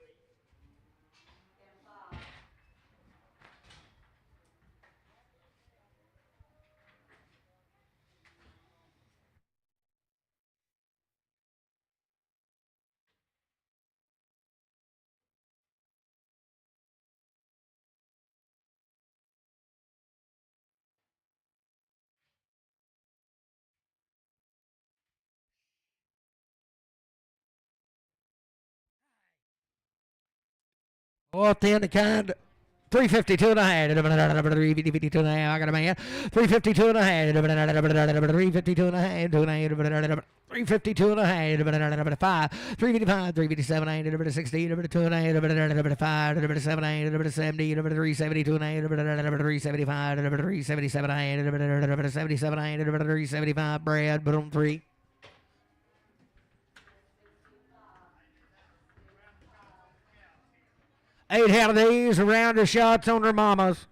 Oh, thin, the kind. 352 and a half. 352 and a half. I got a man. 352 and a half. 352 and a half. 352 and a half. 5. 355. 357 and a half. 60. 2 and a half. 5. 7 and a 70. 372 and a half. 375. 377 and a half. 77 and a 375. Brad, put on 3. 8 out of these, rounder shots on their mamas.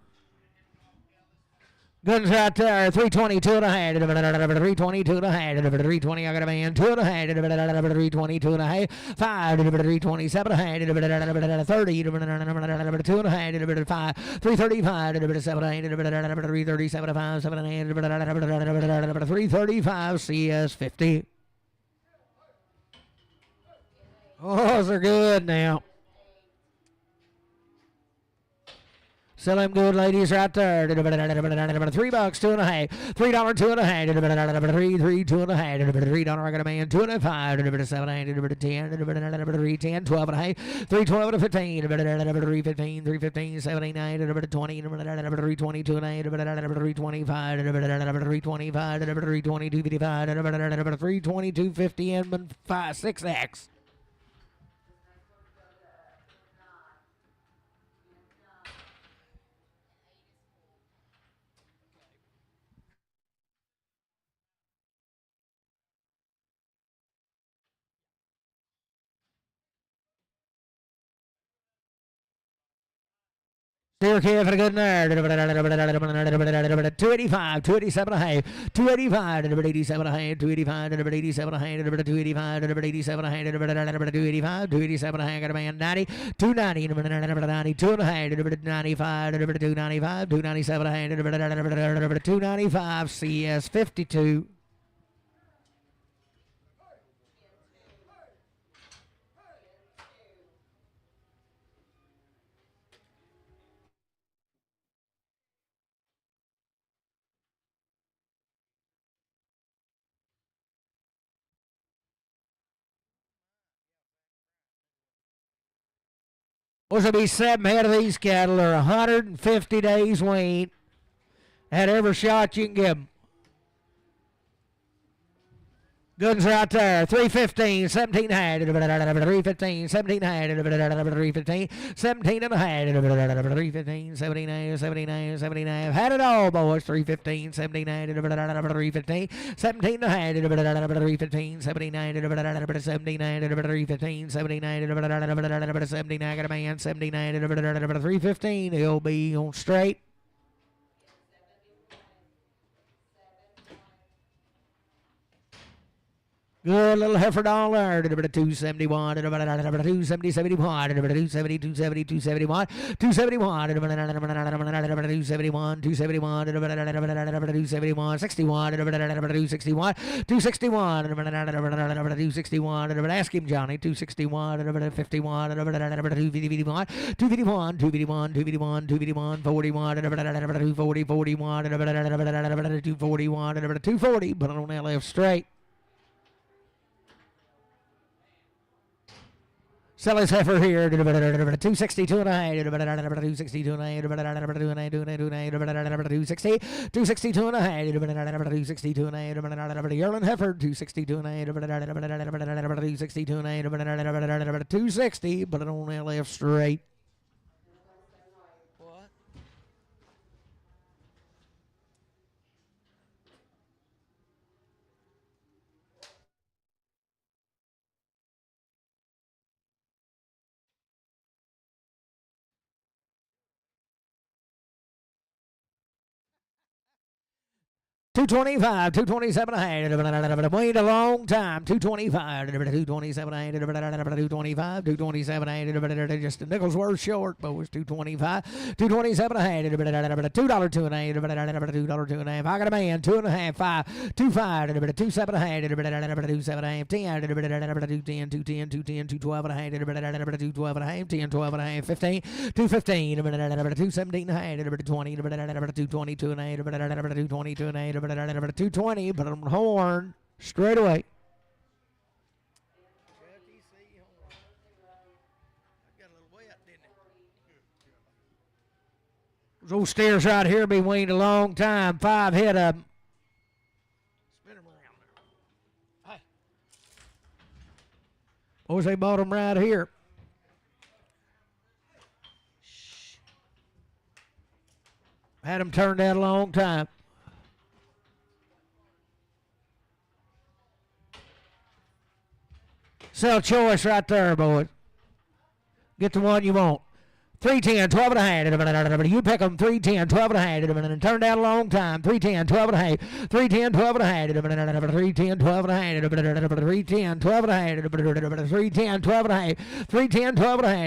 Guns right there, 322 and a half, 322 and a half, 320, I got a man, 2 and a half, 322 and a half, 5, 327 and a half, 30, 2 and a half, 5, 335, 7 and a half, 337, 5, 7 and a half, 335, CS 50. Oh, those are good now. Sell them good, ladies, right there. $3, 2 and a half. $3, 2 and a half. 3, 2 and a half. $3, I got a man. 2 and a 5. 7, 10. 3, 10, 12 and a half. 3, 12 and 15. 3, 15, 3, 15, 7, 9, 20. 3, 20, 2 and a half. 3, 25. 3, 25. 3, 20, 255. 3, 20, 250 and 5, 6X. Still care for the good nerd. 285, 287 and a half. 285, 87 and a half. 285, 87 and a half. 285, 87 and a half. 285, 287 and a half. Got a man 90, 290, 90, 2 and a half. 95, 295, 297 and a half. 295, CS 52. What's to be 7 head of these cattle are 150 days weaned at every shot you can give them. Goods right there. 315, 17 had 315, 17 had 315, 17 and a half, 315, 79, 79, 79. Had it all, boys. 315, 79, 315, 17 and a half, 315, 79, 79, 315, 79, 79. Got a man, 79, 315. He'll be on straight. Good little heifer down there. 271, 270, 71, 270, 270, 271, 271, 271, 271, 271, 61, 261, 261, 261. Ask him, Johnny. 261, 51, 251, 251, 251, 251, 251, 41, 240, 41, 241, 240. Put it on that left straight. Sell his heifer here. 262 and a half. 262 and a half. 260. 262 and a half. 262 and a half. Yearling heifer. 262 and a half. 262 and a half. 260. Put it on that left straight. What? $225, $227. Wait a long time. $225, $227, $225, $227. Just a nickel's worth short, but it was $225, $227. $2 2 and a half, $2 2 and a half. I got a man, 2 and a half, 5, 2 5, 2 7 and a half, 2 7 and a half, 10, 210, 210, 210, 212 and a half, 212 and a half, 10, 12 and a half, 15, 215, 217 and a half, 220, 222 and a half, 222 and a half. 220, put on horn straight away. Those steers right here been weaned a long time. 5 head of them. Spin them around there. Hey. Boys, they bought them right here. Had them turned out a long time. Sell choice right there, boys. Get the one you want. 310, 12 and a half. You pick them 310, 12 and a half. And turned out a long time. 310, 12 and a half. 310, 12 and a half. 310, 12 and a half. 310, 12 and a half. 310, 12 and a half. 310, 12 and a half.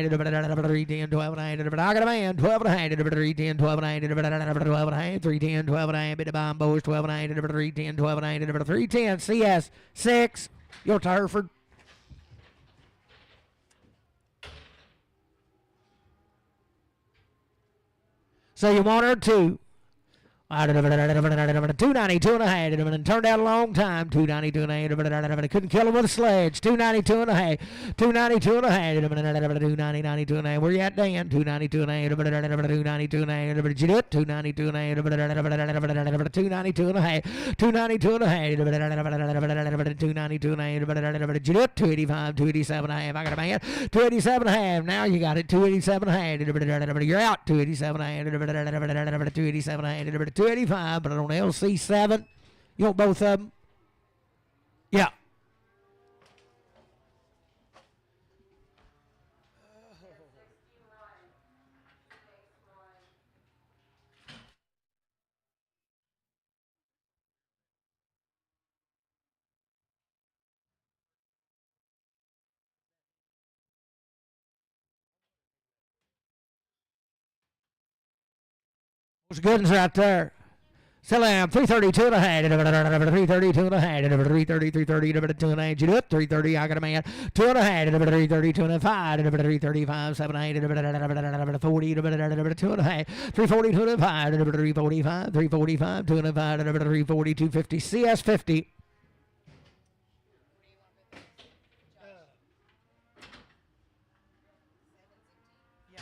310, 12 and a half. I got a man, 12 and a half. 310, 12 and a half. 12 and a half. 310, 12 and a half. Bit of bomb boys, 12 and a half. 310, 12 and a half. 310, CS 6. Your Hereford. So you want her 2. 292 and a half. Turned out a long time. 292 and a half. Couldn't kill him with a sledge. 292 and a half. 292 and a half. 292 and a half. Where you at, Dan? 292 and a half. 292 and a half. Did you do it? 292 and a half. 292 and a half. 292 and a half. 292 and a half. Did you do it? 285, 287 and a half. I got a man. 287 and a half. Now you got it. 287 and a half. You're out. 287 and a half. 287 and a half. 285, but on LC7, you want both of them? Yeah. Those good ones right there. Sell him 332 and a half. 332 and a half. 330, 330, 2 and a half. You do it? 330. I got a man. 2 and a half. 332 and a 5. 335, 7 8. 40, 2 and a half. 340, 2 and a 5. 345, 345, 2 and a 5. 340, 250. CS 50. Yeah.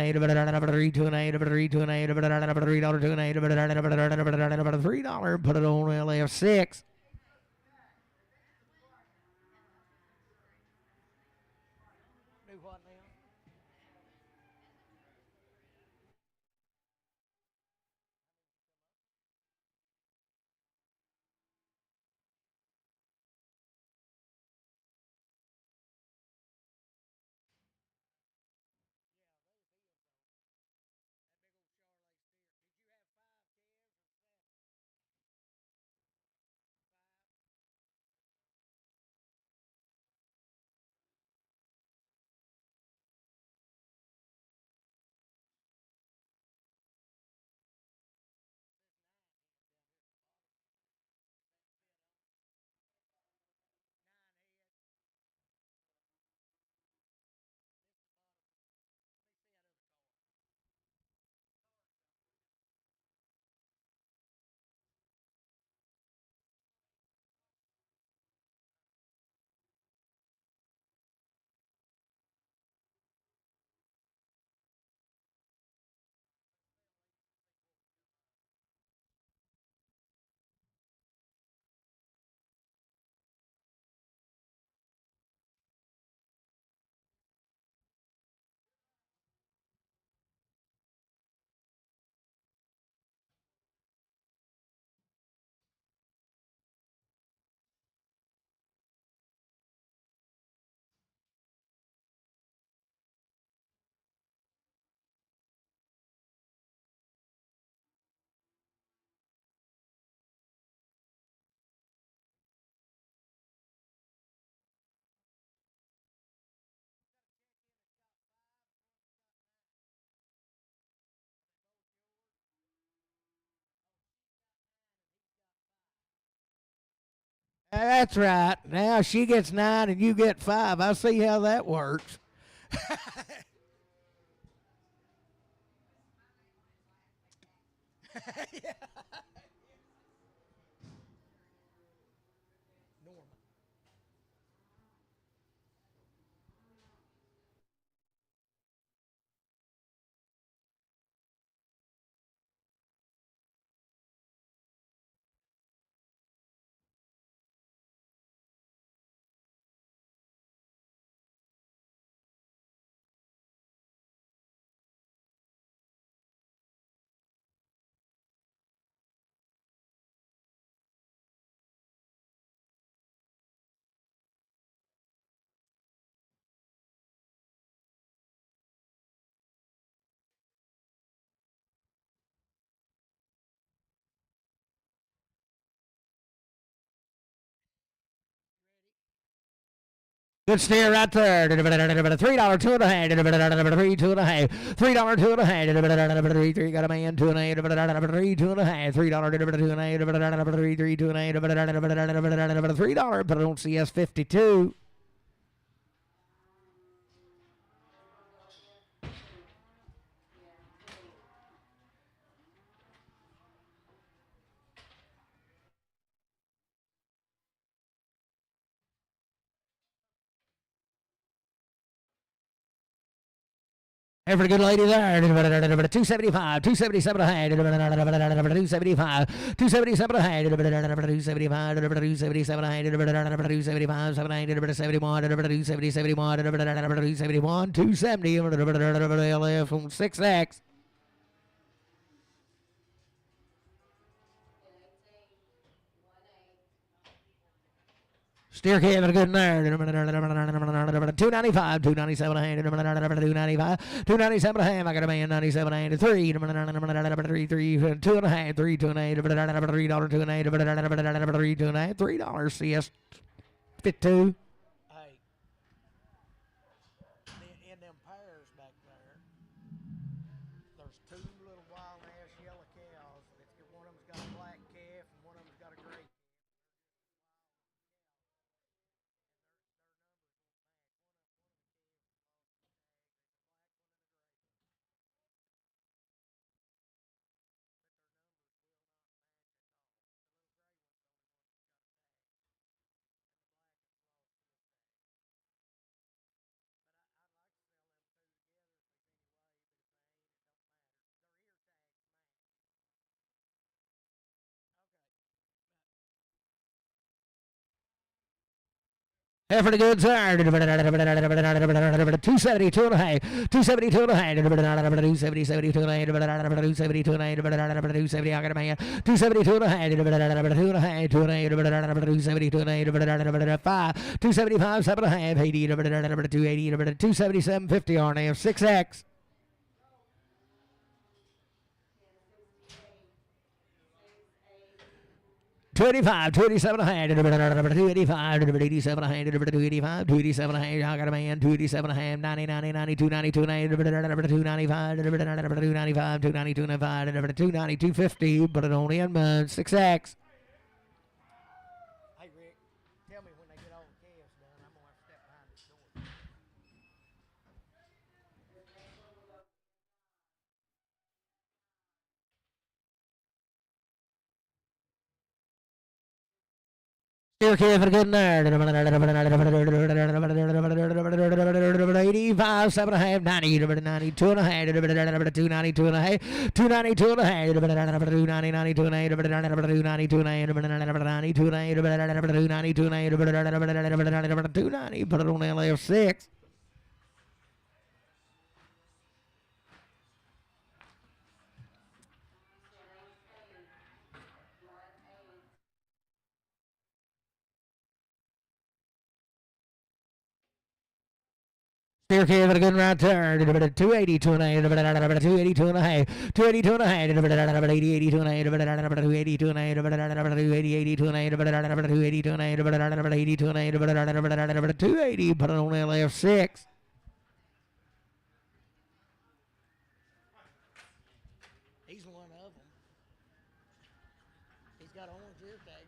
$3 to an 8, $3 to an 8, $3 to an 8, $3 to an 8, $3 to an 8, $3, put it on LF6. That's right. Now she gets 9 and you get 5. I see how that works. Yeah. Good steer right there. $3, two and a half. Three, two and a half. $3, two and a half. Three, got a man, two and a half. Three, two and a half. $3, two and a half. Three, two and a half. $3, but I don't see S52. Hey, for the good lady there. 275, 277 a hand. 275, 277 a hand. 275, 277 a hand. 275, 771, 271, 271, 270, LF from 6X. Steer came a good nerd. 295, 297 a hand. 295, 297 a hand. I got a man 97 a hand. 3, 3, 2 and a half. 3, 2 and a half. $3, 2 and a half. $3, 2 and a half. $3 CS 52. Hey, in them pairs back there, there's two little wild ass yellow cows. One of them's got a black calf and one of them's got a gray. Half for the good side. 272 and a half. 272 and a half. 270, 72 and a half. 272 and a half. 270. I got a man. 272 and a half. 2 and a half. 2 and a half. 272 and a half. 5. 275, 7 and a half. 80. 280. 277, 50 RNF. 6X. 25, 27 and a half, 285, 287 and a half, 285, 287 and a half. I got a man, 287 and a half, 90, 90, 92, 92 and a half, 295, 295, 292 and a half, 290, 250, but it only in 6X. Hey, Rick, tell me when they get all the calves done, I'm going to have to step behind this door. Still for good nerd. 85, 7 and a half, 90, 92 and a half, 292 and a half, 292 and a half, 292 and a half, 292 and a half, 292 and a half, 292 and a half, 290, put it on LF6. Steer cave at a good right turn. 282 and a half. 282 and a half. 282 and a half. 82 and a half. 282 and a half. 282 and a half. 282 and a half. 82 and a half. 280. Put it on LF6. He's one of them. He's got orange ear tag.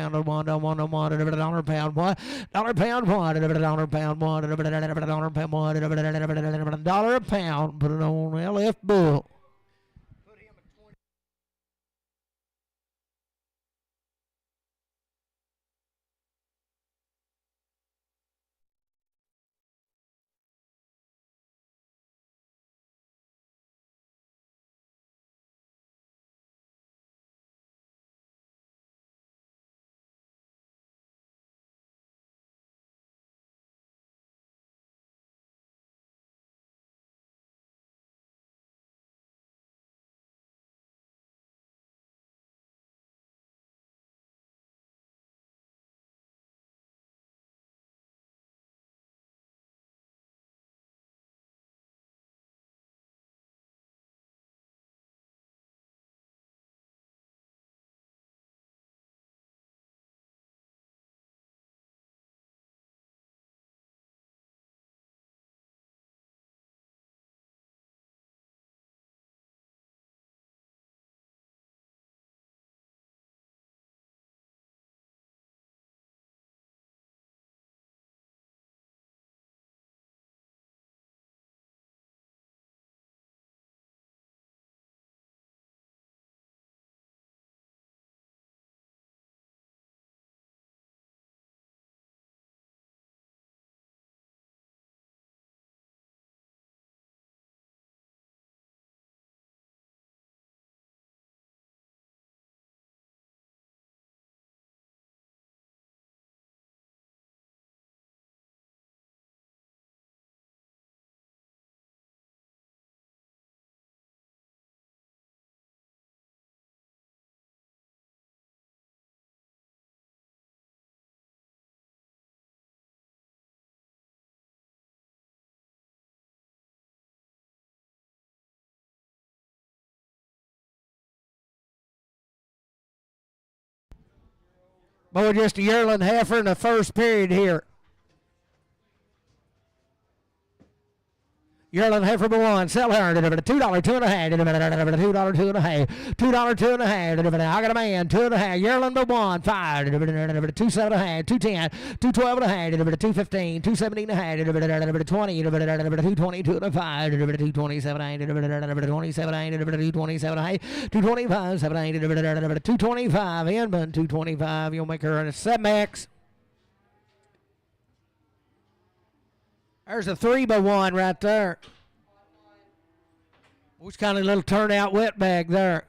pound one, $1 pound one, $1 pound one, $1 pound one, $1 pound one, $1 a pound. Put it on LF Bull. Boy, just a yearling heifer in the first period here. Yearling heifer number one, sell her, $2, $2.5, $2, $2.5, $2, $2.5, I got a man, 2.5, yearling number one, 5, 2, 7.5, 210, 212.5, 215, 217.5, 20, 220, 225, 227, 227, 225, 7, 225, Inman, 225, you'll make her a 7X. There's a 3x1 right there. Which kind of little turnout wet bag there.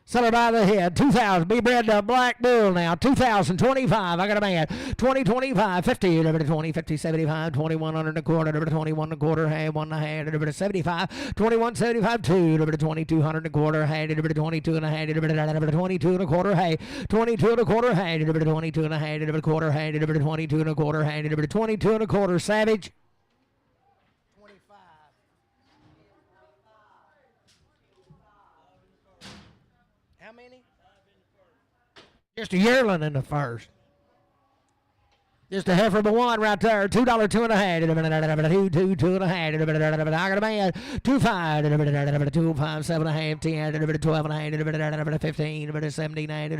Sell her by the head. 2,000. Be bred to a black bull now. 2,025. I got a man. 2025. 50. 20, 50, 75. 2100 and a quarter. 21 and a quarter. Hey, 1 and a half. 75. 21, 75. 2. 2200 and a quarter. Hey, 22 and a half. 22 and a quarter. Hey, 22 and a quarter. Hey, 22 and a half. Quarter. Hey, 22 and a quarter. Hey, 22 and a quarter. Savage. How many? Just a yearling in the first. Just a heifer of one right there. $2, 2 and a half. Two and a half. I got a man. 2, 5. 2, 5, 7 and a half. 10. 12 and a half. 15. 17. 20.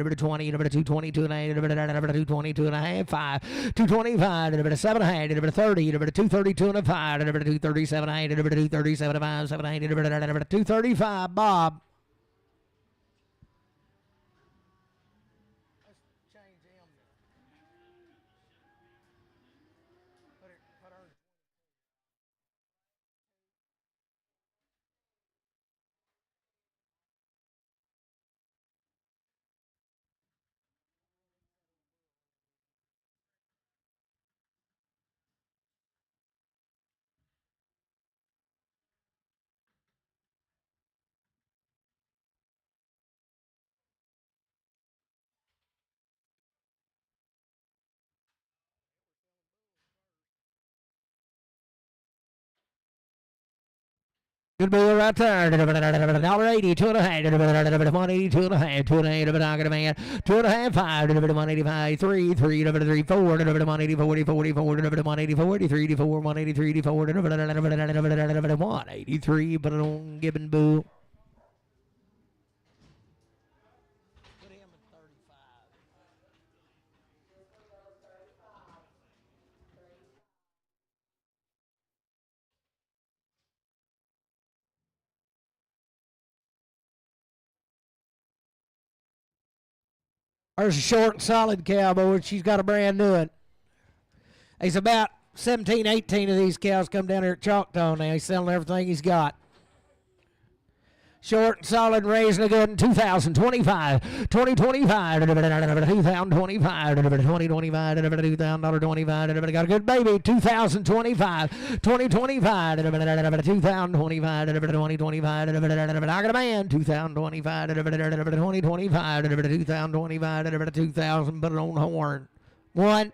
222 and a half. 222 and a half. 5. 225. 7 and a half. 30. 232 and a 5. 237 and a half. 237 and a 5. 7 and a half. 235. Bob. Good boy right there. $1.80, 2 and a half. 180, 2 and a half. 2 and a half. I got a man. 2 and a half. 5. 185. 3. 3. 3. 4. 180, 40. 44. 184. 84. 183. 84. 183. Put it on Gibbon Boo. There's a short and solid cowboy. She's got a brand new one. He's about 17, 18 of these cows come down here at Choctaw now. He's selling everything he's got. Short and solid, raising a good in 2025. 2025. 2025. 2025. $2,025. Got a good baby. 2025. 2025. 2025. 2025. I got a man. 2025. 2025. 2025. 2,000. Put it on the horn. 1.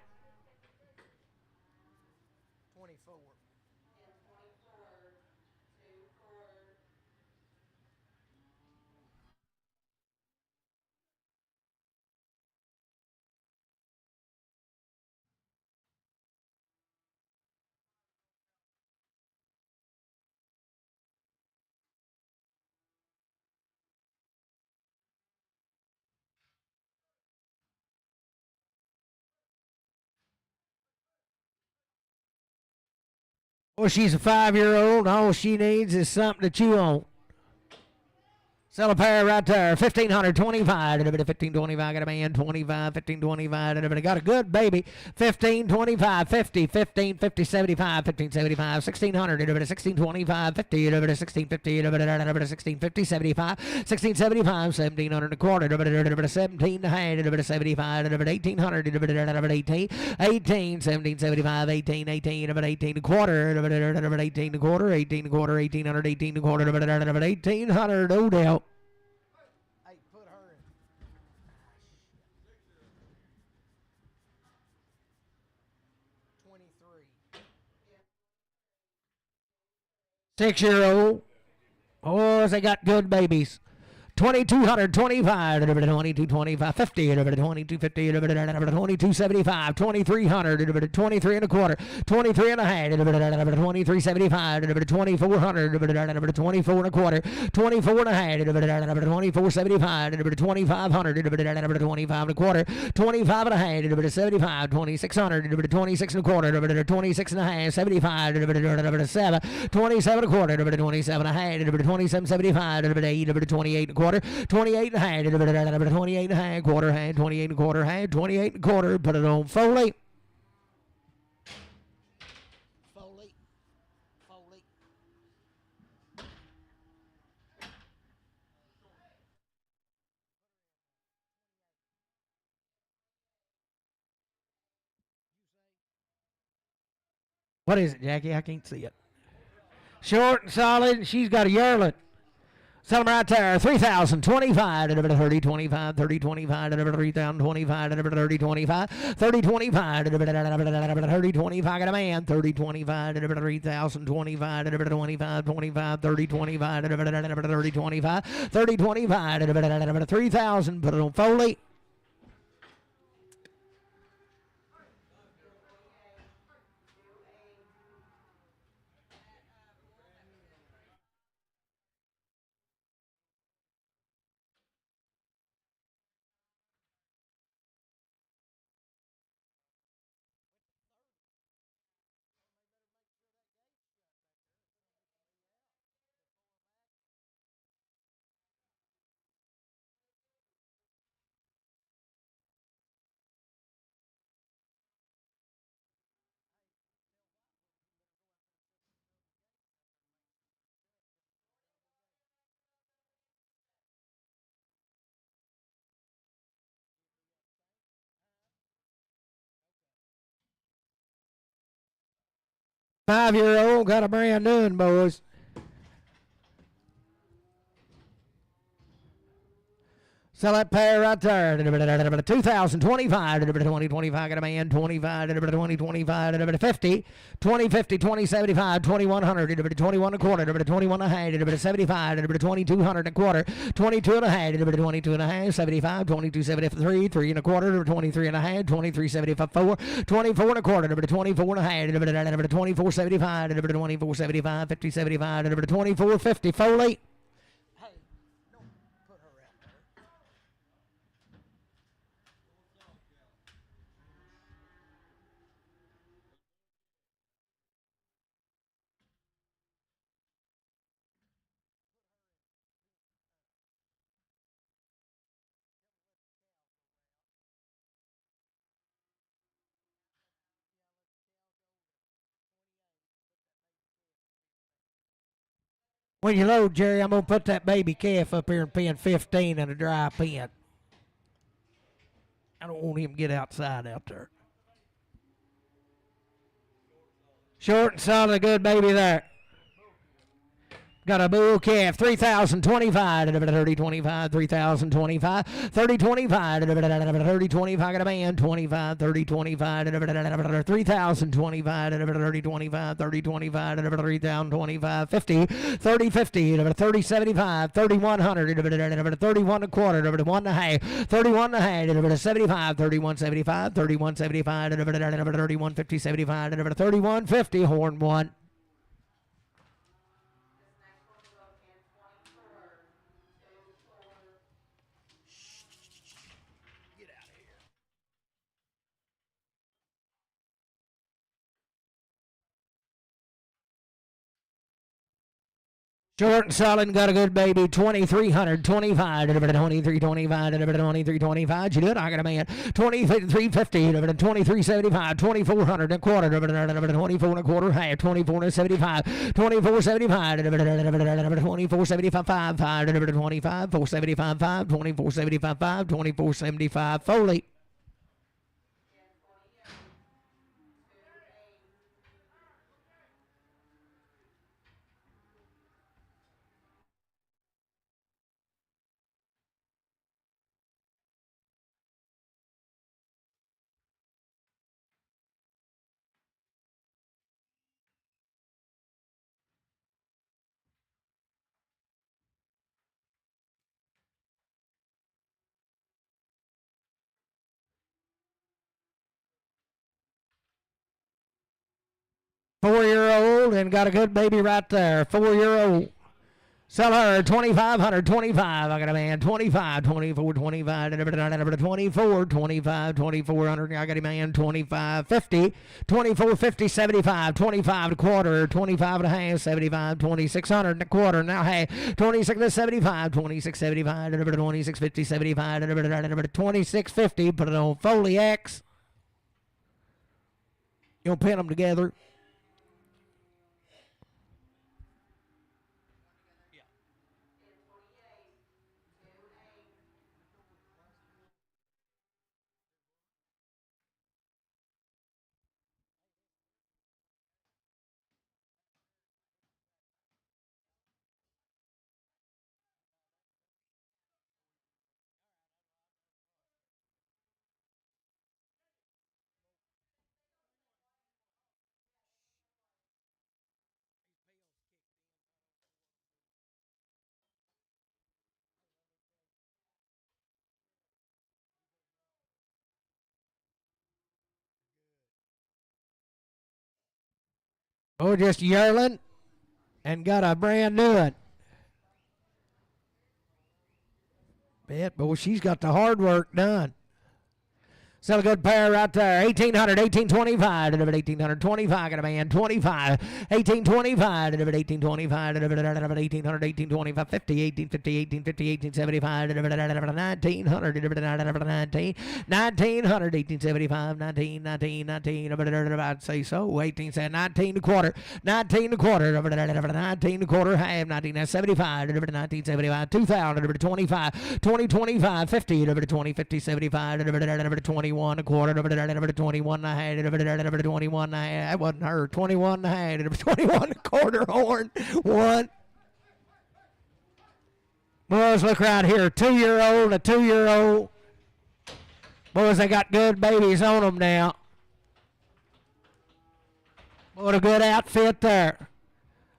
'Well, she's a 5-year-old. All she needs is something to chew on. Sell a pair right there. 1,525. 1,525. Got a man. 25. 1,525. Got a good baby. 1,525. 50. 15. 50. 75. 1,575. 1,600. 1,625. 50. 1,650. 1,650. 75. 1,675. 1,700 and a quarter. 17 and a half. 75. 1,800. 18. 18. 1,775. 18. 18. 18 and a quarter. 18 and a quarter. 18 and a quarter. 1,800. 18 and a quarter. 1,800. Odell. 6-year-old. Oh, they got good babies. 2,200, 25, 2225, 50, 2250, 2275, 2,300, 23 and a quarter, 23 and a half, 2375, 2,400, 24 and a quarter, 24 and a half, 2475, 2,500, 25 and a quarter, 25 and a half, 75, 2,600, 26 and a quarter, 26 and a half, 75, 7, 27 and a quarter, 27 and a half, 2775, 8, 28 and a quarter. 28 and a half, 28 and a half, quarter hand, 28 and a quarter hand, 28 and a quarter. Put it on Foley. Foley. Foley. What is it, Jackie? I can't see it. Short and solid. She's got a yearling. Sell them right there. 3,025 to 30, 25, 30, 25 to 3,025 to 30, 25, 30, 25 to 30, 25. Got a man. 30, 25 to 3,025 to 25, 25, 30, 25 to 30, 25, 30, 25 to 3,000. Put it on Foley. Five-year-old got a brand new one, boys. Sell that pair right there. 2,025 to 2025. Got a man. 25 to 2025 to 50. 20, 50, 20, 75, 2,100 to 21 and a quarter to 21 and a half to 75 to 2,200 and a quarter. 22 and a half to 22 and a half. 75, 22, 73, 3 and a quarter to 23 and a half. 23, 75, 4. 24 and a quarter to 24 and a half to 24, 75 to 24, 75, 50, 75 to 24, 50. Foley. When you load, Jerry, I'm going to put that baby calf up here in pen 15 in a dry pen. I don't want him to get outside out there. Short and solid, good baby there. Got a bull calf, 3,025 to 30, 25, 3,025, 30, 25 to 30, 25. Got a man, 25, 30, 25 to 3,025 to 30, 25, 30, 25 to 3,025, 50, 30, 50 to 30, 75, 3,100 to 31 and a quarter to 1 and a half, 31 and a half to 75, 31, 75, 31, 75 to 31, 50, 75 to 31, 50. Horn one. Short and solid, got a good baby. 2,325 to 2325 to 2325. You do it. I got a man. 2350 to 2375. 2,400 and a quarter to 24 and a quarter. Half. 24 and 75. 2475 to 2475. 5 to 25. 475. 5. 2475. 5. 2475. Foley. Four-year-old and got a good baby right there. 4-year-old. Sell her 2,500, 25. I got a man 25, 24, 25, 24, 25, 2,400. I got a man 25, 50, 24, 50, 75, 25 and a quarter, 25 and a half, 75, 2,600 and a quarter. Now, hey, 26 to 75, 26, 75, 26, 50, 75, 26, 50. Put it on Foley X. You'll pin them together. Oh, just yearling and got a brand new one. Bet, boy, she's got the hard work done. Still a good pair right there. 1800, 1825, delivered 1825. Got a man 25, 1825, delivered 1825, delivered 1800, 1825, 50, 1850, 1850, 1875, delivered 1900, delivered 19, 1900, 1875, 19, 19, 19, I'd say so. 18 said 19 and a quarter, 19 and a quarter, delivered 19 and a quarter, half 1975, delivered 1975, 2000, delivered 25, 20, 25, 50, delivered 20, 50, 75, delivered 21 and a quarter, delivered 21 and a half, delivered 21 and a half. That wasn't her. 21 and a half, delivered 21 and a quarter, horn, one. Boys, look right here. 2-year-old, a 2-year-old. Boys, they got good babies on them now. What a good outfit there.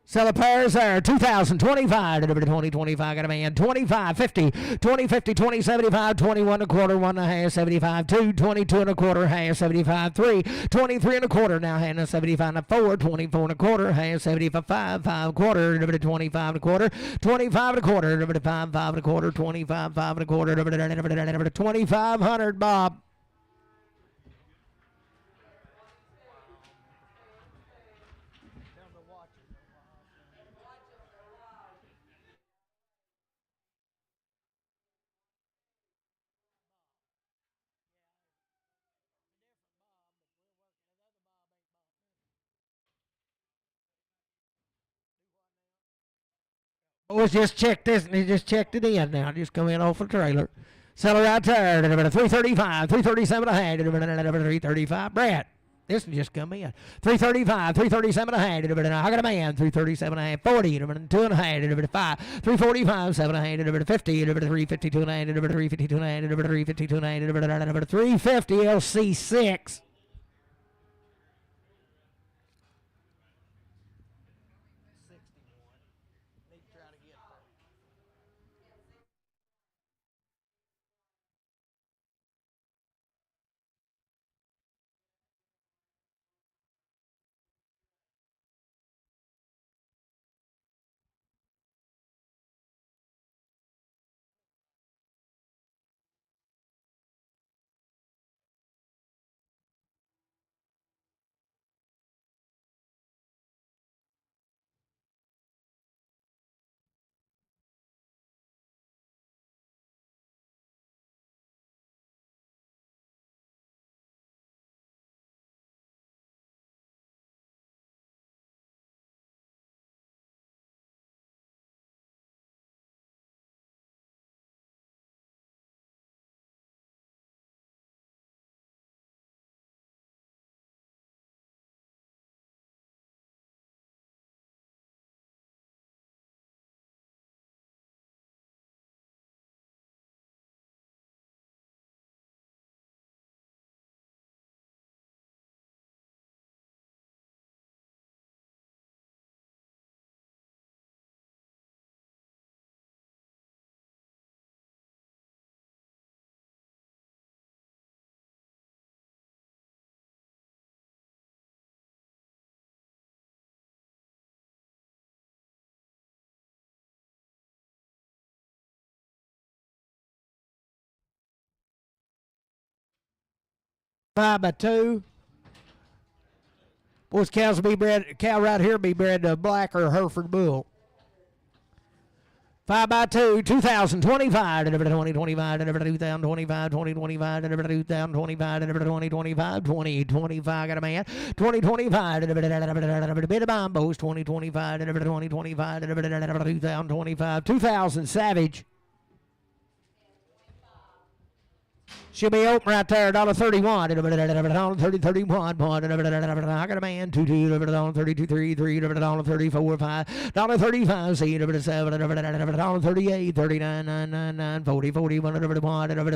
Sell the pairs there. 2025, delivered 2025. Got a man 25, 50, 20, 50, 20, 75, 21 and a quarter, 1 and a half, 75, 2, 22 and a quarter, half, 75, 3, 23 and a quarter, now hand 75 and a 4, 24 and a quarter, half, 75, 5 quarter, delivered 25 and a quarter, 25 and a quarter, delivered 5 and a quarter, 25, 5 and a quarter, delivered 2,500, Bob. Boys, just check this, and he just checked it in now. Just come in off the trailer. Sell it right there. Delivered 335, 337 and a half. Delivered 335. Brad, this one just come in. 335, 337 and a half. Delivered I got a man. 337 and a half. 40. Delivered 2 and a half. Delivered 5. 345, 7 and a half. Delivered 50. Delivered 352 and a half. Delivered 352 and a half. Delivered 352 and a half. Delivered 350 LC6. Five by two. Boys, cows will be bred. Cow right here be bred to black or Hereford bull. 5 by 2, 2025, delivered 2025, delivered 2025, 2025, delivered 2025, delivered 2025, 2025, got a man, 2025, delivered a bit of bombos, 2025, delivered 2025, delivered 2025, 2000 Savage. She'll be open right there, $1.31. $1.30, 31. I got a man, 2, $32, 3, $34, 5. $1.35, C, $7, $38, 39, 9, 40, 41,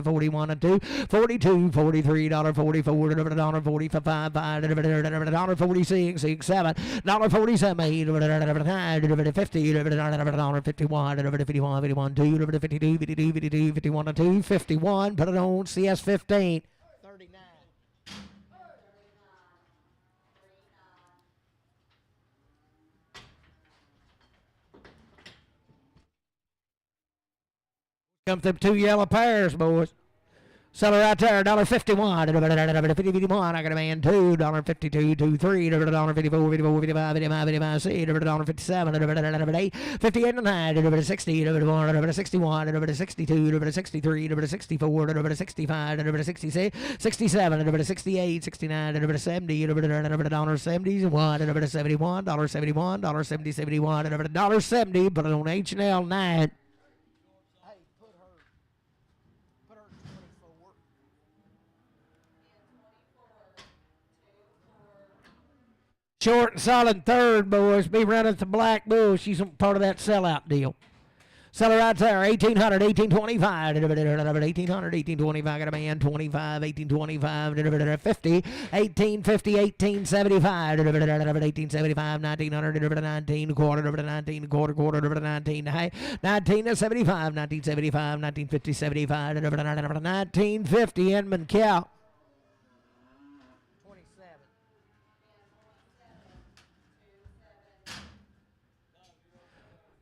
41, and 2, 42, 43, $44, $45, 5, $46, 6, 7, $47, 8, $9, 50, $51, 51, 2, 52, 52, 51, 2, 51, put it on CS15. 39. Come through 2 yellow pairs, boys. Seller right there, $1.51. $50.51. I got a man $2, $52, $2, $3, $54, $54, $55, $55, $56, $57, $8, $58.9, $60, $61, $62, $63, $64, $65, $66, $67, $68, $69, $70, $71, $71, $71, $70, $71, $70. Put it on H&L 9. Short and solid third, boys. Be running at the Black Bull. She's part of that sellout deal. Seller right there, 1800, 1825, 1800, 1825, got a man, 25, 1825, 50, 1850, 1875, 1875, 1900, 19, quarter, 19, quarter, 19, high, 1975, 1975, 1950, 75, 1950, Inman Cow.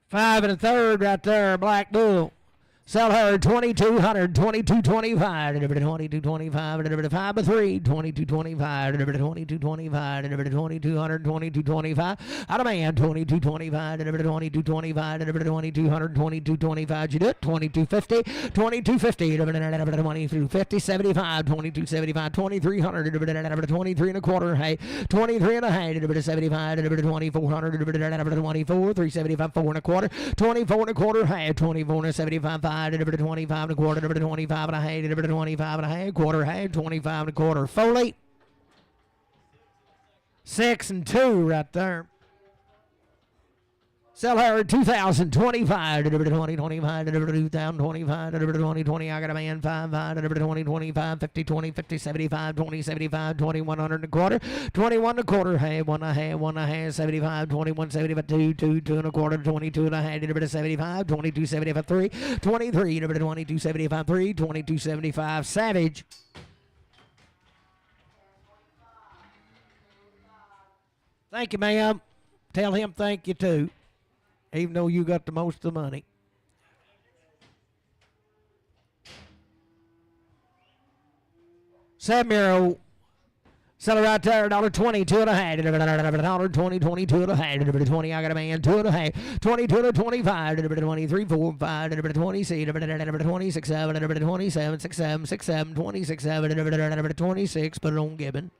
5 1/3 right there, Black Bull. Sell her 2200, 2225, 2225, 5 3, 2225, 2225, 2200, 2225. Out of man, 2225, 2225, 2200, 2225. You do it, 2250, 2250, 2250, 75, 2275, 2300, 23 and a quarter, hey, 23 and a half, 75, 2400, 24, 375, 4 and a quarter, 24 and a quarter, hey, 24 and 75, 5. 25 and a quarter, 25 and a half, 25 and a half, quarter, half, 25 and a quarter. Foley. 6 and 2 right there. Sell her 2025, 2025, 2025, 2020. I got a man 5, 20, 25, 50, 20, 50, 75, 20, 75, 2100 and a quarter, 21 and a quarter, half, 1 and a half, 1 and a half, 75, 21, 75, 2, 2, 2 and a quarter, 22 and a half, 75, 22, 75, 3, 23, 22, 75, 3, 22, 75, Savage. Thank you, ma'am. Tell him thank you, too. Even though you got the most of the money. Samuel, sell it right there, $1.20, 2 and a half, $1.20, 22 and a half, 20. I got a man, 2 and a half, 22 to 25, 23, 4, 5, 26, 26, 7, 27, 6, 7, 6, 7, 26, 7, 26. Put it on Gibbon.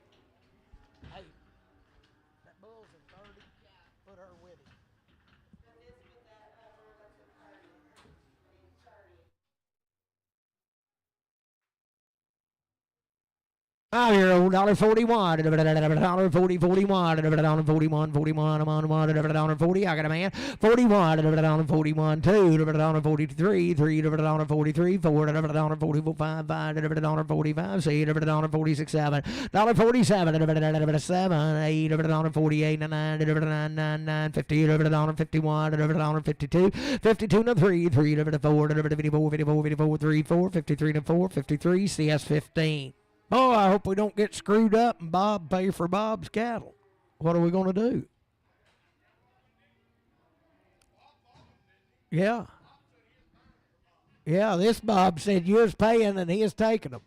$5-year-old, $1.41, $40, 41, $41, 41, I'm on $1.40. I got a man, 41, $41, 2, 43, 3, $43, 4, $44, 5, 5, 45, 6, $46, 7, $47, 7, 8, $48, 9, 9, 50, $51, 52, 52 to 3, 3, 4, 54, 54, 54, 3, 4, 53 to 4, 53, CS 15. Oh, I hope we don't get screwed up and Bob pay for Bob's cattle. What are we going to do? Yeah. Yeah, this Bob said you was paying and he is taking them.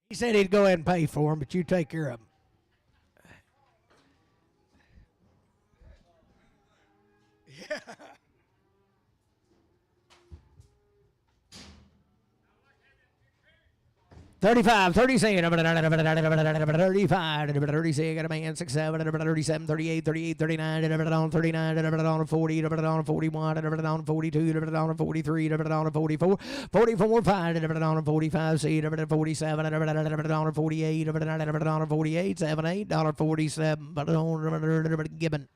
He said he'd go ahead and pay for them, but you take care of them. Yeah. 35, 37, 35, 36, got a man, 6, 7, 37, 38, 38, 39, 39, 40, 41, 42, 43, 44, 44, 5, 45, 6, 47, 48, 48, 7, 8, $47, but on Gibbon.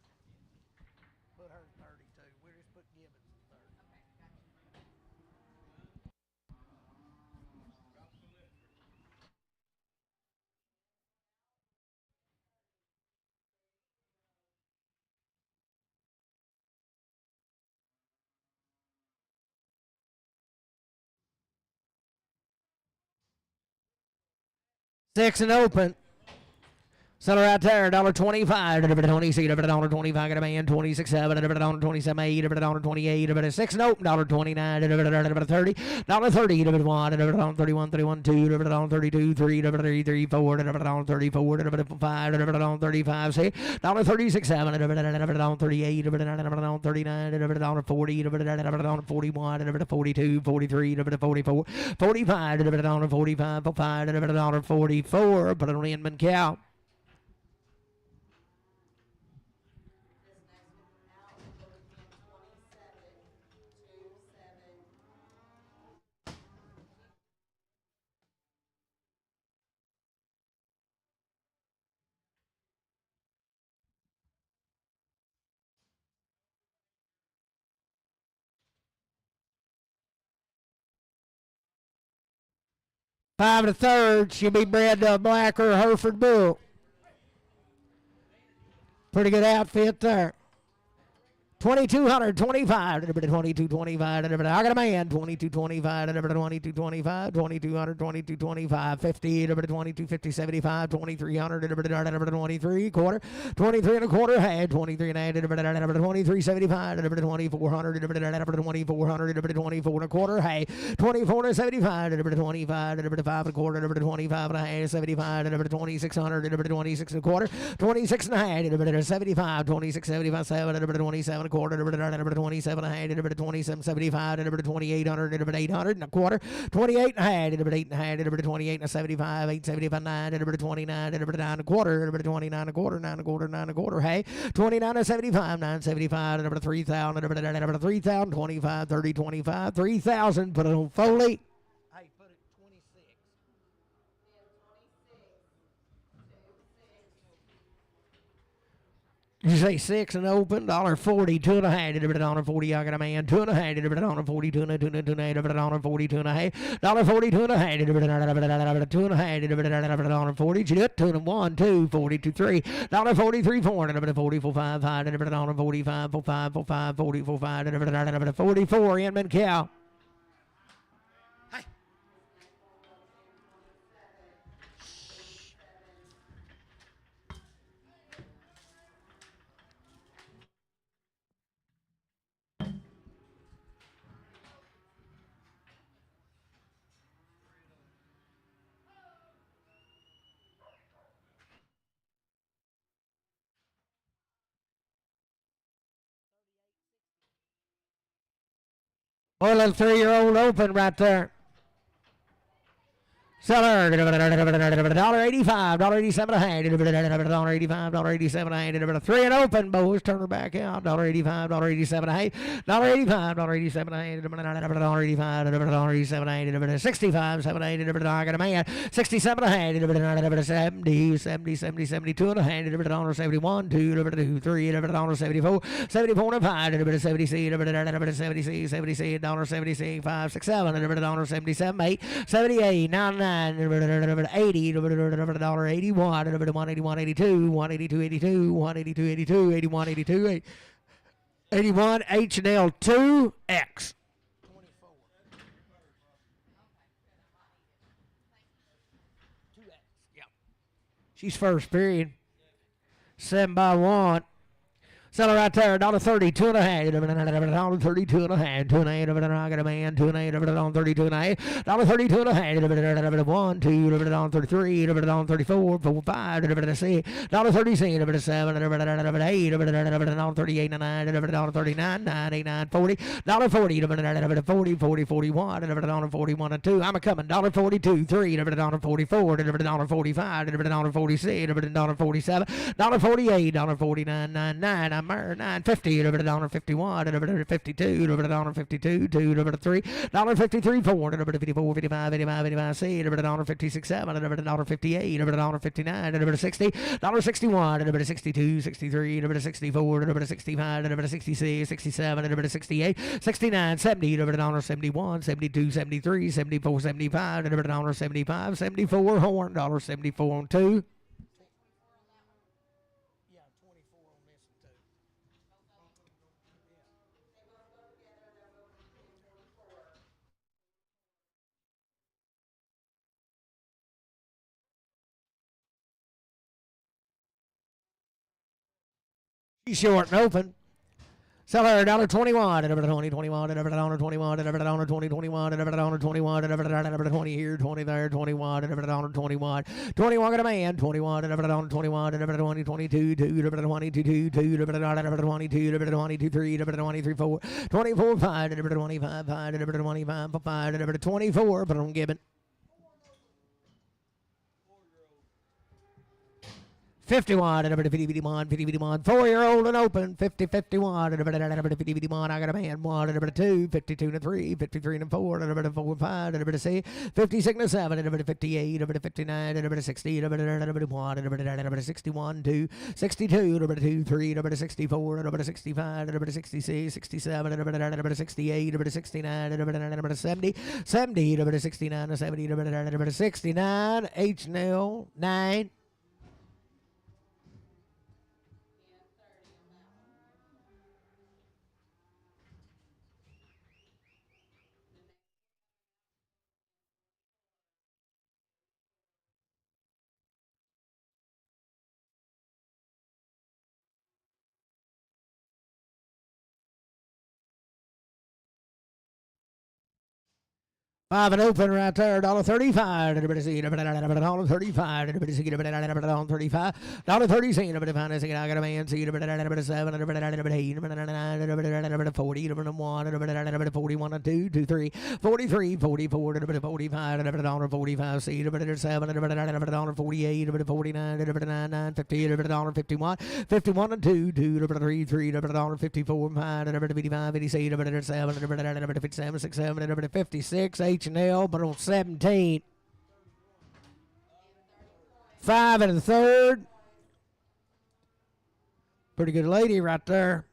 Six and open. Seller right there, $1.25, $26, $1.25, got a man, 26.7, $27.8, $28, 6 nope, $29, $30, $30, $1, $31, $31, $2, $32, $3, $33, $4, $34, $5, $35, $6, $36, $7, $38, $39, $40, $41, $42, $43, $44, $45, $45, $44, put it on Inman cow. Five and a third. She'll be bred to a black or a Hereford bull. Pretty good outfit there. 2225, 2225, I got a man, 2225, 2225, 2200, 2225, 50, 2250, 75, 2300, 23 quarter, 23 and a quarter, head, 23 and a half, 2375, 2400, 2400, 24 and a quarter, hey, 24 and 75, 25, 5 and a quarter, 25 and a half, 75, 2600, 26 and a quarter, 26 and a half, 75, 26, 75, 7, 27 quarter, 27 and a half, 27, 75, 2800, 800 and a quarter, 28 and a half, 8 and a half, 28 and 75, 8, 75, 9, 29, 9 and a quarter, 29 and a quarter, 9 and a quarter, 9 and a quarter, hey, 29 and 75, 9, 75, 3,000, 3,000, 25, 30, 25, 3,000, put it on Foley. You say 6 and open, $1.40, 2 and a half, $1.40, I got a man, 2 and a half, $1.40, 2 and a half, $1.40, 2 and a half, $1.40, 2 and a half, 2 and a half, $1.40, 2 and 1, 2, 42, 3, $1.43, 4, $44, 5, $1.45, 5, 45, 44, 5, 44, Inman cow. Boy, little 3-year-old open right there. Seller, $1.85, $1.87 a hand, $1.85, $1.87 a hand, 3 and open, boys, turn her back out, $1.85, $1.87 a hand, $1.85, $1.87 a hand, $1.85, $1.87 a hand, 65, 7, 8, I got a man, 67 a hand, 70, 70, 70, 72 and a hand, $1.71, 2, 3, $1.74, 74 and 5, 70, 70, 70, $1.76, 5, 6, 7, $1.77, 8, 78, 99, 80, $1.81, 181, 82, 182, 82, 182, 82, 81, 82, 81, H&L 2X. She's first period. 7 by 1. Seller right there, $1.30, 2 and a half, $1.30, 2 and a half, 2 and a half, I got a man, 2 and a half, $1.30, 2 and a half, $1.30, 2 and a half, 1, 2, $1.33, $1.34, 4, 5, $6, $1.36, 7, $8, $1.38, 9, $1.39, 9, 8, 9, $40, $1.40, 40, 40, 41, $1.41 and 2. I'm a coming, $1.42, 3, $1.44, $1.45, $1.46, $1.47, $1.48, $1.49, 9, 9. I'm $9.50, $1.51, $1.52, $1.52, 2, $3, $1.53, 4, $54, 55, 85, 85, C, $1.56, 7, $1.58, $1.59, $1.60, $1.61, $1.62, 63, $1.64, $1.65, $1.66, 67, $1.68, 69, 70, $1.71, 72, 73, 74, 75, $1.75, 74, horn, $1.74 on 2. Short and open. Seller $1.21, and $20, $21, and $1.21, and $20, $21, and $1.21, and $20 here, 20 there, 21, and $1.21, 21 got a man, 21, and $1.21, and $20, 22, 2, and $22, 2, and $22, and $22, 3, and $23, 4, 24, 5, and $25, 5, and $25, 5, and $24, but I'm giving. 51 and 51, 51, 4-year-old and open, 50, 51 and 50, 51. I got a man, 1 and 2, 52 and 3, 53 and 4, and 4 and 5, and 6, 56 and 7, and 58, and 59, and 60, and 1, and 61, 2, 62, and 2, 3, and 64, and 65, and 66, 67, and 68, and 69, and 70, 70, and 69, and 70, and 69, H-Nil, 9. 5 and open right there, $1.35. Everybody see $1.35. Everybody see $1.35. $1.30. Everybody find us. I got a man. See $7. Everybody 8. Everybody 9. Everybody 40. Everybody 1. Everybody 41 and 2, 2, 3, 43, 44. Everybody 45. Everybody $1.45. See everybody 7. Everybody $1.48. Everybody 49. Everybody 9, 50. Everybody $1.51. 51 and 2, 2. Everybody 3, 3. Everybody $1.54. 5. Everybody 55. 56. Everybody 7. Everybody 57, 6, 7. Everybody 56. H&L, but on 17. 5 and a third. Pretty good lady right there.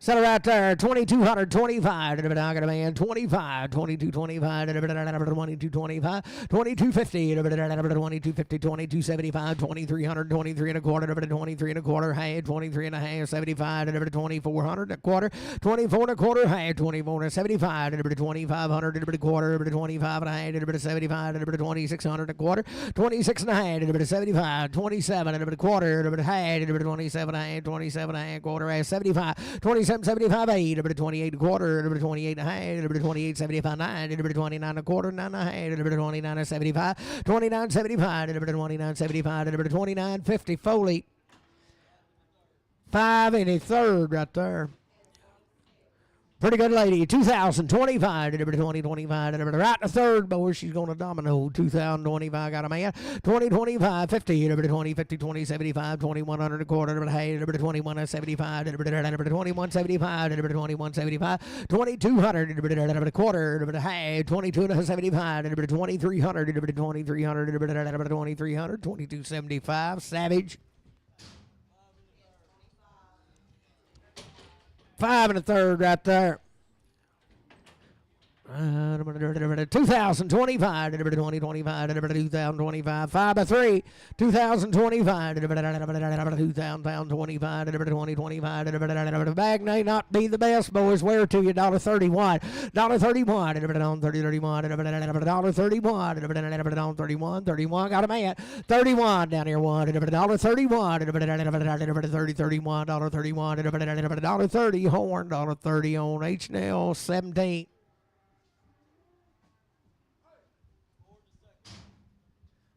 Settle right there, 2,225. I got a man, 25, 2225, 2225, 2250, 2250, 2275, 2300, 23 and a quarter, 23 and a quarter, high, 23 and a half, 75, 2400 a quarter, 24 and a quarter, high, 24 and 75, 2500 a quarter, 25 and a half, 75, 2600 a quarter, 26 and a half, 75, 27 and a quarter, high, 27 and a half, 27 and a half, quarter, 75, 27. 75, 8, 28 and a quarter, 28 and a half, 28, 75, 9, 29 and a quarter, 9 and a half, 29 and 75, 29, 75, 29, 75, 29, 50, Foley. 5 and a third right there. Pretty good lady. 2025, 2025, right in the third, boy. She's going to domino. 2025, got a man. 2025, 50, 20, 50, 20, 75, 2100 a quarter, hey, 21, 75, 21, 75, 21, 75, 2200 a quarter, hey, 22, 75, 2300, 2300, 2300, 2275, Savage. 5 and a third right there. 2025, 2025, 2025, 5 by 3, 2025, 2025, 2025, bag may not be the best, boys. Where to you? $1.31, $1.31, $31, $31, 31, got a man, 31 down here, $1.31, $30, $31, $30, horn, $30 on H&L, 17.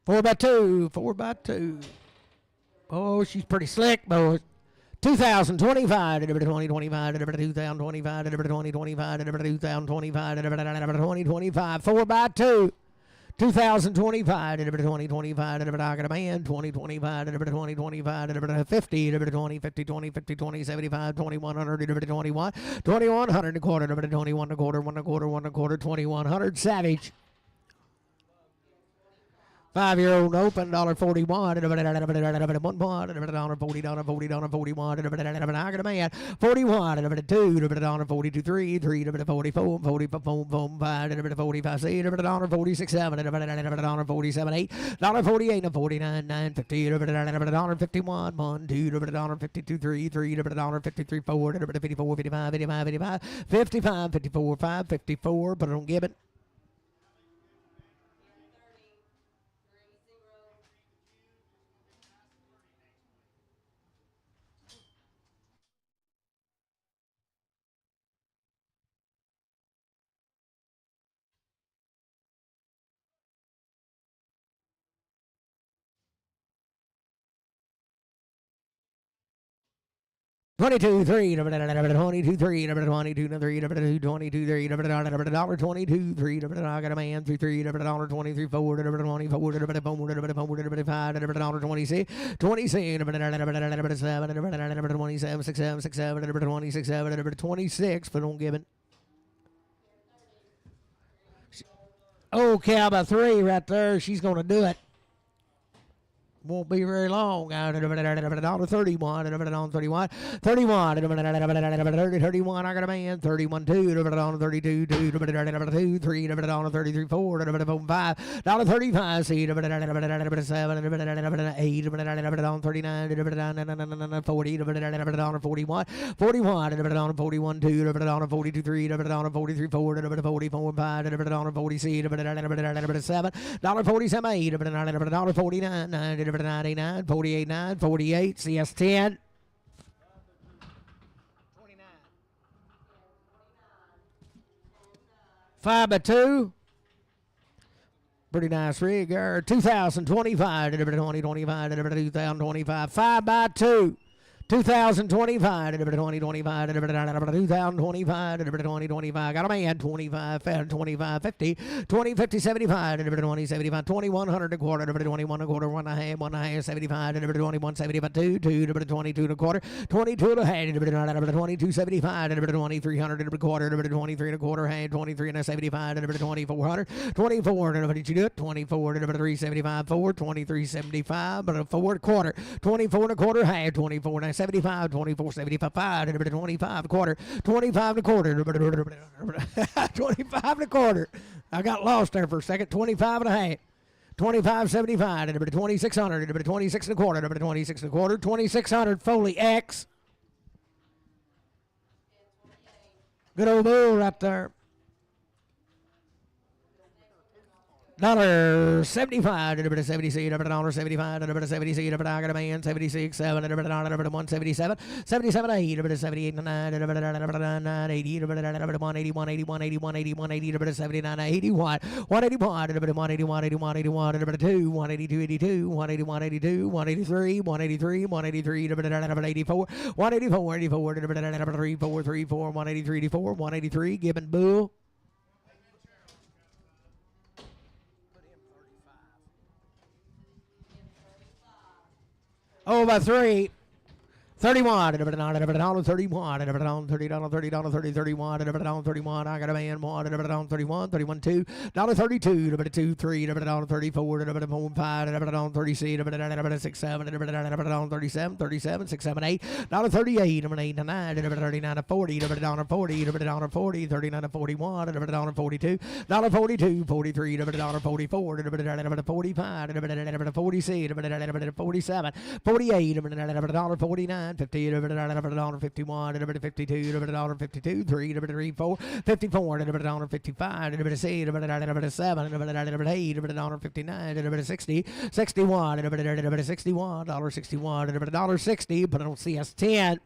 4 by 2, 4 by 2. Oh, she's pretty slick, boys. 2025, 2025, 2025, 2025, 2025, 2025, 4 by 2. 2025, 2025, I got a man, 2025, 2025, 50, 20, 50, 20, 50, 20, 75, 2100, 21, 2100 a quarter, 21 a quarter, 1 a quarter, 1 a quarter, 2100, Savage. 5-year-old open, $1.41, $1.40, $40, $41, I got a man, 41, $2, $42, 3, 3, $44, 44, 5, 45, C, $46, 7, $47, 8, $48, 49, 9, 50, $51, 1, 2, $52, 3, 3, $53, 4, $54, 55, 55, 55, 55, 54, 5, 54, but I don't give it. 22, 3, 22, 3, 22, 3, 22, 3, dollar 22, 3, I got a man, 3, dollar 23, 4, 24, 4, 5, dollar 26, 27, 27, 6, 7, 6, 7, 26, 7, 26, but don't give it. Oh, cow by 3 right there. She's going to do it. Won't be very long. $31, 31, 31, 31, 31. I got a man. 31, 2, 32, 2, 3, 33, 4, 5, $35. See, 7, 8, 39, 40, 41, 41, 41, 2, 42, 3, 43, 4, 44, 5, 46, 7, $47, 8, $49, 99, 48, 9, 48, CS 10. 29. 5 by 2. Pretty nice rig there. 2025, 2025, 2025. 5 by 2. 2025, 2025, 2025, 2025. Got a man, 25, 25, 50, 20, 50, 75, 20, 75, 2100 a quarter, 21 a quarter, 1 and a half, 75, 21, 75, 2, 22 and a quarter, 22 and a half, 22, 75, 2300 a quarter, 23 and a quarter, 23 and a 75, 2400, 24, 24, 375, 4, 23, 75, but a 4 quarter, 24 and a quarter, half, 24 and a 75, 24, 75, 25 a quarter, 25 and a quarter, 25 and a quarter. I got lost there for a second. 25 and a half. 25, 75, 2600, 26 and a quarter, 26 and a quarter, 2600 Foley X. Good old bull right there. $75, 70, $75, 70, I got a man, 76, 7, 177, 77, 8, 78, 9, 9, 80, 181, 81, 81, 81, 80, 79, 81, 181, 181, 81, 81, 2, 182, 82, 181, 82, 183, 183, 183, 84, 184, 84, 34, 34, 183, 84, 183, Gibbon Bull. Oh, by 3. 31, $31, $30, $30, $30, $31, $31. I got a man, $31, 31, 2, $32, 2, 3, $34, 5, 36, 6, 7, 37, 37, 6, 7, 8, $38, 8, 9, 39, 40, $40, 40, 39, 41, $42, 42, 43, $44, 45, 46, 47, 48, $49, 50, $51, 52, $52, 3, 3, 4, 54, $55, 6, 7, 8, 59, 60, 61, $61, 61, $60, put it on CS 10.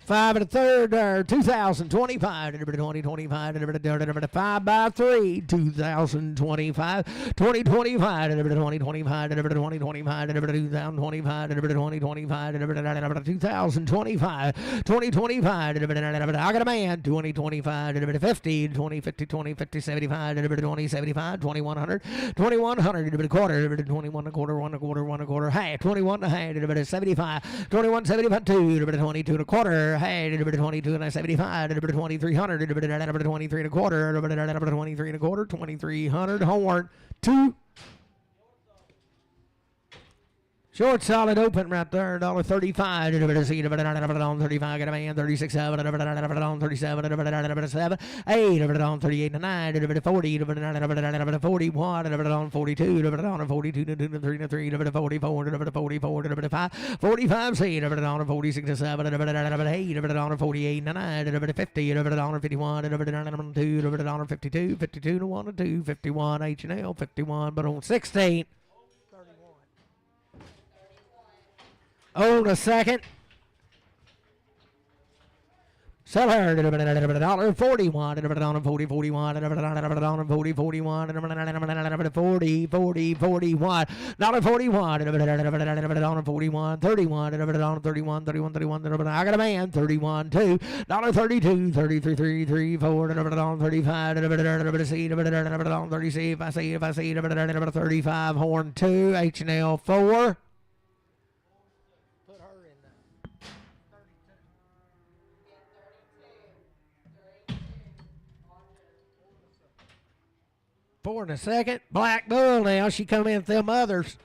5 and a third, 2025, 2025, 5 by 3, 2025, 2025, 2025, 2025, 2025, 2025, 2025, I got a man, 2025, 50, 2050, 2050, 75, 2075, 2100, 2100, a quarter, 21 a quarter, 1 a quarter, 1 a quarter, half, 21 a half, 75, 21, 75, 2, 22 and a quarter, hey, 22 and a 75, 2300, 23 and a quarter, 23 and a quarter, 2300, horn, 2. Short solid open right there, $35, $35, got a man, 36, 7, 37, 7, 8, 38, 9, 40, 41, 42, 42, 3, 44, 44, 45, 45, 46, 7, 8, 48, 9, 50, 51, 2, 52, 52 to 1 and 2, 51, H&L, 51, but on 16. On a second. Sell her $1.41, $40, 41, $40, 41, $40, 40, 41, $41, $41, 31, $31, 31, 31, I got a man, 31, $2, $32, 33, 33, 4, $35, C, $30, if I see, 35, horn 2, H&L 4. Four in a second. Black Bull now. She come in with them others.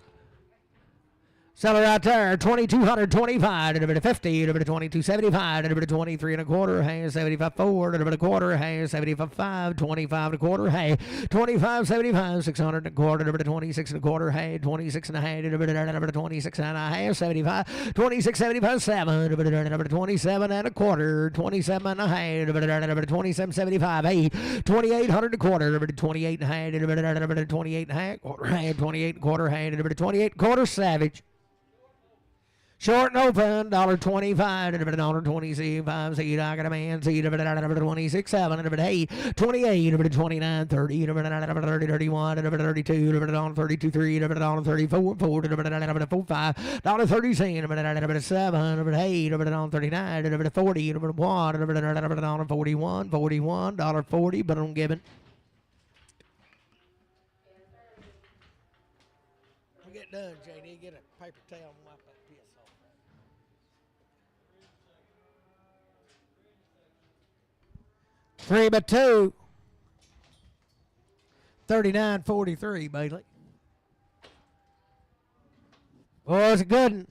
Sell her right there. 2,225. A bit of 50. A bit of 22.75. A bit of 23 and a quarter. Hey, 75 4. A bit of quarter. Hey, 75 5. 25 and a quarter. Hey, 25.75. 600 and a quarter. A bit of 26 and a quarter. Hey, 26 and a half. A bit of 26 and a half. 75. 26.75 7. A bit of 27 and a quarter. 27 and a half. A bit of 27.75 8. 2800 and a quarter. A bit of 28 and a half. A bit of 28 and a half. Quarter. Hey, 28 and a quarter. Hey, a bit of 28 and a quarter. Savage. Short and open, $1.25, and a bit of $1.25, seed, I got a man, seed, a bit of 26, 7, and a bit of 8, 28, a bit of 29, 30, and a bit of 30, 31, and a bit of 32, and a bit of 32, 3, and a bit of 34, 4, and a bit of 4, 5, $1.30, and a bit of 7, and a bit of 8, and a bit of 39, and a bit of 40, and a bit of 1, and a bit of 41, $41.40, but I'm giving. We'll get done, JD. Get a paper towel and wipe that piss off. 3 by 2. 39.43, Bailey. Oh, it's a good one.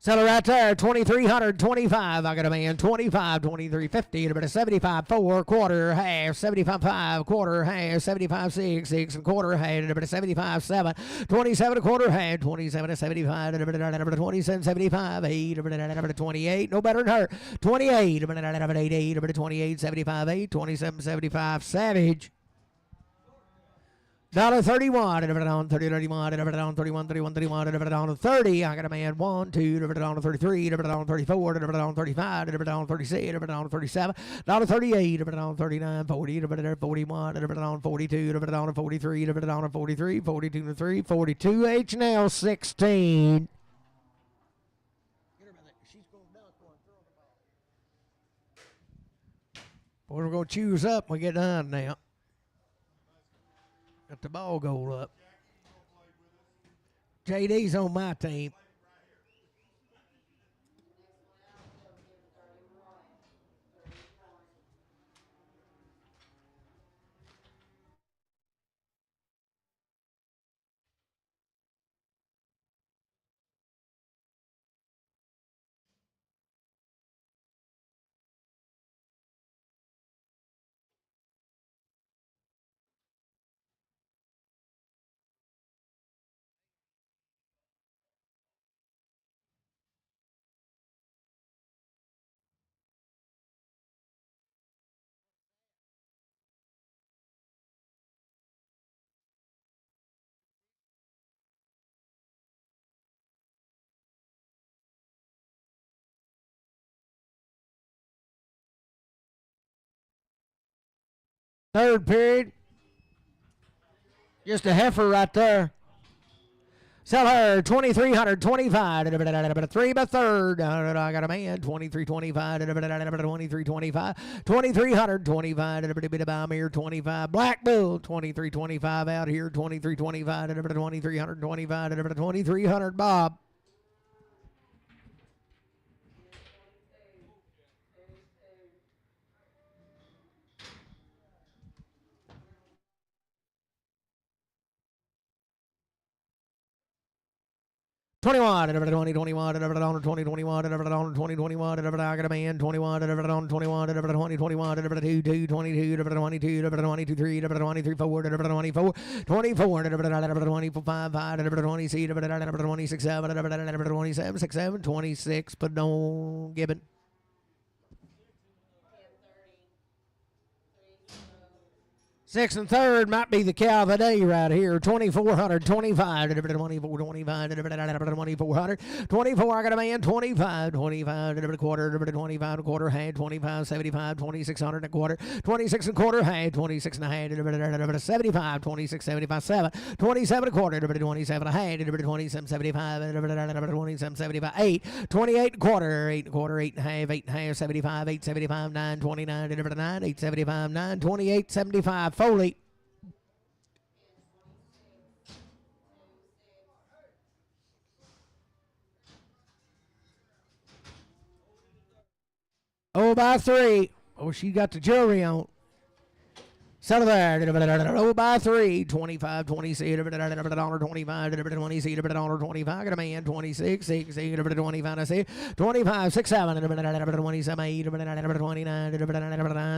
Sell it right there, 2,325. I got a man, 25, 23.50, and a bit of 75 4, quarter, half, 75 5, quarter, half, 75 6, 6 and quarter, half, and a bit of 75 7, 27 a quarter, half, 27 to 75, and a bit of 27 75 8, a bit of 28, no better than her, 28, a bit of 8 8, a bit of 28 75 8, 27 75, Savage. $1.31, and a bit on 30, 31, and a bit on 31, 31, 31, and a bit on 30. I got a man 1, 2, and a bit on 33, and a bit on 34, and a bit on 35, and a bit on 36, and a bit on 37, $1.38, and a bit on 39, 40, and a bit on 41, and a bit on 42, and a bit on 43, and a bit on 43, 42 to 3, 42, H&L 16. We're going to choose up when we get done now. Got the ball goal up. JD's on my team. Third period. Just a heifer right there. Sell her 2,325 and a bit of 3 by third. I got a man 23.25 and a bit of 23.25, 2,325 and a bit of here 25. Black Bull 23.25 out here 23.25 and a bit of 2,325 and a bit of 2,300. Bob. $21 and a bit of 2021 and a bit of 2021 and a bit of 2021 and a bit of I got a man 21 and a bit of 21 and a bit of 2021 and a bit of 22 22 and a bit of 22 and a bit of 22 3 and a bit of 23 4 and a bit of 24 24 and a bit of 25 5 and a bit of 20 and a bit of 26 7 and a bit of 27 6 7 26, but no Gibbon. Sixth and third might be the cow of the day right here. 2,425. 2425. 2400. 24. I got a man. 25. 25. A quarter. 25 and a quarter. Hand. 25. 75. 2600 and a quarter. 26 and a quarter. Hand. 26 and a hand. 75. 26. 75. 7. 27 and a quarter. 27 and a hand. 27. 75. 27. 75. 8. 28 and a quarter. 8 and a quarter. 8 and a half. 8 and a half. 75. 8. 75. 9. 29. 9. 8. 75. 9. 28. 75. Foley. Oh, by 3. Oh, she got the jury on. Settle there. Oh, by 3. 25, 26, $25, $25, $25. Got a man. 26, 6, 25, 6, 25, 6, 7, 27, 8, 29,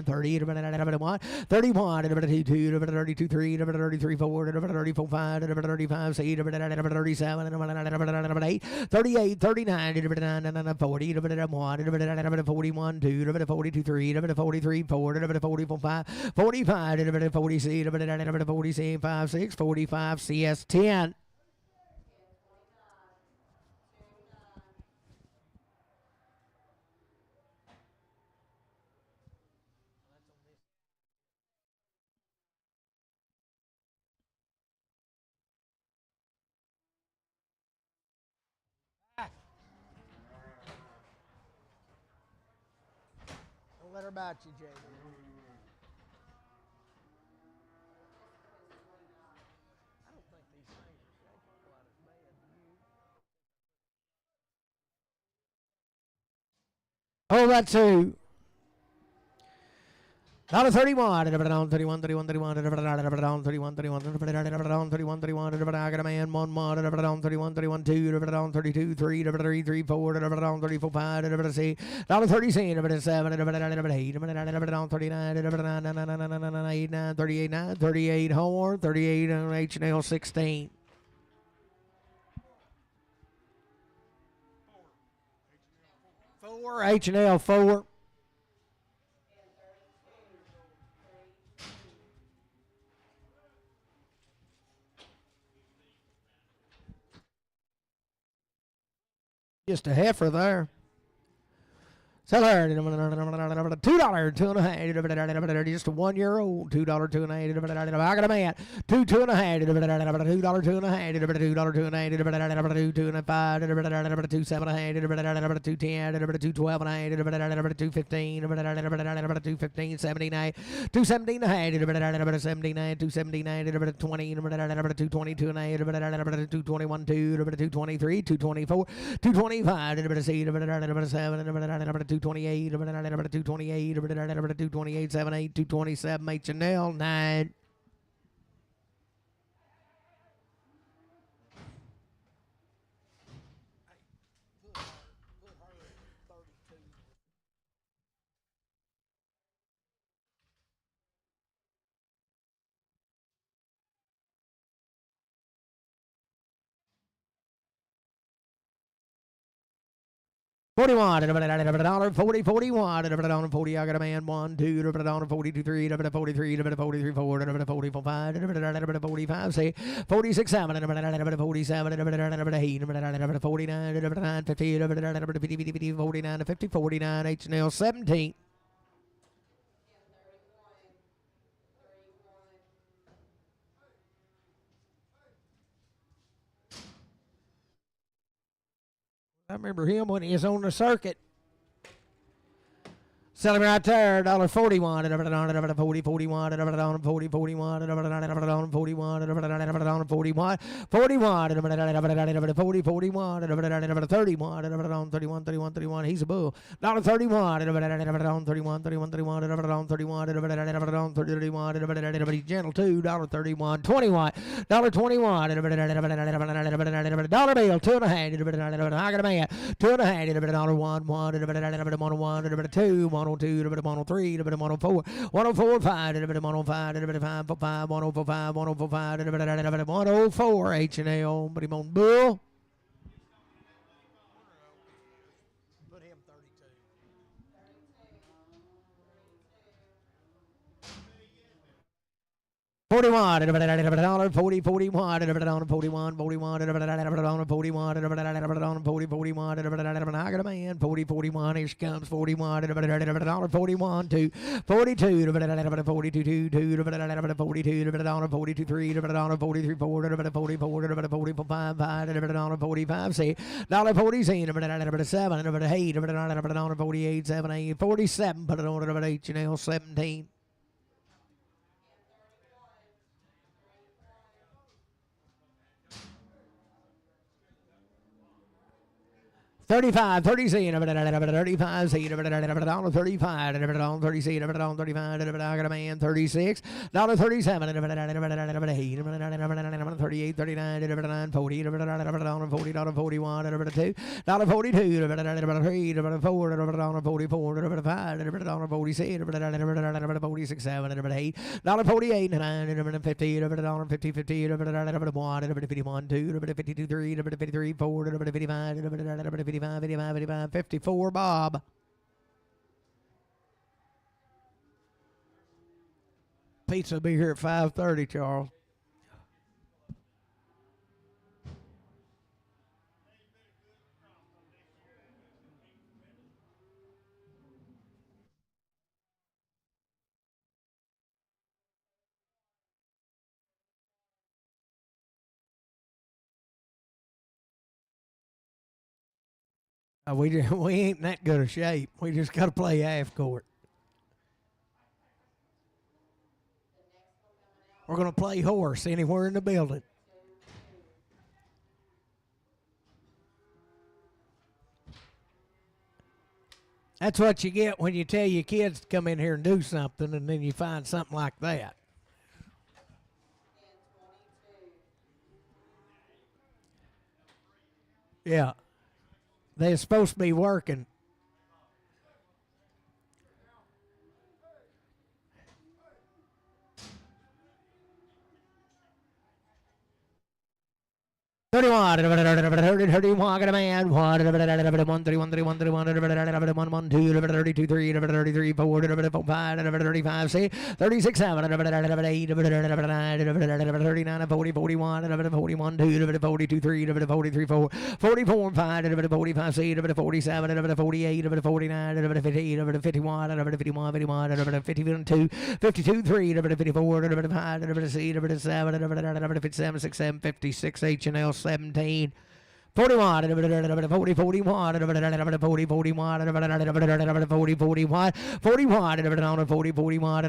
30, 31, 32, 32, 3, 33, 4, 34, 5, 35, 6, 37, 8, 38, 39, 40, 41, 2, 42, 3, 43, 4, 44, 5, 45, 46, 46, 5, 6, 45, CS 10. Don't let her bite you, Jay. Oh, that 2. $31, 31, 31, 31, 31, 31, 31, 31, 31, I got a man, 1, 31, 31, 2, 32, 3, 3, 4, 34, 5, $30, $37, 7, 8, 39, 38, 38, Homer, 38, H&L 16. 4, H&L 4. Just a heifer there. Sell her. $2, 2.5. Just a 1 year old. $2, 2.5. I got a man. 2, 2.5. $2, 2.5. $2, 2.5. 2, 2.5. 2, 7.5. 2, 10. 2, 12.5. 2, 15. 2, 15. 79. 2, 17.5. 79. 2, 79. 20. 2, 22. 2, 21. 2, 23. 2, 24. 2, 25. 7. 228, 228, 228, 78, 227, H&L 9. $41, $40, $41, $40, I got a man, 1, 2, $42, 3, $43, $43, 4, $44, 5, $45, 6, 46, 7, 47, 8, 49, 50, 50, 49, 50, 49, H&L 17. I remember him when he was on the circuit. Selling right there, $41, 40, 41, 40, 41, 40, 41, 41, 41, 41, 31, 31, 31, 31, he's a bull. $31, 31, 31, 31, 31, 31, he's gentle too, $31, 21, $21, dollar bill, 2.5, I got a man, 2.5, 1, 1, 2, 102, 103, 104, 104, 5, 105, 5, 104, 104, H&L, but him on bull. Put him 32. $41, $40, 41, $41, 41, 41, I got a man, 40, 41, here she comes, 41, $41, 2, 42, 42, 2, 42, 42, 3, 43, 4, 44, 45, 45, $6, $47, $8, 48, 7, 8, 47, put it on H&L 17. 35, 30 C, 35 C, $35, 30 C, $35, I got a man, 36, $37, 38, 39, 40, 41, $2, $42, 3, $4, 44, 5, 46, 46, 7, 8, $48, 9, 50, 50, 50, 51, 2, 52, 3, 53, 4, 55, 55, 54, Bob. Pizza will be here at 5:30, Charles. We ain't in that good a shape. We just got to play half court. We're going to play horse anywhere in the building. That's what you get when you tell your kids to come in here and do something, and then you find something like that. Yeah. They're supposed to be working. $31, $31, got a man, 1, 1, 31, 31, 31, 1, 1, 2, 32, 3, 33, 4, 5, 35, 6, 36, 7, 8, 39, 40, 41, 41, 2, 42, 3, 43, 4, 44, 5, 45, 6, 47, 48, 49, 50, 51, 51, 51, 52, 52, 3, 54, 5, 6, 7, 57, 6, 7, 56, H&L 17. 41, 40, 41, 40, 41, 40, 41, 41, 40, 41, 40, 41,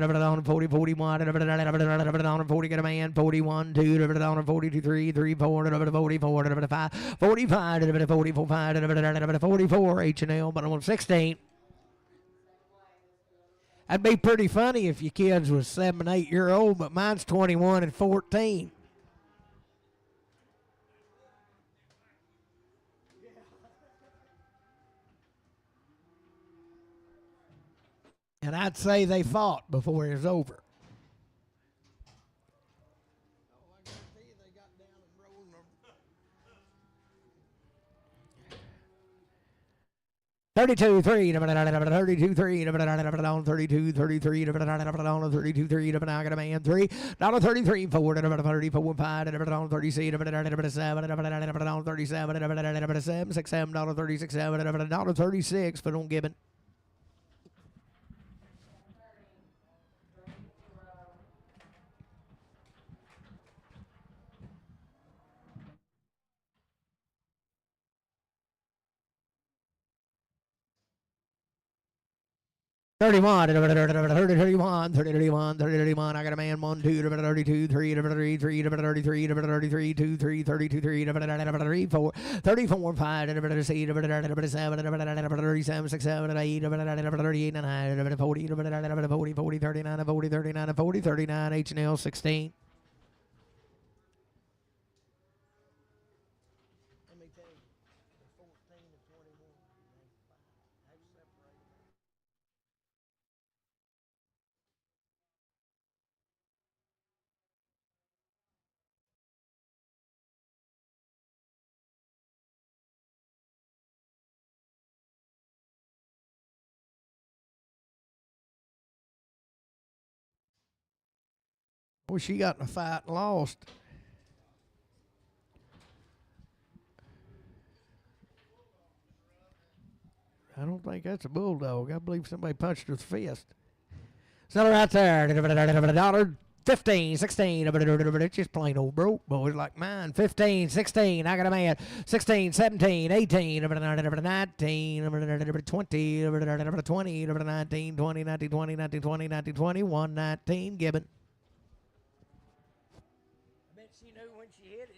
40, get a man, 41, 2, 42, 3, 3, 4, 44, 5, 45, 44, 5, 44, H&L, but on 16. That'd be pretty funny if your kids was 7, 8 year old, but mine's 21 and 14. And I'd say they fought before it was over. 32, 3, 32, 3, 32, 33, 32, 3, I got a man, 3, 33, 4, 34, 5, 36, 7, 37, 6, 7, 36, 7, 36, but don't give it. $31, $31, $31, I got a man, 1, 2, 32, 3, 33, 33, 33, 2, 3, 32, 3, 4, 34, 5, 6, 7, 37, 6, 7, 8, 38, 9, 40, 40, 40, 39, 40, 39, 40, 39, H&L 16. Boy, she got in a fight and lost. I don't think that's a bulldog. I believe somebody punched her with a fist. Sell her out there. $1.15, 16. It's just plain old broke, boys like mine. 15, 16. I got a man. 16, 17, 18, 19, 20, 20, 19, 20, 19, 20, 19, 20, 19, 21, 19. Gibbon. I bet she knew when she hit it.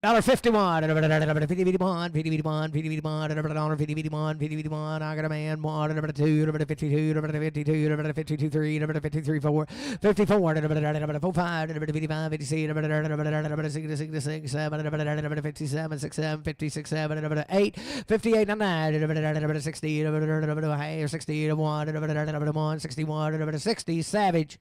$1.51. I got a man. One. Two. 52. 52. 52. 3. 53. 4. 54. 45. 55. 56. 66. 7. 57. 67. 56. 7. 8. 58. 9. 60. 60. 1. 61. 60. Savage.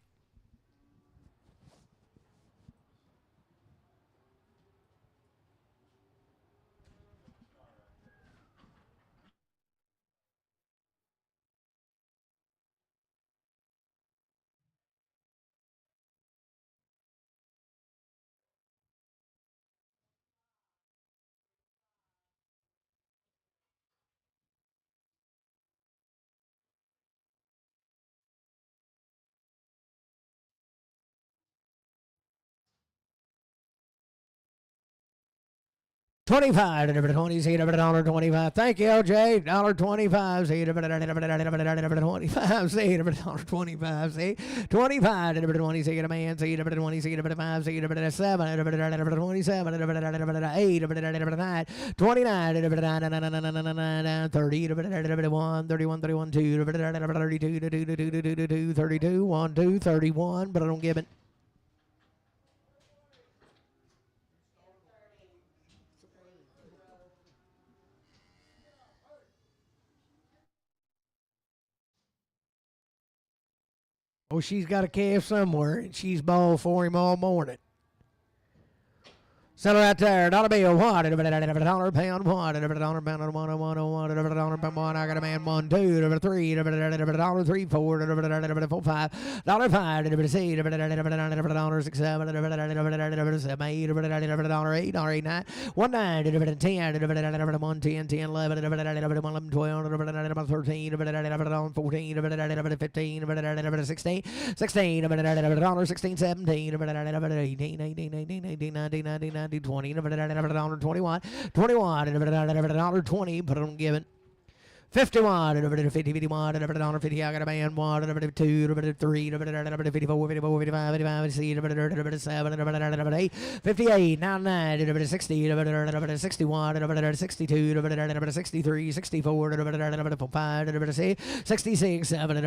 $25, $20, $1.25. Thank you, LJ. $1.25, $25, $25, $25, $25, $25, $20, man, $20, $5, $7, $27, $8, $9, 29, 30, 31, 31, 32, 32, 1, 2, 31, but I don't give it. Oh, she's got a calf somewhere, and she's bald for him all morning. Sell her out there. $1 bill. What? $1 pound. What? $1 pound. $1. I got a man. 1, 2, 3. $3, 3, 4. $4, 5. $5. $6. $6, 7. $7, 8. $8, 9. 1, 9. $10. 1, 10. 10, 11. 11, 12. 13. 14. 15. 16. 16. 17. 18. 19. 20, $21, $21, $20, but I don't give it. 51, $50, $51, $50, I got a man, $1, $2, $3, $54, $55, $55, $7, $8, 58, 99, $60, $61, $62, $63, $64, $65, $66, 7,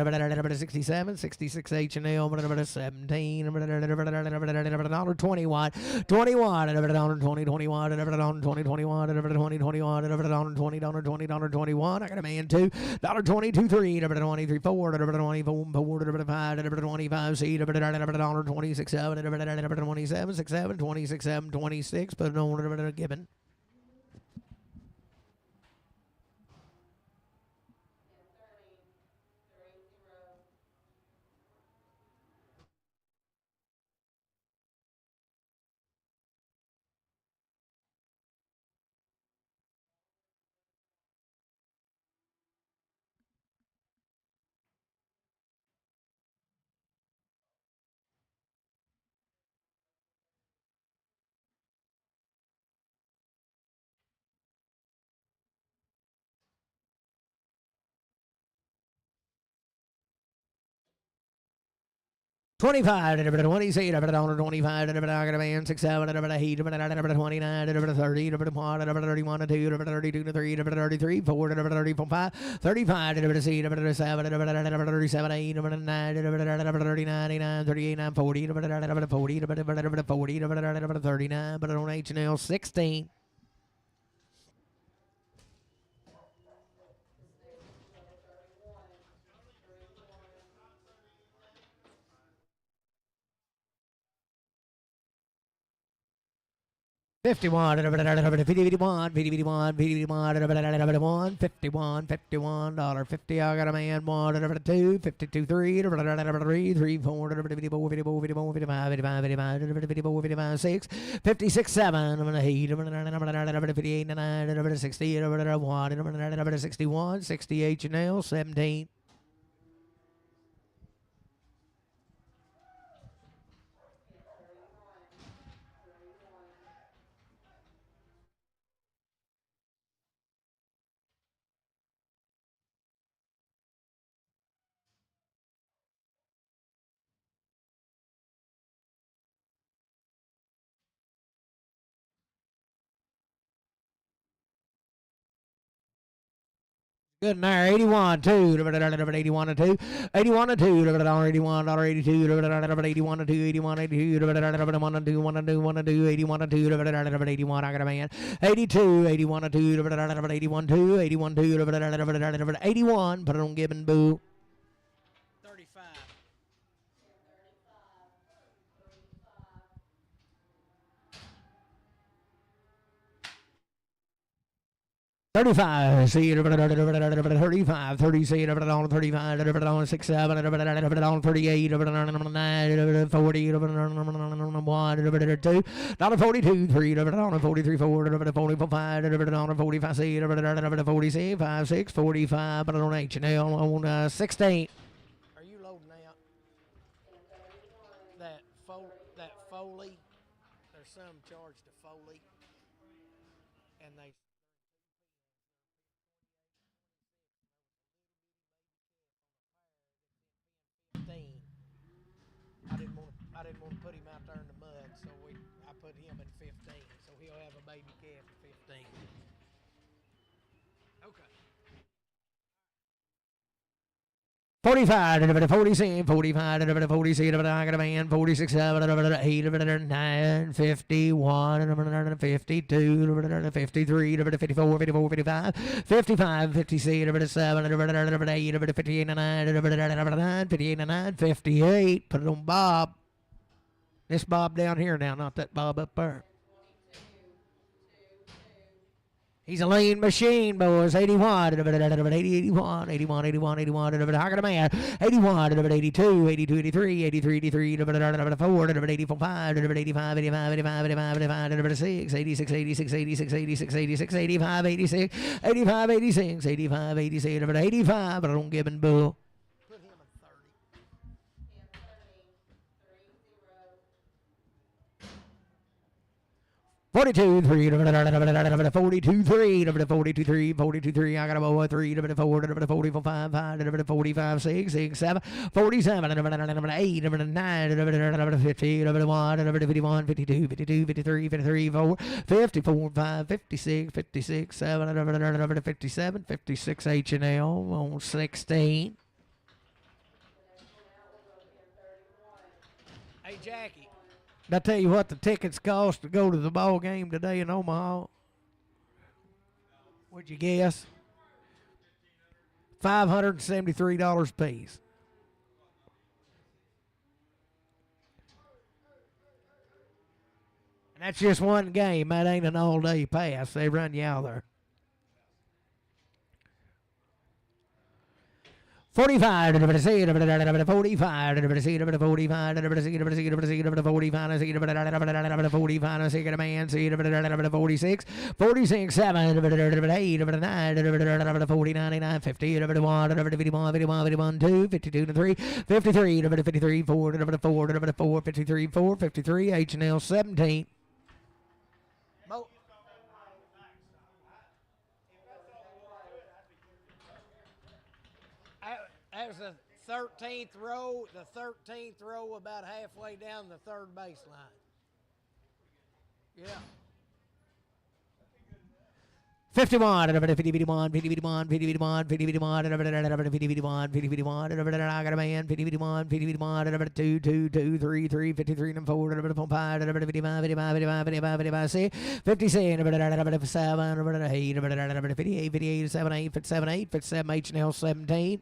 $67, $66, H&L, $17, $21, 21, $20, 21, $20, I got a man. $2, $22, $3, $23, $4, $24, $25, $25, C, $26, 7, $27, 6, 7, 26, 7, 26, but no given. $25, $26, $25, I got a man, 6, 7, $8, $29, $30, $31, $32, $33, $33, $4, $34, 5, $35, $37, $37, $8, $9, $39, $38, $40, $40, $39, but on H&L 16. 51, 51, 51, 51, 51, $50. I got a man, 1, 2, 52, 3, 3, 4, 54, 54, 55, 55, 54, 55, 6, 56, 7, 8, 58, 9, 60, 1, 61, 68, Chanel, 17. Good in there. 81, 2, 81 and 2, 81 and 2, $81, $82, 81 and 2, 81, 82, 1 and 2, 1 and 2, 1 and 2, 81 and 2, 81. I got a man. 82, 81 and 2, 81, 2, 81, 2, 81. Put it on Gibbon Boo. 35. 35, see it, 35, 30, see it, on 35, on 6, 7, on 38, 9, 40, 1, 2, on 42, 3, on 43, 4, 44, 5, on 45, see it, 46, 5, 6, 45, but on H&L on 16. Are you loading out that Foley? There's some charged to Foley, and they 15. I didn't want to put him out there in the mud, so I put him in 15. So he'll have a baby calf at 15. Okay. 45, 46, 45, 46, I got a man, 46, 7, 8, 9, 51, 52, 53, 54, 54, 55, 55, 56, 7, 8, 58, 9, 58, 9, 58. Put it on Bob. This Bob down here now, not that Bob up there. He's a lean machine, boys. 81, 81, 81, 81, 81, I got a man. 81, 82, 82, 83, 83, 83, 84, 84, 5, 85, 85, 85, 85, 85, 6, 86, 86, 86, 86, 86, 85, 86, 85, 86, 85, 86, 85, but I don't give him bull. 42, 3, 42, 3, 42, 3, 42, 3, I got a boy, 3, 4, 44, 5, 5, 45, 6, 6, 7, 47, 8, 9, 50, 1, 51, 52, 52, 53, 53, 4, 54, 5, 56, 56, 7, 57, 56, H&L on 16. Hey, Jackie. Did I tell you what the tickets cost to go to the ball game today in Omaha? What'd you guess? $573 a piece. And that's just one game. That ain't an all-day pass. They run you out there. 45, 45, 45, 45, 45, 46, 46, 7, 8, 9, 40, 99, 50, 51, 51, 51, 2, 52, 3, 53, 53, 4, 4, 53, 4, 53, H&L 17. That was the 13th row, about halfway down the third baseline. Yeah. 51, 51, 51, 51, 51, 51, 51, 51, I got a man, 51, 51, 2, 2, 2, 3, 3, 53, and 4, 5, 55, 55, 55, 55, 56, 57, 7, 8, 58, 58, 7, 8, 57, 8, 57, H&L 17.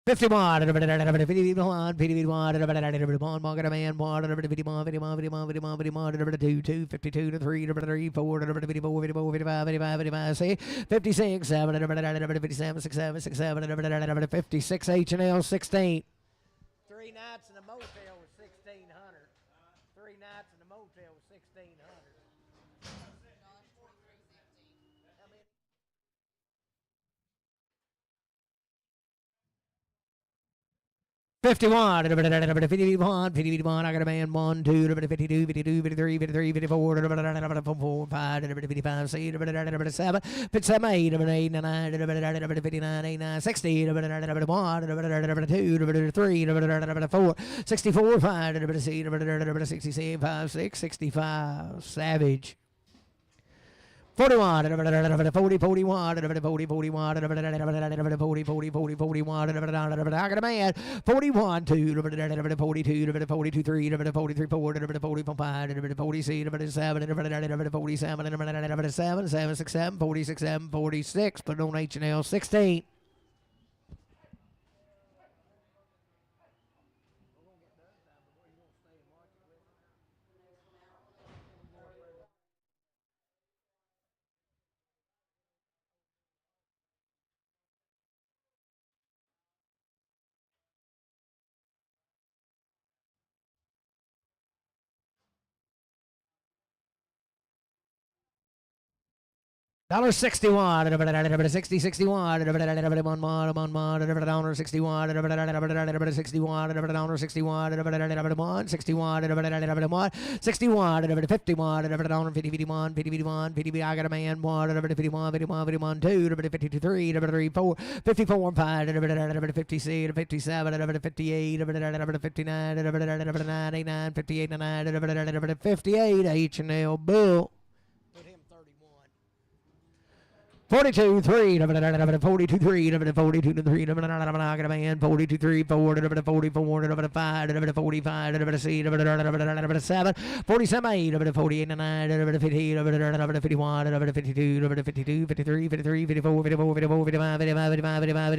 51, 51, 51, market a man, 2, 52 to 3, 3, 4, 54, 55, 55, 55, see, 56, 7, 57, 67, 67, 56, H&L, 16. 3 nights in a motel was 1,600. 3 nights in a motel was 1,600. 51, 51, 51, I got a man, 1, 2, 52, 52, 53, 53, 54, 4, 5, 55, 6, 7, 57, 8, 8, 9, 59, 89, 60, 1, 2, 3, 4, 64, 5, 66, 5, 6, 65, Savage. 41, 40, 41, 40, 41, 40, 41, I got a man, 41, 2, 42, 42, 3, 43, 4, 45, 46, 7, 47, 7, 6, 7, 46, 7, 46, but on H&L, 16. $61, 60, 61, $61, $61, 61, I got a man, 1, 51, 51, 2, 52, 3, 4, 54, 5, 56, 57, 58, 59, 89, 58, 58, H&L, Bill. 42, 3, 42, 3, 42, 3, I got a man, 42, 3, 4, 44, 5, 45, 6, 7, 47, 8, 48, 9, 58, 51, 52, 52, 53, 53, 54, 54, 55, 55, 55, 55,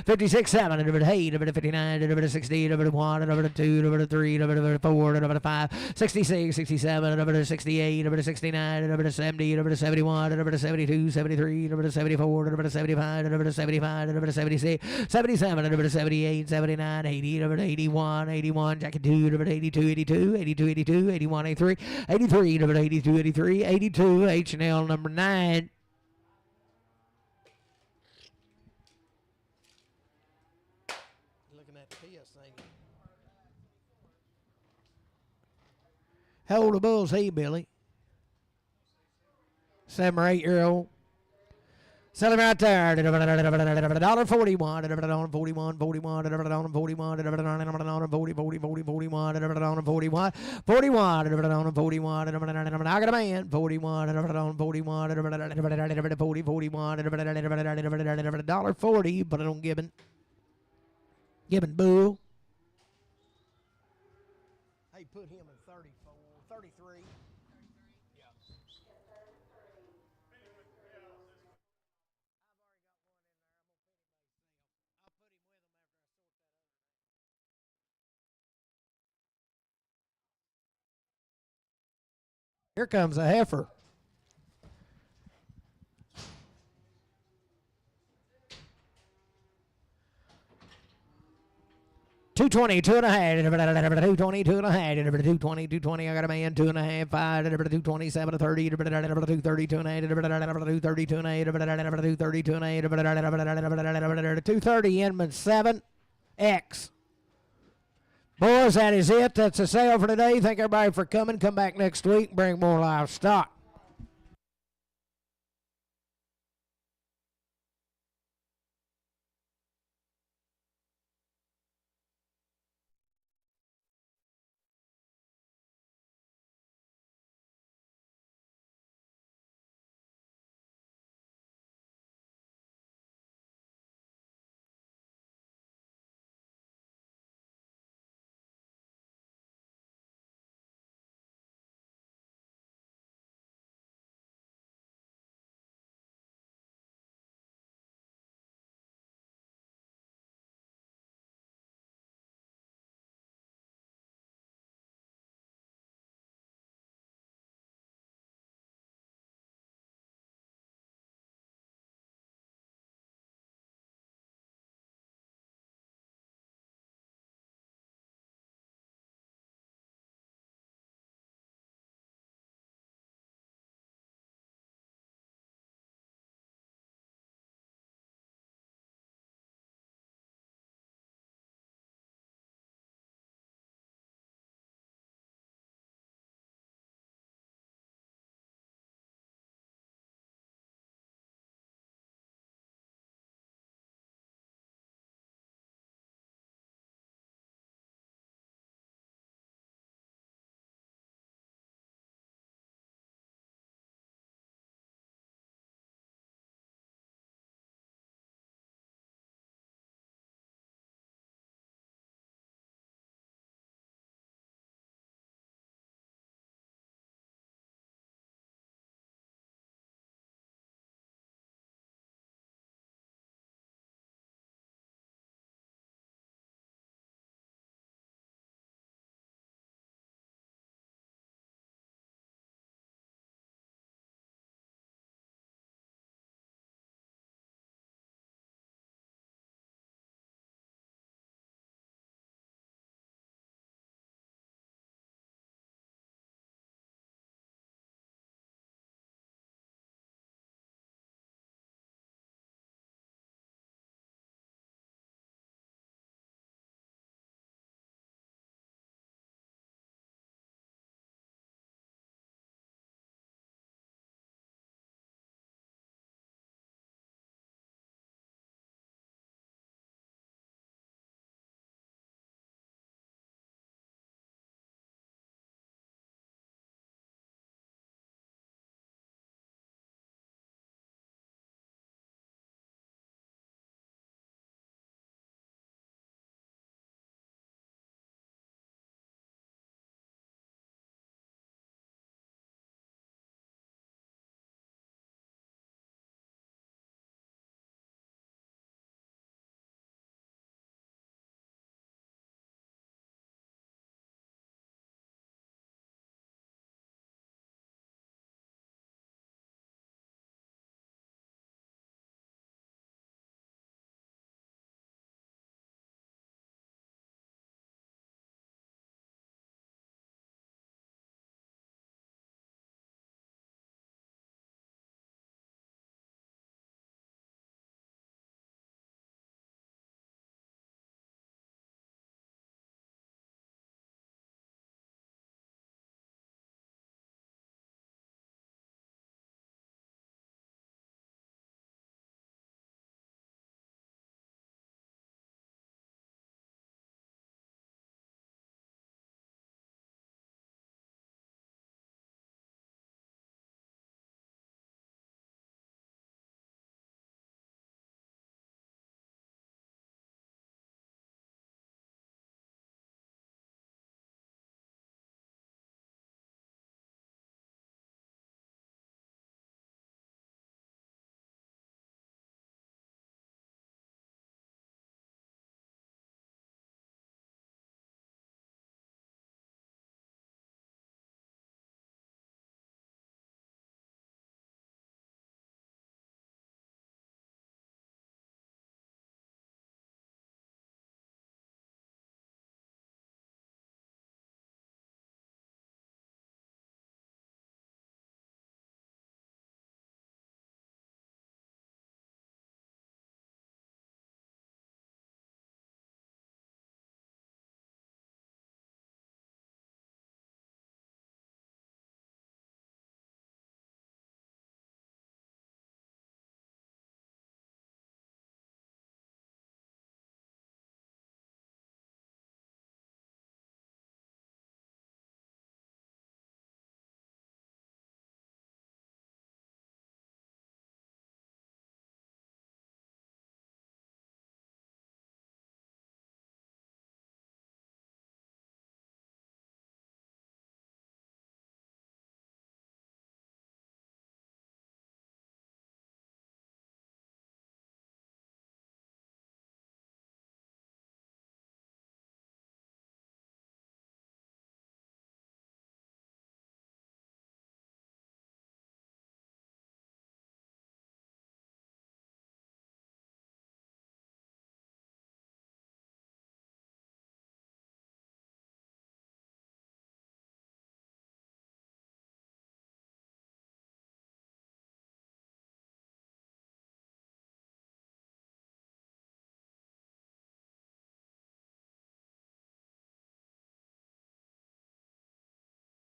56, 7, 8, 59, 60, 1, 2, 3, 4, 5, 66, 67, 68, 69, 70, 71, 72, 73, 74, 75, 75, 76, 77, 78, 79, 80, 81, 81, Jacket 2, 82, 82, 82, 82, 81, 83, 83, 82, 83, 82, H&L number 9. Looking at the PS thing. How old the bull's he, Billy? 7 or 8 year old. Sell him right there. $41, $41, 41, 41, 40, 40, 41, 41, 41, I got a man, 41, 41, 40, 41, $40, but I don't Gibbon Boo. Hey, put him in 34, 33. Here comes a heifer. $220, 2.5, 220, 2.5, 220, 220. I got a man, 2.5, 5, 227, 30, 230, 230, 230, Inman 7, X. Boys, that is it. That's the sale for today. Thank everybody for coming. Come back next week. Bring more livestock.